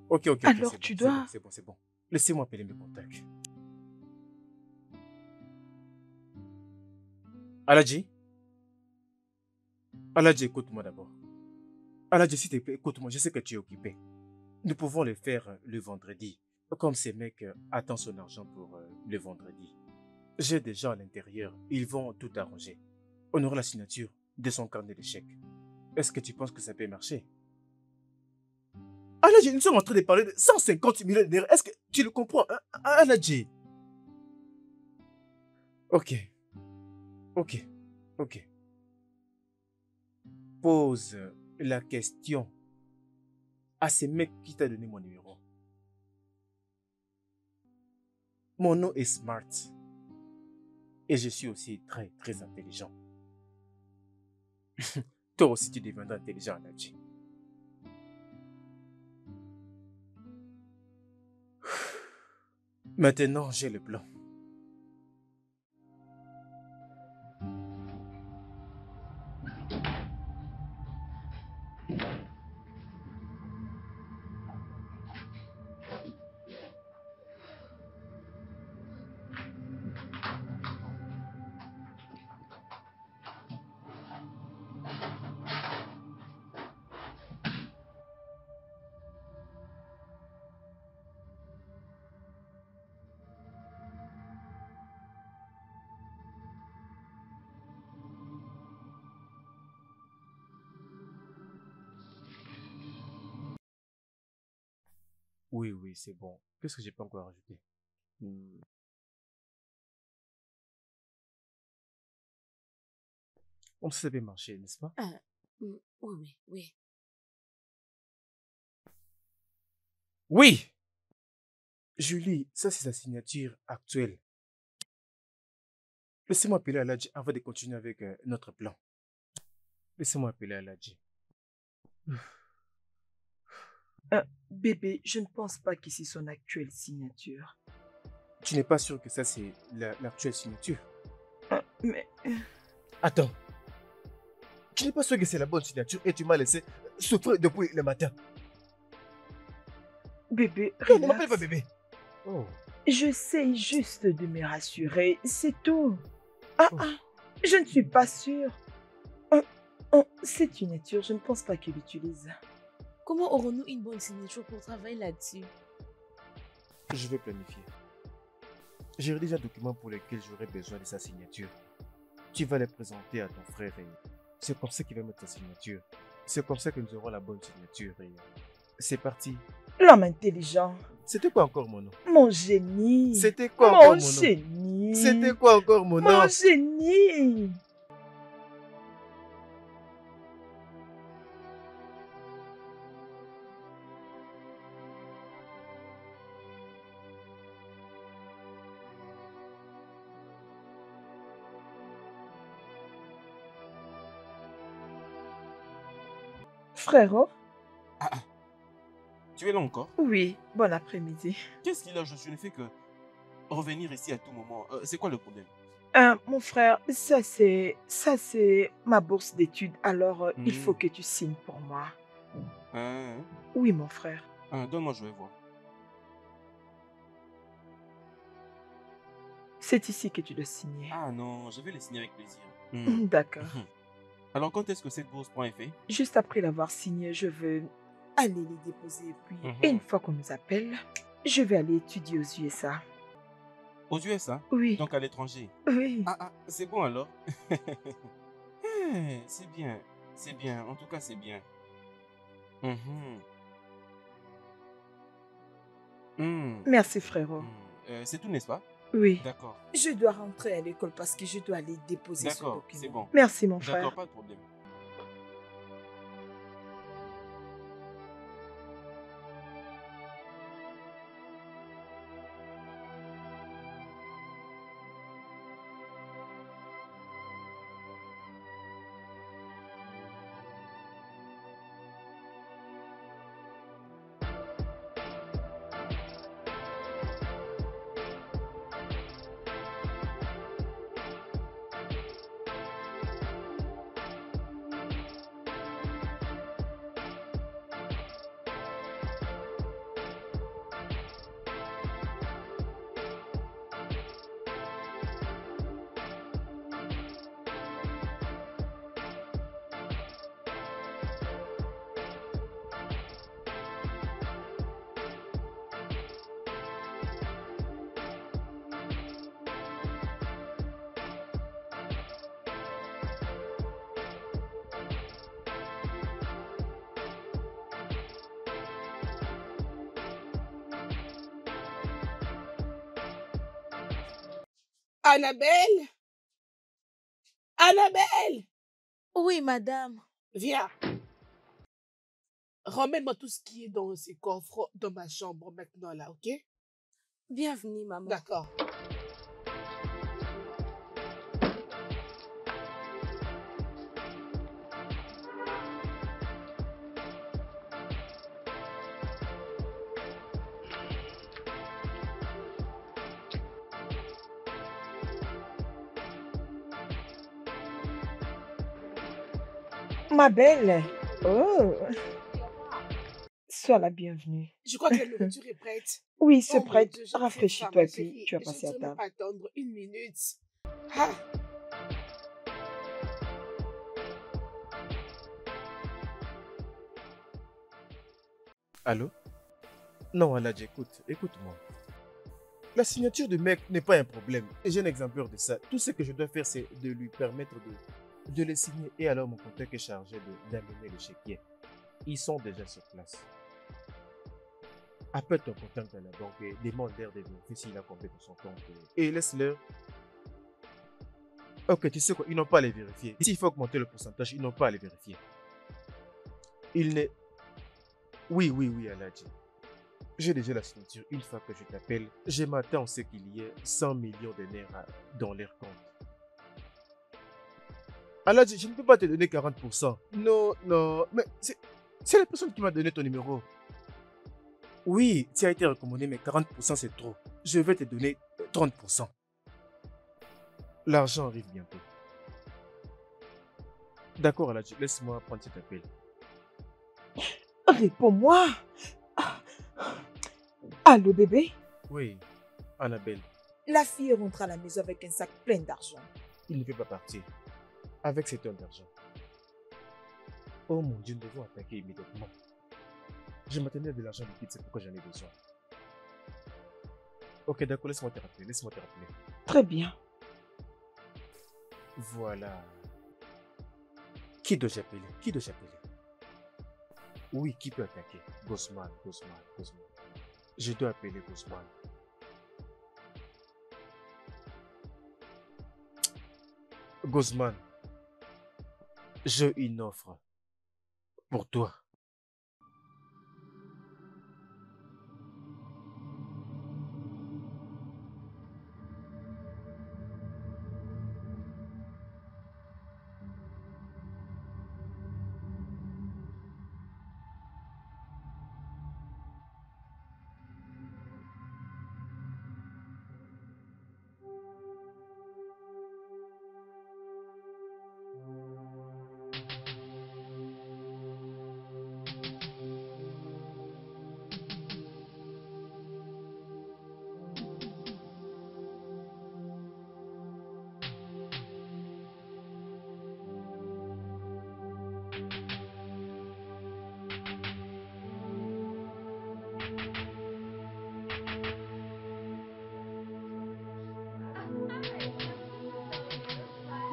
S4: Ok,
S3: Alors
S4: c'est
S3: tu
S4: bon,
S3: dois...
S4: c'est bon. Laissez-moi appeler mes contacts. Aladji? Aladji, écoute-moi d'abord. Aladji, s'il te plaît, écoute-moi, je sais que tu es occupé. Nous pouvons le faire le vendredi. Comme ces mecs attendent son argent pour le vendredi. J'ai des gens à l'intérieur, ils vont tout arranger. On aura la signature de son carnet d'échecs. Est-ce que tu penses que ça peut marcher? Aladji, nous sommes en train de parler de 150 millions de naira. Est-ce que tu le comprends, hein, Aladji? Ok. Ok, ok. Pose la question à ce mec qui t'a donné mon numéro. Mon nom est Smart. Et je suis aussi très, très intelligent. Toi aussi, tu deviendras intelligent, Nadji. Maintenant, j'ai le plan. Oui, oui, c'est bon. Qu'est-ce que j'ai pas encore ajouté? On s'est bien marché, n'est-ce pas?
S5: Oui, oui, oui.
S4: Oui! Julie, ça c'est sa signature actuelle. Laissez-moi appeler Aladji avant de continuer avec notre plan. Laissez-moi appeler Aladji.
S3: Bébé, je ne pense pas que c'est son actuelle signature.
S4: Tu n'es pas sûr que ça c'est l'actuelle signature?
S3: Mais
S4: Attends. Tu n'es pas sûr que c'est la bonne signature et tu m'as laissé souffrir depuis le matin.
S3: bébé,
S4: Non, ne m'appelle pas
S3: relax.
S4: bébé. Oh.
S3: J'essaie juste de me rassurer, c'est tout. Ah, je ne suis pas sûre. Cette signature, je ne pense pas qu'il l'utilise.
S5: Comment aurons-nous une bonne signature pour travailler là-dessus?
S4: Je vais planifier. J'ai déjà un document pour lequel j'aurai besoin de sa signature. Tu vas les présenter à ton frère et c'est comme ça qu'il va mettre sa signature. C'est comme ça que nous aurons la bonne signature et c'est parti.
S3: L'homme intelligent.
S4: C'était quoi encore mon nom?
S3: Mon génie.
S4: C'était quoi encore
S3: Mon
S4: mon nom?
S3: génie.
S4: C'était quoi encore mon nom?
S3: Mon génie. Frérot?
S1: Tu es là encore?
S3: Oui, bon après-midi.
S1: Qu'est-ce qu'il a? Je ne fais que revenir ici à tout moment. C'est quoi le problème?
S3: Mon frère, ça c'est ma bourse d'études, alors il faut que tu signes pour moi. Oui, mon frère.
S1: Donne-moi, je vais voir.
S3: C'est ici que tu dois signer.
S1: Ah non, je vais le signer avec plaisir.
S3: D'accord.
S1: Alors quand est-ce que cette bourse prend effet?
S3: Juste après l'avoir signé, je veux aller les déposer. Et puis, une fois qu'on nous appelle, je vais aller étudier aux USA.
S1: Aux USA?
S3: Oui.
S1: Donc à l'étranger?
S3: Oui.
S1: C'est bon alors. C'est bien. C'est bien. En tout cas, c'est bien.
S3: Merci, frérot.
S1: C'est tout, n'est-ce pas?
S3: Oui.
S1: D'accord.
S6: Je dois rentrer à l'école parce que je dois aller déposer ce
S1: D'accord,
S6: document.
S1: c'est bon.
S3: Merci, mon frère.
S1: D'accord, pas de problème.
S2: Annabelle? Annabelle!
S5: Oui, madame.
S2: Viens. Ramène-moi tout ce qui est dans ces coffres dans ma chambre maintenant, là, ok?
S5: Bienvenue, maman.
S2: D'accord.
S3: Ma belle. Oh. Sois la bienvenue.
S2: Je crois que la nourriture est prête.
S3: Oui, c'est
S2: Oh mon
S3: prête.
S2: Dieu, je
S3: Rafraîchis-toi et
S2: très faim, ma
S3: puis
S2: chérie.
S3: tu vas passer à
S2: Je ne peux même
S3: table.
S2: pas attendre une minute. Ah.
S4: Allô? Non, Aladji, écoute-moi. La signature du mec n'est pas un problème. Et j'ai un exemplaire de ça. Tout ce que je dois faire, c'est de lui permettre de les signer. Et alors, mon contact est chargé d'amener le chéquier. Ils sont déjà sur place. Appelle ton contact à la banque et demande-leur de vérifier s'il a combien dans son compte. Et laisse-leur. Ok, tu sais quoi? Ils n'ont pas à les vérifier. S'il faut augmenter le pourcentage, ils n'ont pas à les vérifier. Il n'est... Oui, Aladji. J'ai déjà la signature. Une fois que je t'appelle, je m'attends à ce qu'il y ait 100 millions de naira dans leur compte. Aladji, je ne peux pas te donner 40%. Non, mais c'est la personne qui m'a donné ton numéro. Oui, tu as été recommandé, mais 40% c'est trop. Je vais te donner 30%. L'argent arrive bientôt. D'accord, Aladji, laisse-moi prendre cet appel.
S3: Réponds-moi. Allô, bébé?
S4: Oui, Annabelle,
S6: La fille rentre à la maison avec un sac plein d'argent.
S4: il ne peut pas partir avec cet homme d'argent. Oh mon Dieu, nous devons attaquer immédiatement. Je m'attendais à de l'argent liquide, c'est pourquoi j'en ai besoin. Ok, d'accord, laisse-moi te rappeler.
S3: Très bien.
S4: Voilà. Qui dois-je appeler? Oui, qui peut attaquer? Gosman. Je dois appeler Gosman. Gosman, j'ai une offre pour toi.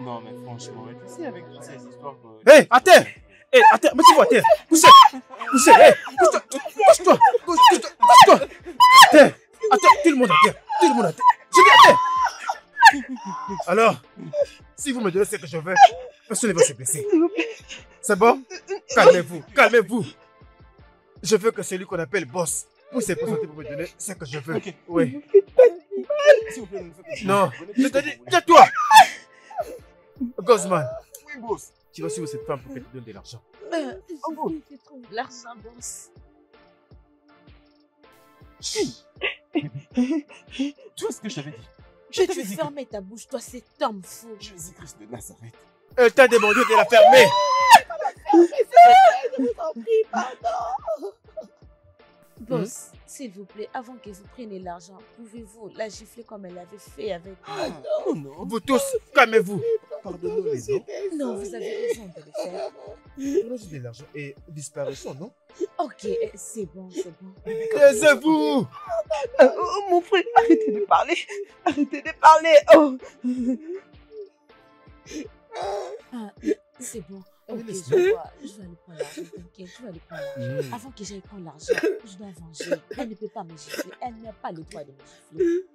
S1: Non, mais franchement, tu sais, avec toutes ces histoires.
S4: Hé, à terre! Mettez-vous à terre! Poussez! Hé! Pousse-toi! Pousse-toi! À terre! Tout le monde à terre! Je dis à terre! Alors, si vous me donnez ce que je veux, personne ne va se blesser. C'est bon? Calmez-vous! Je veux que celui qu'on appelle boss puisse se présenter pour me donner ce que je veux.
S1: Ok.
S4: Oui.
S1: S'il vous plaît, ne me faites pas.
S4: Non, je te dis, tais-toi! Gosman,
S1: Oui, boss.
S4: tu vas suivre cette femme pour qu'elle te donne de l'argent.
S5: Je trouve l'argent, boss.
S1: Tu vois ce que je t'avais dit? Je
S5: Tu
S1: t'avais dit que
S5: fermes ta bouche, toi, cet homme fou.
S1: Jésus-Christ de Nazareth.
S4: Elle t'a demandé de la fermer.
S2: Je vous en prie, pardon.
S5: Boss, s'il vous plaît, avant que vous preniez l'argent, pouvez-vous la gifler comme elle avait fait avec moi?
S1: Oh non.
S4: Vous tous, calmez-vous.
S1: Pardonnez-nous les noms.
S5: Non, vous avez raison de le faire.
S4: Prenez de l'argent et disparaissons, non?
S5: Ok, c'est bon.
S4: Taisez-vous!
S3: Mon frère, arrêtez de parler. Oh.
S5: Ah, c'est bon. Ok,
S4: Mais
S5: je vais aller prendre l'argent, t'inquiète, je vais aller prendre l'argent. Avant que j'aille prendre l'argent, je dois venger. Elle ne peut pas me gifler, elle n'a pas le droit de me gifler.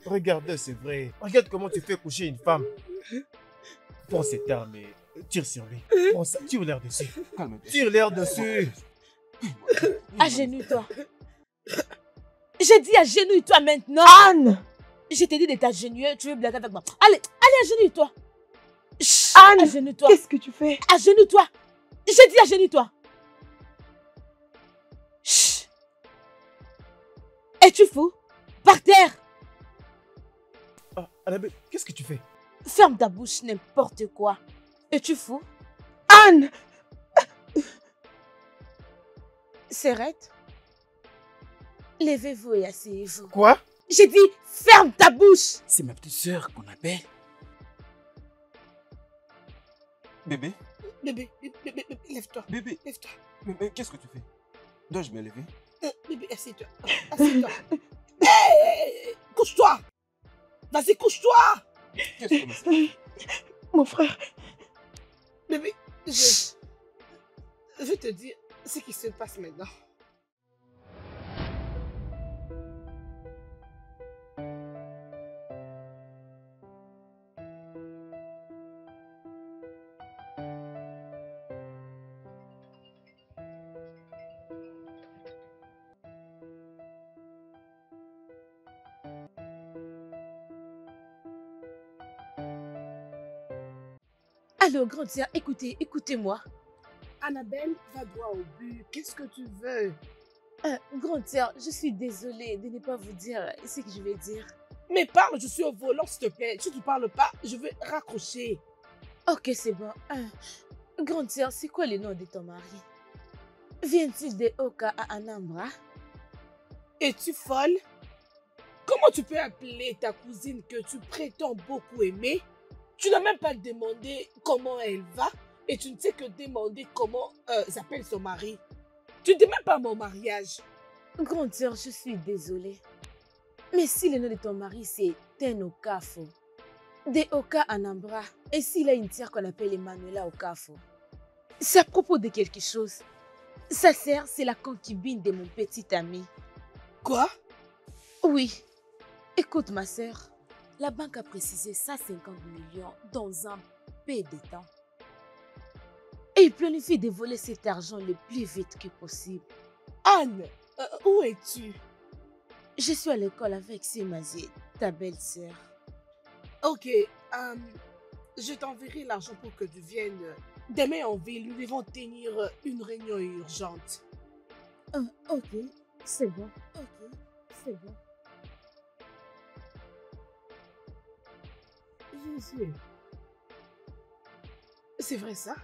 S4: Regardez, c'est vrai. Regarde comment tu fais coucher une femme. Prends cette arme et tire sur lui. Prends ça, tire-l'air dessus.
S1: Calme-toi.
S4: Tire-l'air dessus.
S5: Agenouille-toi. J'ai dit agenouille-toi maintenant.
S6: Anne!
S5: Je t'ai dit de t'agenouiller, tu veux blaguer avec moi. Allez, agenouille-toi. Chut,
S6: Anne!
S5: agenouille-toi.
S6: Qu'est-ce que tu fais?
S5: Agenouille-toi. J'ai dit agenouille-toi. Chut. Es-tu fou? Par terre.
S4: Ah, Annabelle, qu'est-ce que tu fais?
S5: Ferme ta bouche, n'importe quoi. Es-tu fou?
S6: Anne!
S5: Serrette. Levez-vous et asseyez-vous.
S4: Quoi?
S5: J'ai dit, ferme ta bouche.
S7: C'est ma petite sœur qu'on appelle.
S1: Bébé,
S2: Bébé, lève-toi.
S1: bébé,
S2: Lève-toi.
S1: bébé, qu'est-ce que tu fais? Dois-je me lever?
S2: Bébé, assieds-toi. Assieds-toi. Hey, couche-toi. Vas-y, couche-toi.
S1: Qu'est-ce que c'est?
S6: Mon frère,
S2: Bébé, je vais te dire ce qui se passe maintenant.
S5: Alors, grande sœur, écoutez-moi.
S2: Annabelle, va droit au but. Qu'est-ce que tu veux?
S5: Grande sœur, je suis désolée de ne pas vous dire ce que je vais dire.
S2: Mais parle, je suis au volant, s'il te plaît. Si tu parles pas, je vais raccrocher.
S5: Ok, c'est bon. Grande sœur, c'est quoi le nom de ton mari? Vient-il de Oka à Anambra?
S2: Es-tu folle? Comment tu peux appeler ta cousine que tu prétends beaucoup aimer? Tu n'as même pas demandé comment elle va et tu ne sais que demander comment s'appelle son mari. Tu ne dis même pas mon mariage.
S5: Grande sœur, je suis désolée. Mais si le nom de ton mari c'est Ten Okafo, de Oka Anambra, et s'il a une sœur qu'on appelle Emmanuela Okafo, c'est à propos de quelque chose. Sa sœur, c'est la concubine de mon petit ami.
S2: Quoi?
S5: Oui. Écoute, ma sœur, la banque a précisé 150 millions dans un peu de temps. Et il planifie de voler cet argent le plus vite que possible.
S2: Anne, où es-tu?
S5: Je suis à l'école avec Simazie, ta belle-sœur.
S2: Ok, je t'enverrai l'argent pour que tu viennes demain en ville. Nous devons tenir une réunion urgente.
S5: Ok, c'est bon. Ok, c'est bon.
S2: Jésus. C'est vrai ça?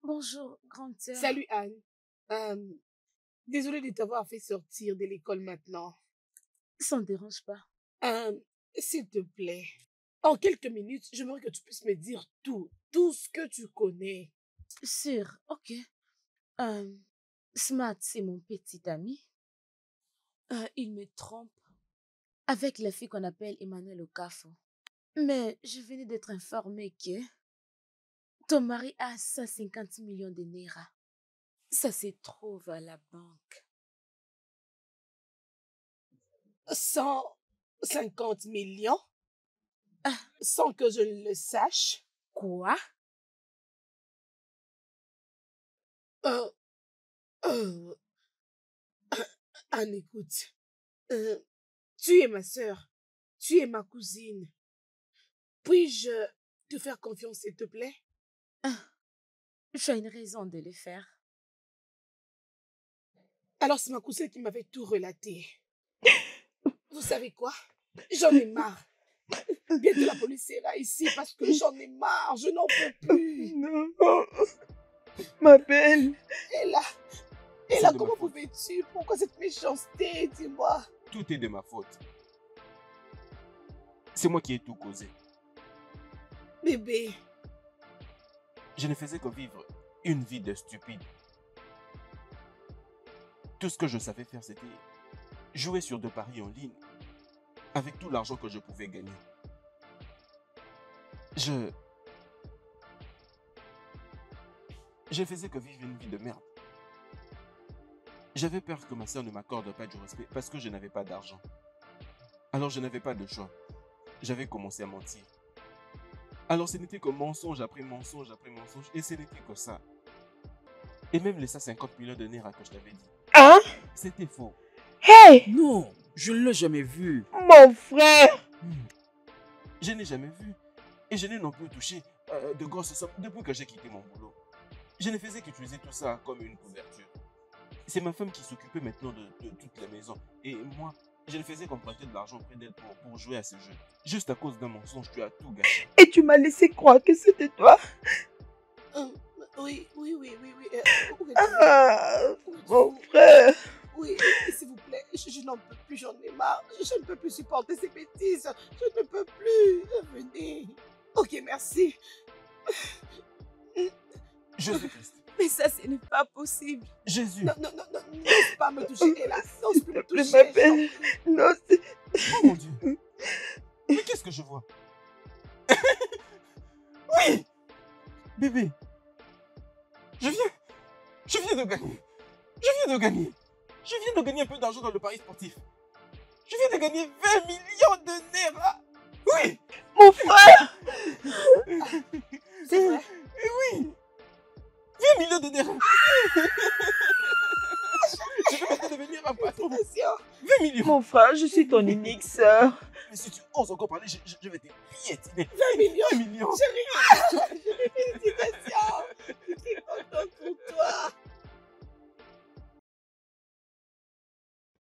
S5: Bonjour, grande sœur.
S2: Salut Anne. Désolée de t'avoir fait sortir de l'école maintenant.
S5: Ça ne dérange pas.
S2: S'il te plaît, en quelques minutes, j'aimerais que tu puisses me dire tout ce que tu connais.
S5: Sûr, ok. Smart, c'est mon petit ami. Il me trompe avec la fille qu'on appelle Emmanuel Okafo. Mais je venais d'être informée que ton mari a 150 millions de naira. Ça se trouve à la banque.
S2: 150 millions?
S5: Ah.
S2: Sans que je ne le sache?
S5: Quoi?
S2: Anne, écoute. Tu es ma sœur. Tu es ma cousine. Puis-je te faire confiance, s'il te plaît?
S5: Tu as une raison de le faire.
S2: Alors, c'est ma cousine qui m'avait tout relaté. Vous savez quoi? J'en ai marre. Bientôt la police sera ici parce que j'en ai marre, je n'en peux plus.
S3: Non. Ma belle.
S2: Et là,
S1: C'est de ma
S2: comment
S1: faute.
S2: pouvais-tu? Pourquoi cette méchanceté, dis-moi?
S1: Tout est de ma faute. C'est moi qui ai tout causé.
S2: Bébé,
S1: Je ne faisais que vivre une vie de stupide. Tout ce que je savais faire, c'était jouer sur de paris en ligne avec tout l'argent que je pouvais gagner. Je faisais que vivre une vie de merde. J'avais peur que ma soeur ne m'accorde pas du respect parce que je n'avais pas d'argent. Alors je n'avais pas de choix. J'avais commencé à mentir. Alors ce n'était que mensonge après mensonge après mensonge et ce n'était que ça. Et même les 50 millions de naira que je t'avais dit,
S3: Hein?
S1: c'était faux.
S3: Hey,
S7: Non, je ne l'ai jamais vu.
S3: mon frère.
S1: Je n'ai jamais vu et je n'ai non plus touché de grosses sommes depuis que j'ai quitté mon boulot. Je ne faisais qu'utiliser tout ça comme une couverture. C'est ma femme qui s'occupait maintenant de toute la maison. Et moi, je ne faisais qu'emprunter de l'argent auprès d'elle pour jouer à ce jeu. Juste à cause d'un mensonge, tu as tout gâché.
S3: Et tu m'as laissé croire que c'était toi.
S2: oui. Où es-tu?
S3: Ah,
S2: Où es-tu?
S3: mon frère.
S2: Oui, s'il vous plaît, je n'en peux plus, j'en ai marre. Je ne peux plus supporter ces bêtises. Je ne peux plus. Venez. Ok, merci.
S1: Jésus-Christ.
S6: Mais ça, ce n'est pas possible.
S1: Jésus.
S2: Non, n'ose pas me toucher, hélas. N'ose plus me
S3: S'il te plaît,
S2: toucher.
S3: ma belle. Non, c'est...
S1: Oh mon Dieu. Mais qu'est-ce que je vois? Oui. Bébé. Je viens de gagner. Je viens de gagner un peu d'argent dans le pari sportif. Je viens de gagner 20 millions de naira. Oui.
S3: Mon frère.
S2: C'est vrai.
S1: Oui. 20 millions de naira. Je vais maintenant devenir un patron.
S2: Attention.
S1: 20 millions.
S3: Mon frère, je suis ton unique sœur.
S1: Mais si tu oses encore parler, je vais te piétiner.
S2: 20 millions.
S1: 20 millions.
S2: Chérie. Félicitations. Je suis contente pour toi.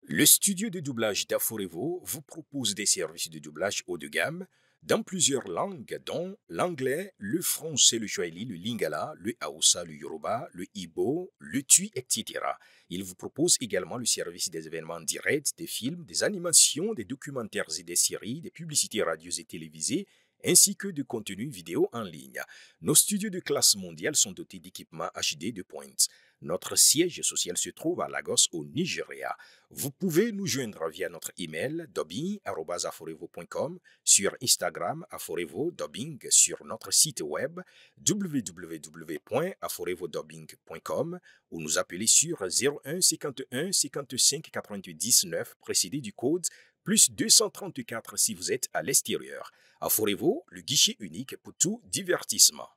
S8: Le studio de doublage d'Aforevo vous propose des services de doublage haut de gamme dans plusieurs langues, dont l'anglais, le français, le swahili, le lingala, le haoussa, le yoruba, le ibo, le tui, etc. Il vous propose également le service des événements directs, des films, des animations, des documentaires et des séries, des publicités radios et télévisées, ainsi que de contenus vidéo en ligne. Nos studios de classe mondiale sont dotés d'équipements HD de pointe. Notre siège social se trouve à Lagos, au Nigeria. Vous pouvez nous joindre via notre email dubbing@aforevo.com, sur Instagram aforevo-dubbing, sur notre site web www.aforevodubbing.com ou nous appeler sur 01 51 55 99 précédé du code plus 234 si vous êtes à l'extérieur. Aforevo, le guichet unique pour tout divertissement.